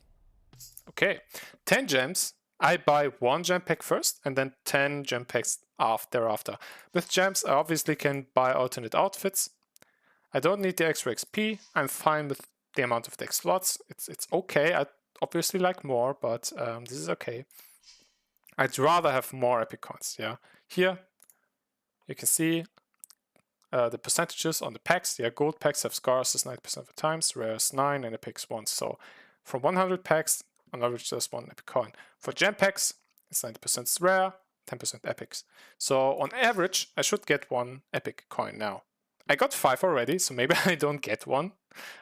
Okay, 10 gems. I buy 1 gem pack first and then 10 gem packs thereafter. With gems, I obviously can buy alternate outfits. I don't need the extra XP. I'm fine with the amount of deck slots. It's okay. I obviously like more, but this is okay. I'd rather have more epic coins. Yeah, here you can see the percentages on the packs. Yeah, gold packs have scarces 90% of the times, rares 9, and epics 1. So from 100 packs, on average, there's 1 epic coin. For gem packs, it's 90% rare, 10% epics. So on average, I should get 1 epic coin now. I got 5 already, so maybe I don't get one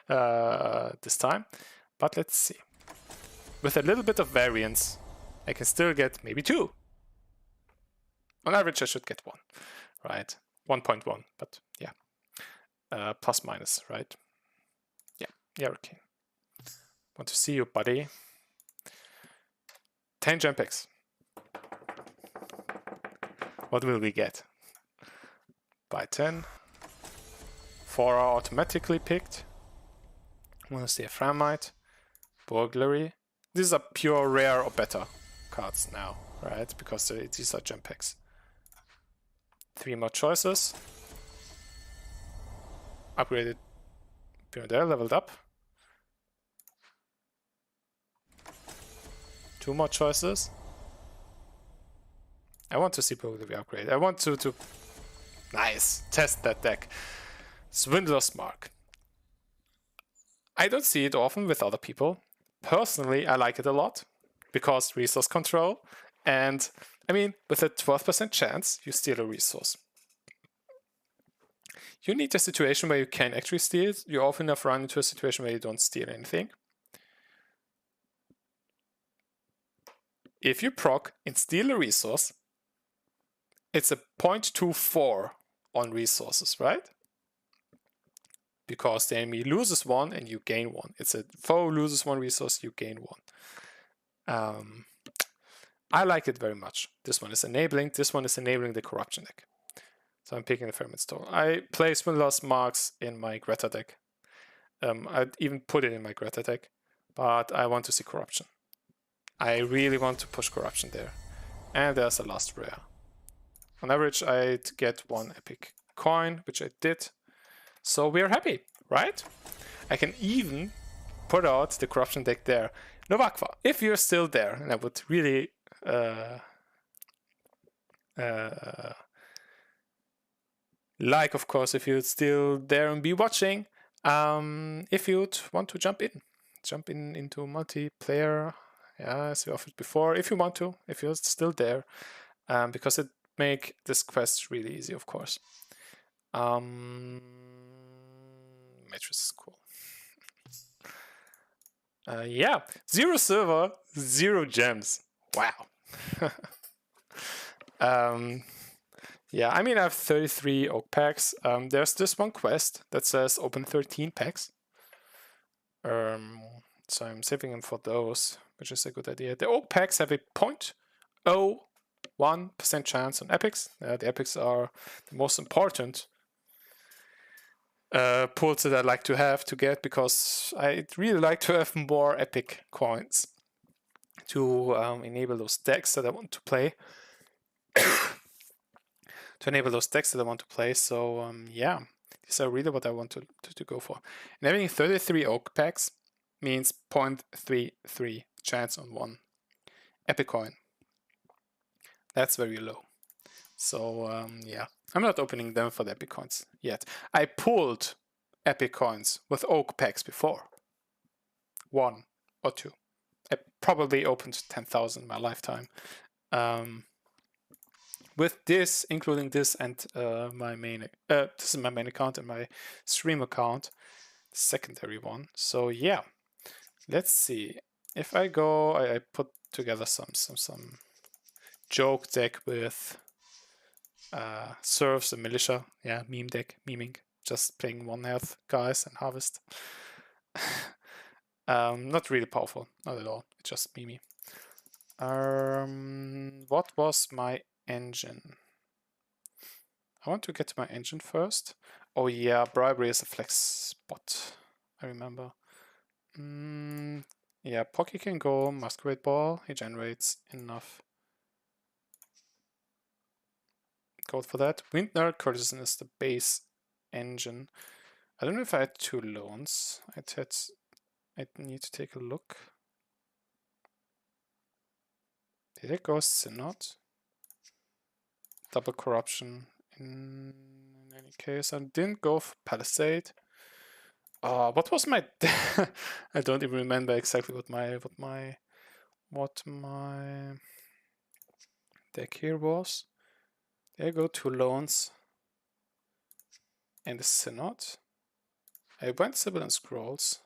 this time. But let's see. With a little bit of variance, I can still get maybe 2. On average, I should get 1, right? 1.1, but yeah. Plus minus, right? Yeah, okay. Want to see you, buddy. 10 gem packs. What will we get? Buy 10. 4 are automatically picked. I want to see a Framite. Burglary. These are pure rare or better cards now, right? Because these are gem packs. 3 more choices. Upgraded Pyramidale, leveled up. 2 more choices. I want to see Burglary upgrade. I want to nice, test that deck. Swindler's Mark. I don't see it often with other people. Personally, I like it a lot because resource control. And I mean, with a 12% chance, you steal a resource. You need a situation where you can actually steal it. You often enough run into a situation where you don't steal anything. If you proc and steal a resource, it's a 0.24 on resources, right? Because the enemy loses 1 and you gain 1. It's a foe loses 1 resource, you gain 1. I like it very much. This one is enabling. This one is enabling the corruption deck. So I'm picking the Ferryman's Toll. I play Swindler's Marks in my Greta deck. I'd even put it in my Greta deck, but I want to see Corruption. I really want to push Corruption there. And there's a last rare. On average, I'd get 1 epic coin, which I did. So we're happy, right? I can even put out the Corruption deck there. Novakva, if you're still there, and I would really like, of course, if you're still there and be watching, if you'd want to jump in into multiplayer, as we offered before, if you want to, if you're still there, because it make this quest really easy, of course. Mattress is cool. Yeah, 0 silver, 0 gems. Wow. Yeah, I mean, I have 33 oak packs. There's this one quest that says open 13 packs. So I'm saving them for those, which is a good idea. The oak packs have a 0.01% chance on epics. The epics are the most important pools that I like to have to get, because I'd really like to have more epic coins to enable those decks that I want to play. So yeah, these are really what I want to go for. And having 33 oak packs means 0.33 chance on 1 epic coin. That's very low. So yeah, I'm not opening them for the epic coins yet. I pulled epic coins with oak packs before. 1 or 2. I probably opened 10,000 in my lifetime. With this, including this and my main, this is my main account and my stream account, the secondary one. So yeah, let's see. If I go, I put together some joke deck with serfs and militia. Yeah, meme deck, meming, just playing 1 health guys and harvest. Not really powerful, not at all. It's just meme. What was my engine? I want to get to my engine first. Oh yeah, bribery is a flex spot. I remember. Yeah, Pocky can go Masquerade Ball. He generates enough gold for that. Windner Courtesan is the base engine. I don't know if I had 2 loans. I need to take a look. Did it go Synod? Double Corruption. In any case, I didn't go for Palisade. What was my? I don't even remember exactly what my deck here was. There you go, 2 loans and a Synod. I went Sibyl and Scrolls.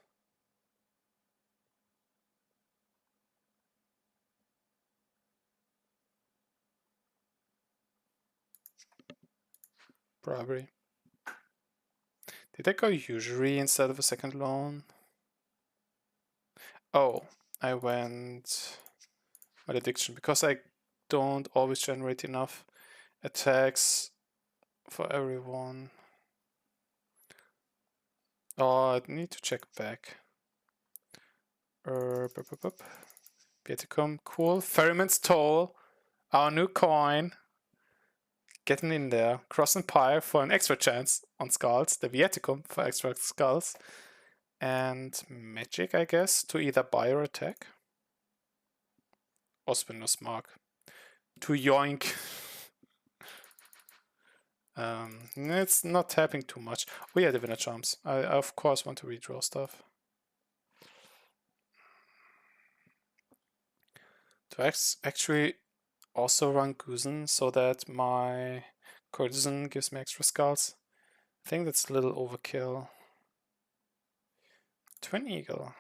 Bribery. Did I go usury instead of a second loan? Oh, I went Malediction because I don't always generate enough attacks for everyone. Oh, I need to check back. Pieticum, cool. Ferryman's Toll, our new coin. Getting in there. Cross and Pyre for an extra chance on skulls. The Vieticum for extra skulls. And Magic, I guess, to either buy or attack. Oswinus Mark. To yoink. It's not tapping too much. Oh yeah, Diviner Charms. I of course want to redraw stuff. To actually also run Guzen so that my Courtesan gives me extra skulls. I think that's a little overkill. Twin Eagle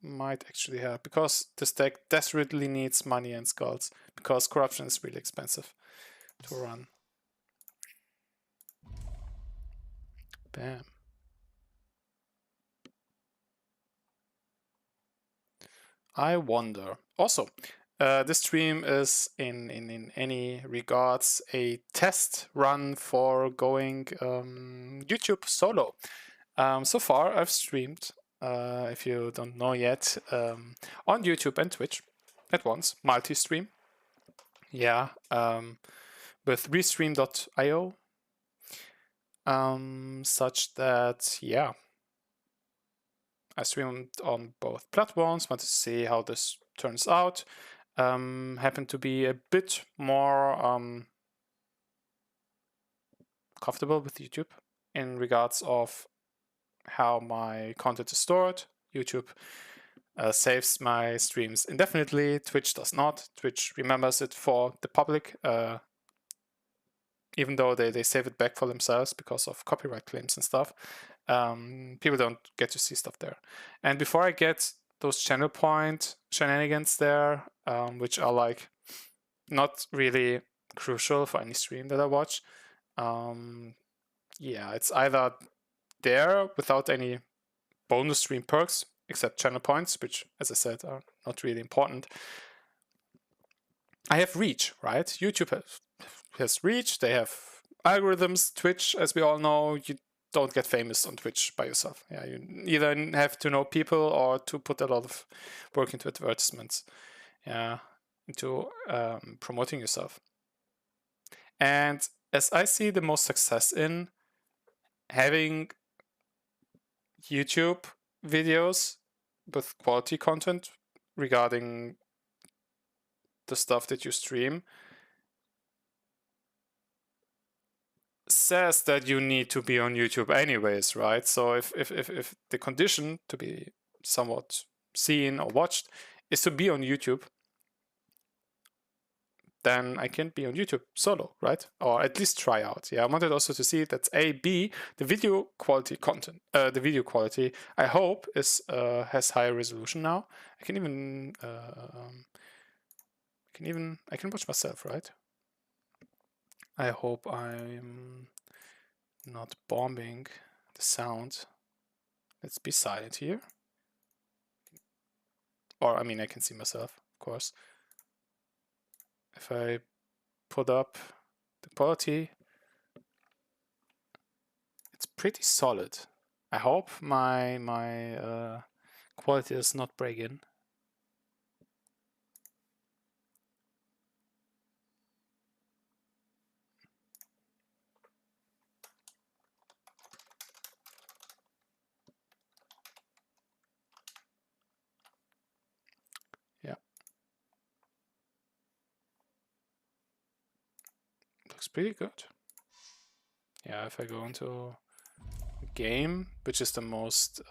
might actually help because this deck desperately needs money and skulls because Corruption is really expensive to run. Bam. I wonder. Also, this stream is in any regards a test run for going YouTube solo. So far, I've streamed, if you don't know yet, on YouTube and Twitch at once, multi-stream. Yeah, with restream.io, such that, yeah, I streamed on both platforms, wanted to see how this turns out. Happened to be a bit more comfortable with YouTube in regards of how my content is stored. YouTube saves my streams indefinitely. Twitch does not. Twitch remembers it for the public, even though they save it back for themselves because of copyright claims and stuff. People don't get to see stuff there. And before I get those channel point shenanigans there, which are like not really crucial for any stream that I watch, yeah, it's either there without any bonus stream perks, except channel points, which, as I said, are not really important. I have reach, right? YouTube has reach. They have algorithms. Twitch, as we all know, you don't get famous on Twitch by yourself. Yeah, you either have to know people or to put a lot of work into advertisements, yeah, into promoting yourself. And as I see the most success in having YouTube videos with quality content regarding the stuff that you stream, says that you need to be on YouTube anyways, right? So if the condition to be somewhat seen or watched is to be on YouTube, then I can be on YouTube solo, right? Or at least try out. Yeah, I wanted also to see that's A, B, the video quality content, the video quality, I hope is has higher resolution now. I can watch myself, right? I hope I'm not bombing the sound. Let's be silent here. Or, I mean, I can see myself, of course. If I put up the quality, it's pretty solid. I hope my quality does not break in. Yeah. Looks pretty good. Yeah, if I go into game, which is the most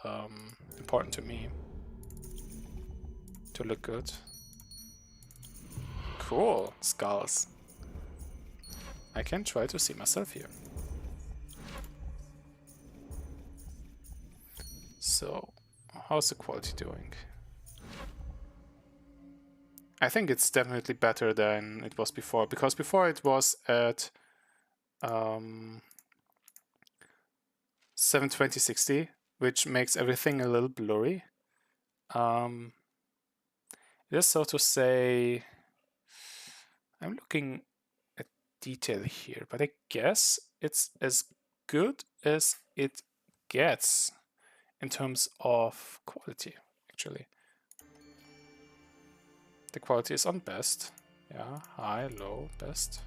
important to me to look good. Cool, skulls. I can try to see myself here. So, how's the quality doing? I think it's definitely better than it was before, because before it was at 720/60, which makes everything a little blurry. It is, so to say, I'm looking at detail here, but I guess it's as good as it gets in terms of quality, actually. The quality is on best. Yeah, high, low, best.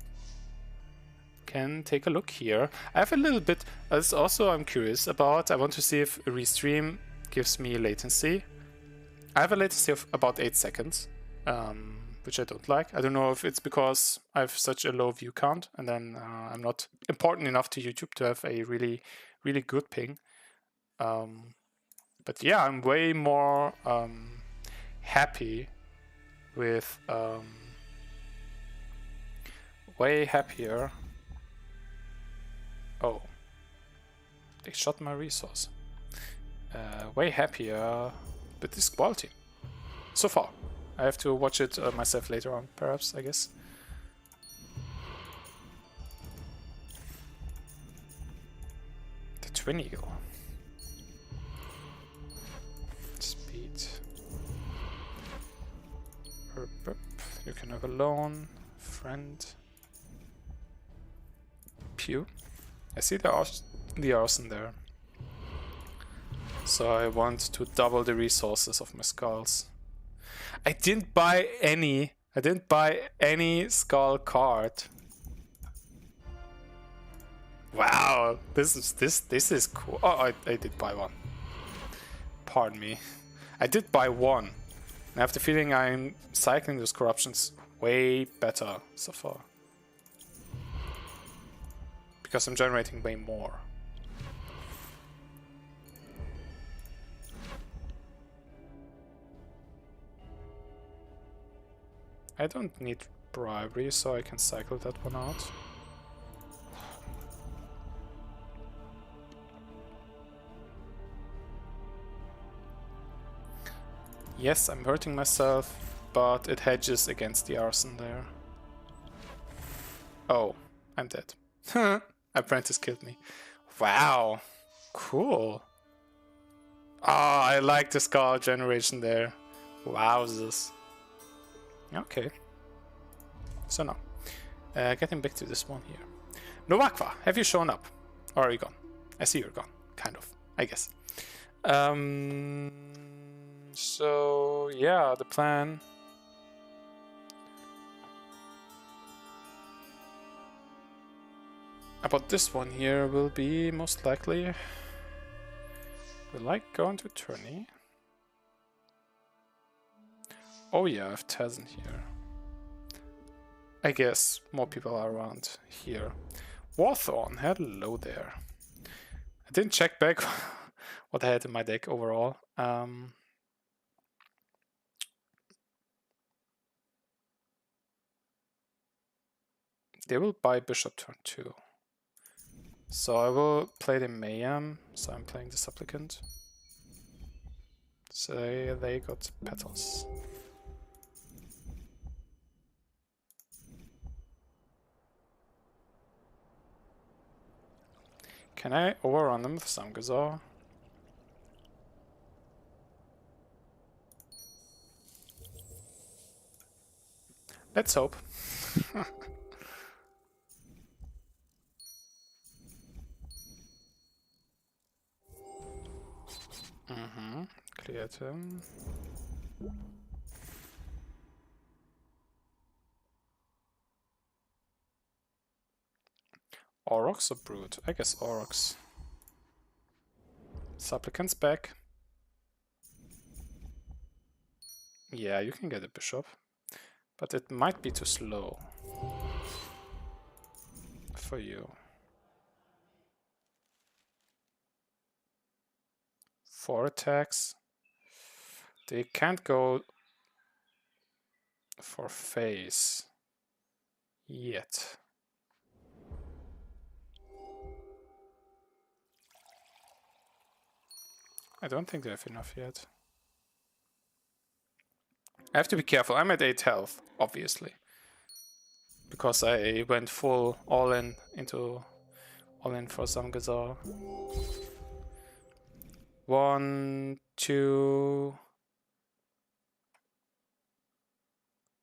Can take a look here. I have a little bit, as also I'm curious about. I want to see if a restream gives me latency. I have a latency of about 8 seconds, which I don't like. I don't know if it's because I have such a low view count and then I'm not important enough to YouTube to have a really, really good ping. But yeah, I'm way more happy with, way happier. Oh, they shot my resource. Way happier with this quality so far. I have to watch it myself later on, perhaps, I guess. The Twin Eagle. Speed. You can have a loan, friend. Pew. I see the arson there. So I want to double the resources of my skulls. I didn't buy any. I didn't buy any skull card. Wow, this is cool. Oh, I did buy one. Pardon me. I did buy one. I have the feeling I'm cycling those corruptions way better so far. Because I'm generating way more. I don't need bribery, so I can cycle that one out. Yes, I'm hurting myself, but it hedges against the arson there. Oh, I'm dead. Apprentice killed me. Wow, cool. Ah, I like the skull generation there. Wowzers. Okay. So now, getting back to this one here. Novakva, have you shown up? Or are you gone? I see you're gone, kind of, I guess. So yeah, the plan. About this one here will be most likely. Will I go into Tourney? Oh yeah, I have Tazen here. I guess more people are around here. Warthorn, hello there. I didn't check back what I had in my deck overall. They will buy Bishop turn 2. So I will play the Mayhem, so I'm playing the Supplicant. So they got petals. Can I overrun them with Samgazar? Let's hope. Cleared him. Aurochs or Brood? I guess Aurochs. Supplicants back. Yeah, you can get a bishop. But it might be too slow for you. 4 attacks. They can't go for phase yet. I don't think they have enough yet. I have to be careful. I'm at 8 health, obviously. Because I went full all in for Samgazar. 1, 2,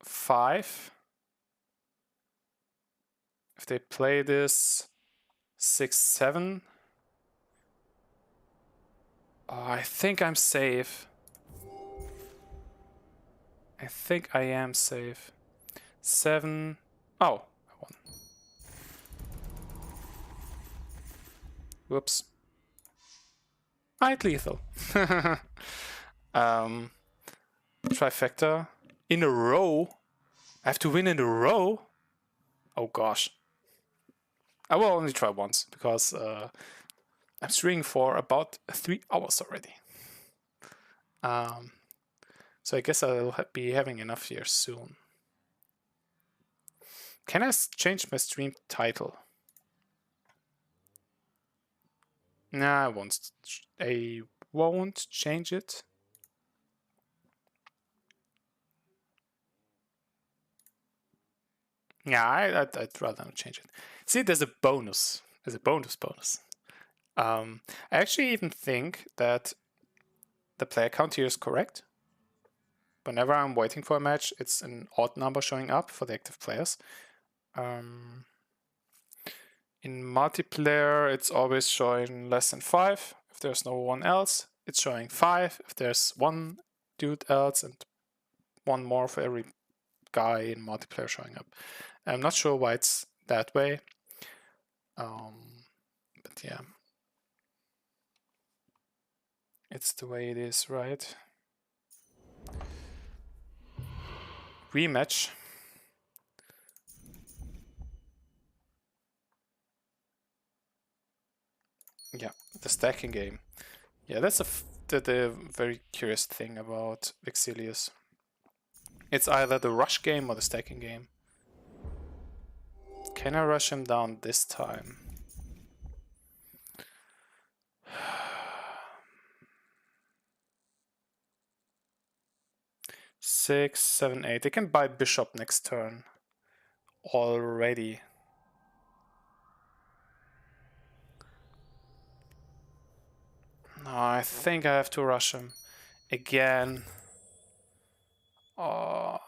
5. If they play this 6, 7. Oh, I think I'm safe. I think I am safe. 7. Oh, I won. Whoops. I'd lethal. Trifecta. In a row? I have to win in a row? Oh gosh. I will only try once, because I'm streaming for about 3 hours already. So I guess I'll be having enough here soon. Can I change my stream title? Nah, I won't change it. Yeah, I'd rather not change it. See, there's a bonus. There's a bonus. I actually even think that the player count here is correct. Whenever I'm waiting for a match, it's an odd number showing up for the active players. In multiplayer, it's always showing less than 5 if there's no one else. it's showing 5 if there's one dude else and one more for every guy in multiplayer showing up. I'm not sure why it's that way, but yeah, it's the way it is, right? Rematch. Yeah, the stacking game. Yeah, that's the very curious thing about Vexilius. It's either the rush game or the stacking game. Can I rush him down this time? Six, seven, eight. They can buy bishop next turn already. No, I think I have to rush him again. Oh.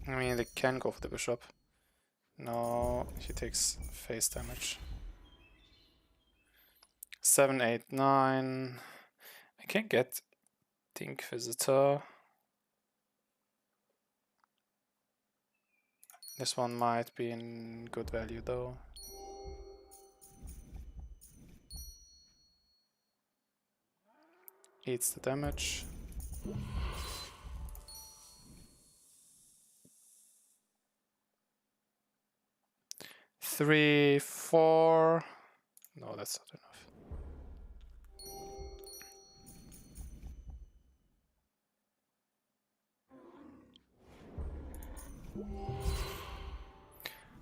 I mean, they can go for the bishop. No, he takes face damage. 7, 8, 9. I can get the Inquisitor. This one might be in good value though. Eats the damage. Three, 4. No, that's not enough.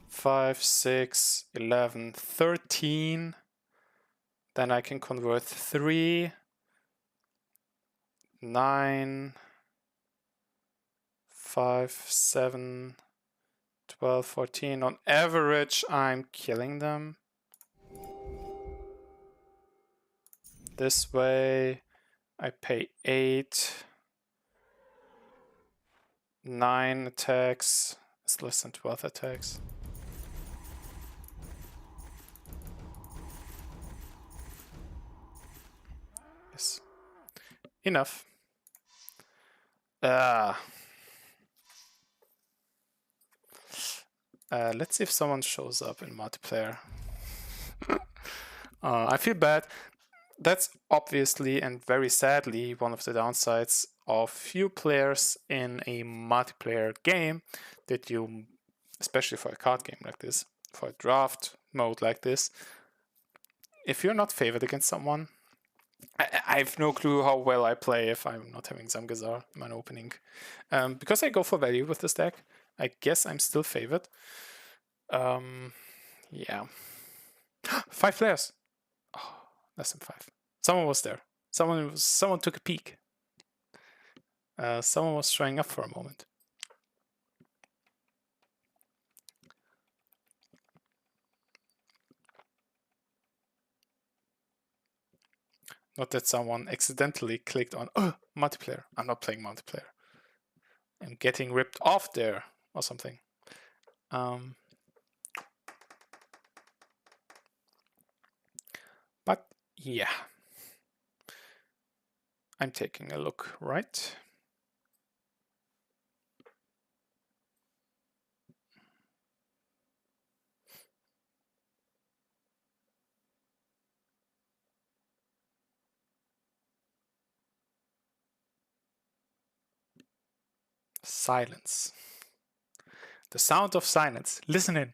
5, 6, 11, 13. Then I can convert 3, 9, 5, 7, 12, 14. On average, I'm killing them. This way, I pay 8. 9 attacks. It's less than 12 attacks. Yes. Enough. Let's see if someone shows up in multiplayer. I feel bad. That's obviously and very sadly one of the downsides of few players in a multiplayer game that you, especially for a card game like this, for a draft mode like this, if you're not favored against someone, I have no clue how well I play if I'm not having Zamgazar in my opening. Because I go for value with this deck, I guess I'm still favored. Yeah. 5 players. Oh, less than 5. Someone was there. Someone took a peek. Someone was showing up for a moment. Not that someone accidentally clicked on multiplayer. I'm not playing multiplayer. I'm getting ripped off there or something. But yeah, I'm taking a look, right? Silence. The sound of silence. Listen in.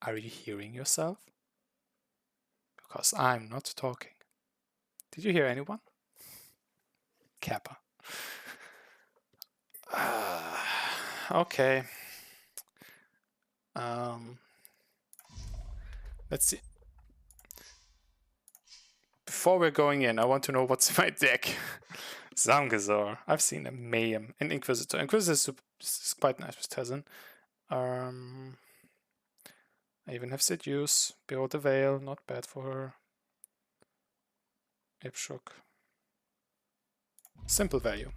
Are you hearing yourself? Because I'm not talking. Did you hear anyone? Kappa. Okay. Let's see. Before we're going in, I want to know what's in my deck. Zamgazar. I've seen a Mayhem, an Inquisitor. Inquisitor is quite nice with Tezzin. I even have Seduce, Behold the Veil, not bad for her. Ipshuk. Simple value.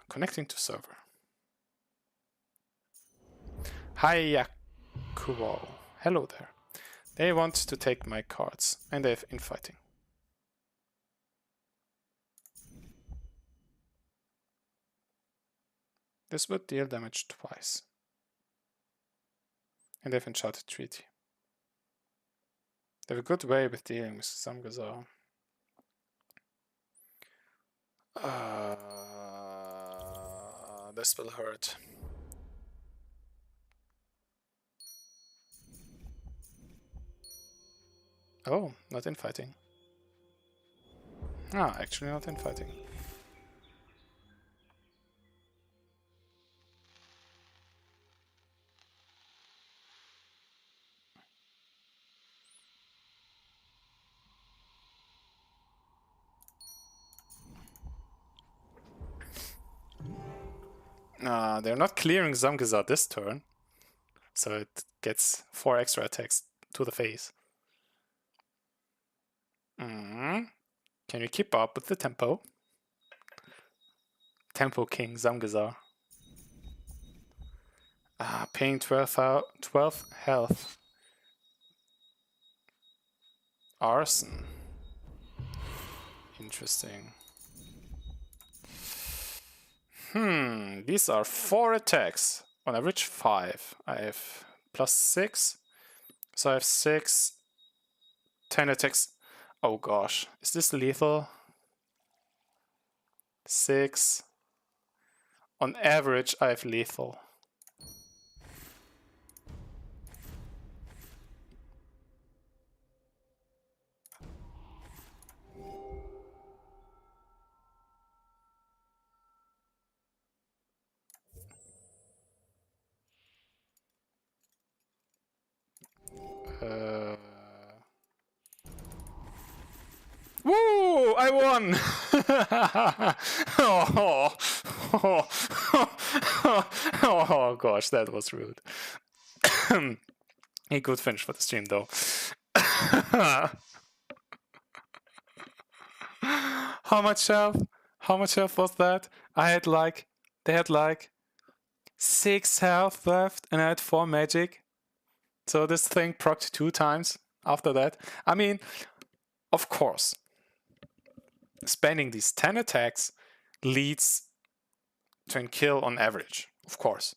Connecting to server. Hi Yakuo. Hello there. They want to take my cards, and they have infighting. This would deal damage twice. And they have Enchanted Treaty. They have a good way with dealing with Zamgazar. This will hurt. Oh, not infighting. Ah, actually not infighting. They're not clearing Zamgazar this turn, so it gets 4 extra attacks to the face. Can you keep up with the tempo? Tempo King Zamgazar. Paying 12 health. Arson. Interesting. These are 4 attacks. On average 5. I have +6. So I have 6. 10 attacks. Oh gosh. Is this lethal? 6. On average I have lethal. Woo! I won! Oh gosh, that was rude. A good finish for the stream though. How much health? How much health was that? They had like 6 health left and I had 4 magic. So this thing procced 2 times after that. I mean, of course, spending these 10 attacks leads to a kill on average, of course.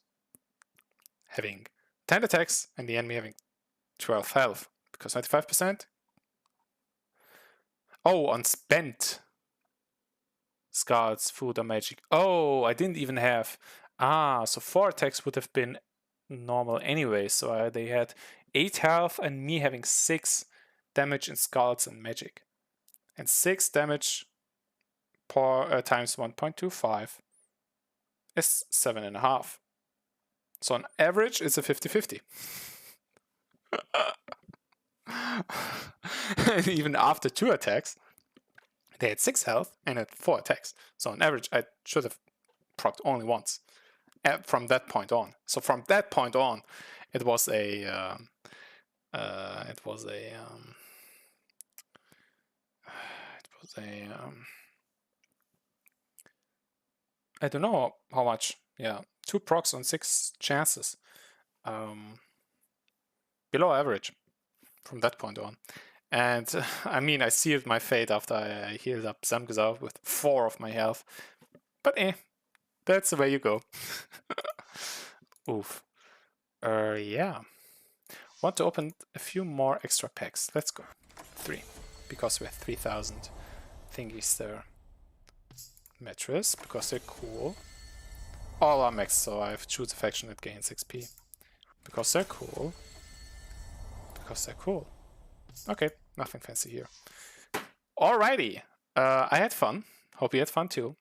Having 10 attacks and the enemy having 12 health, because 95%. Oh, on spent scars, food, or magic. Oh, I didn't even have. So 4 attacks would have been normal anyway. So they had 8 health and me having 6 damage in scalds and magic. And 6 damage per times 1.25 is 7.5. So on average, it's a 50-50. And even after 2 attacks, they had 6 health and had 4 attacks. So on average, I should have procced only once from that point on. So from that point on, it was a I don't know how much. Yeah, 2 procs on 6 chances. Below average from that point on. And I mean, I sealed my fate after I healed up Zamgazar with 4 of my health. But that's the way you go. Oof. Yeah. Want to open a few more extra packs. Let's go. 3. Because we have 3,000 thingies there. Mattress, because they're cool. All are maxed, so I have choose a faction that gains XP. Because they're cool. Because they're cool. Okay, nothing fancy here. Alrighty. I had fun. Hope you had fun too.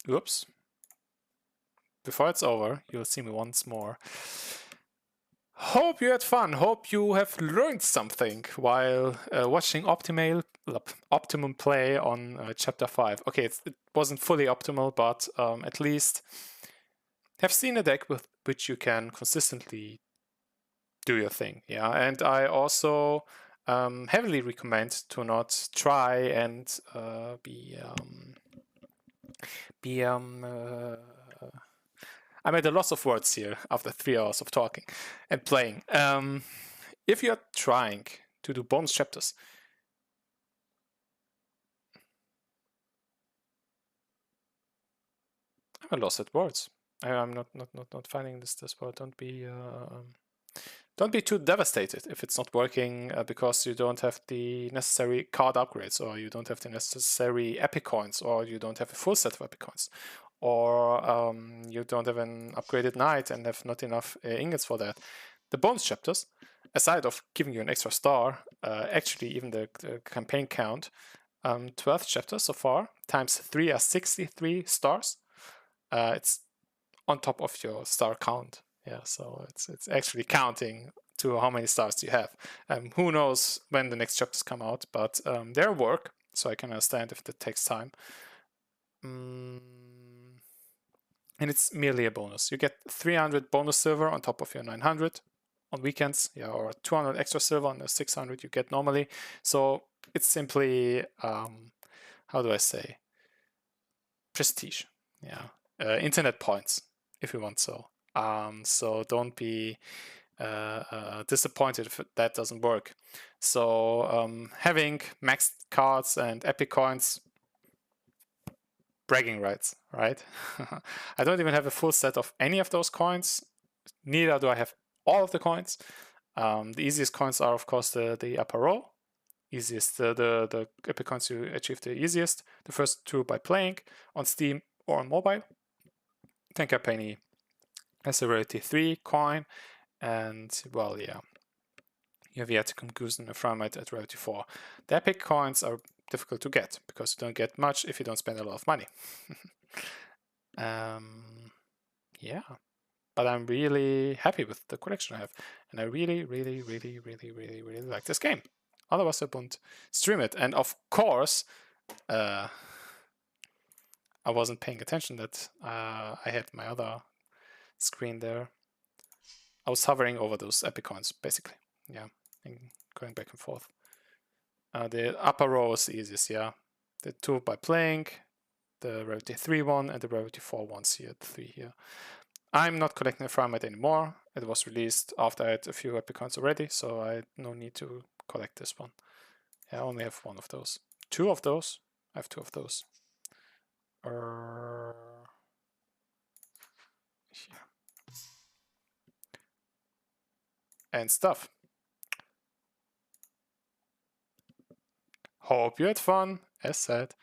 Oops. Before it's over, you'll see me once more. Hope you had fun. Hope you have learned something while watching Optimum play on Chapter 5. Okay, it wasn't fully optimal, but at least have seen a deck with which you can consistently do your thing. Yeah, and I also heavily recommend to not try and I'm at a loss of words here after 3 hours of talking and playing. If you're trying to do bonus chapters, I'm lost at words. I'm not finding this word. Don't be too devastated if it's not working because you don't have the necessary card upgrades, or you don't have the necessary epic coins, or you don't have a full set of epic coins, or you don't have an upgraded knight and have not enough ingots for that. The bonus chapters, aside of giving you an extra star, actually even the campaign count, 12 chapters so far, times 3 are 63 stars. It's on top of your star count. Yeah, so it's actually counting to how many stars you have. Who knows when the next chapters come out, but their work, so I can understand if that takes time. And it's merely a bonus. You get 300 bonus silver on top of your 900 on weekends, yeah, or 200 extra silver on the 600 you get normally. So it's simply, how do I say, prestige, yeah, internet points, if you want so. So don't be disappointed if that doesn't work. So having maxed cards and epic coins, bragging rights, right? I don't even have a full set of any of those coins. Neither do I have all of the coins. The easiest coins are, of course, the upper row. Easiest, the epic coins you achieve the easiest. The first two by playing on Steam or on mobile. Tenka Penny as a rarity 3 coin, and well, yeah, you have yet to conclude an Ephraimite at rarity 4. The epic coins are difficult to get because you don't get much if you don't spend a lot of money. Yeah, but I'm really happy with the collection I have, and I really like this game. Otherwise I wouldn't stream it. And of course, I wasn't paying attention that I had my other screen there. I was hovering over those epic coins, basically. Yeah, and going back and forth. The upper row is the easiest, yeah. The 2 by playing, the rarity 3 one, and the rarity 4 ones here, the 3 here. I'm not collecting the Ephraimite anymore. It was released after I had a few epic coins already, so I had no need to collect this one. Yeah, I only have 1 of those. 2 of those. I have 2 of those. Here. And stuff. Hope you had fun, as said.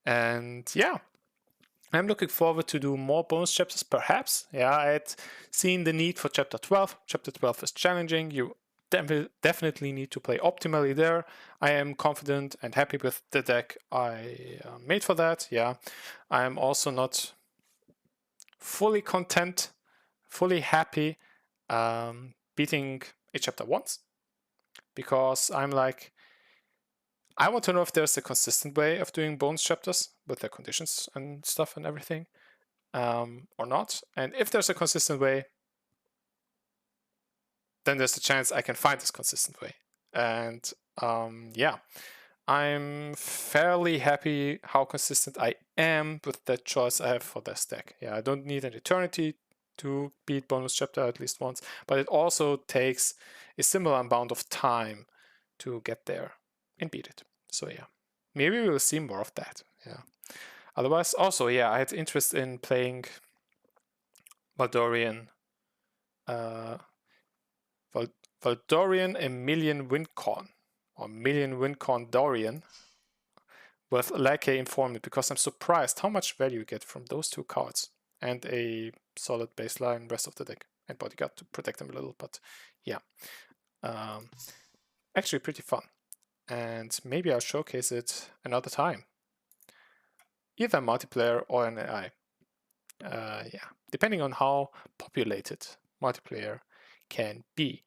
And yeah, I'm looking forward to do more bonus chapters, perhaps. Yeah, I had seen the need for Chapter 12. Chapter 12 is challenging. You definitely need to play optimally there. I am confident and happy with the deck I made for that. Yeah, I am also not fully content, fully happy beating a chapter once, because I'm like, I want to know if there's a consistent way of doing bonus chapters with their conditions and stuff and everything, or not. And if there's a consistent way, then there's a chance I can find this consistent way. And yeah, I'm fairly happy how consistent I am with that choice I have for this deck. Yeah, I don't need an eternity to beat bonus chapter at least once, but it also takes a similar amount of time to get there and beat it. So yeah, maybe we will see more of that. Yeah. Otherwise, also, yeah, I had interest in playing Valdorian, Valdorian a Million Windcorn, or Million Windcorn Dorian, with Lackey Informant, because I'm surprised how much value you get from those 2 cards and a solid baseline rest of the deck and bodyguard to protect them a little. But yeah, actually pretty fun, and maybe I'll showcase it another time, either multiplayer or an AI. Yeah, depending on how populated multiplayer can be.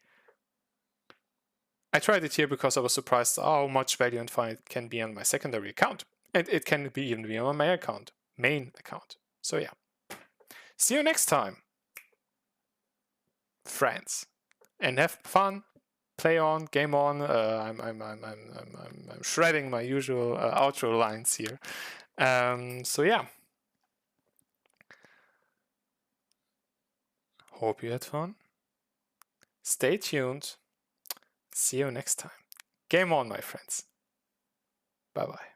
I tried it here because I was surprised how much value and fun it can be on my secondary account. And it can be even be on my main account. So yeah. See you next time, friends. And have fun. Play on, game on. I'm shredding my usual outro lines here. So yeah. Hope you had fun. Stay tuned. See you next time. Game on, my friends. Bye bye.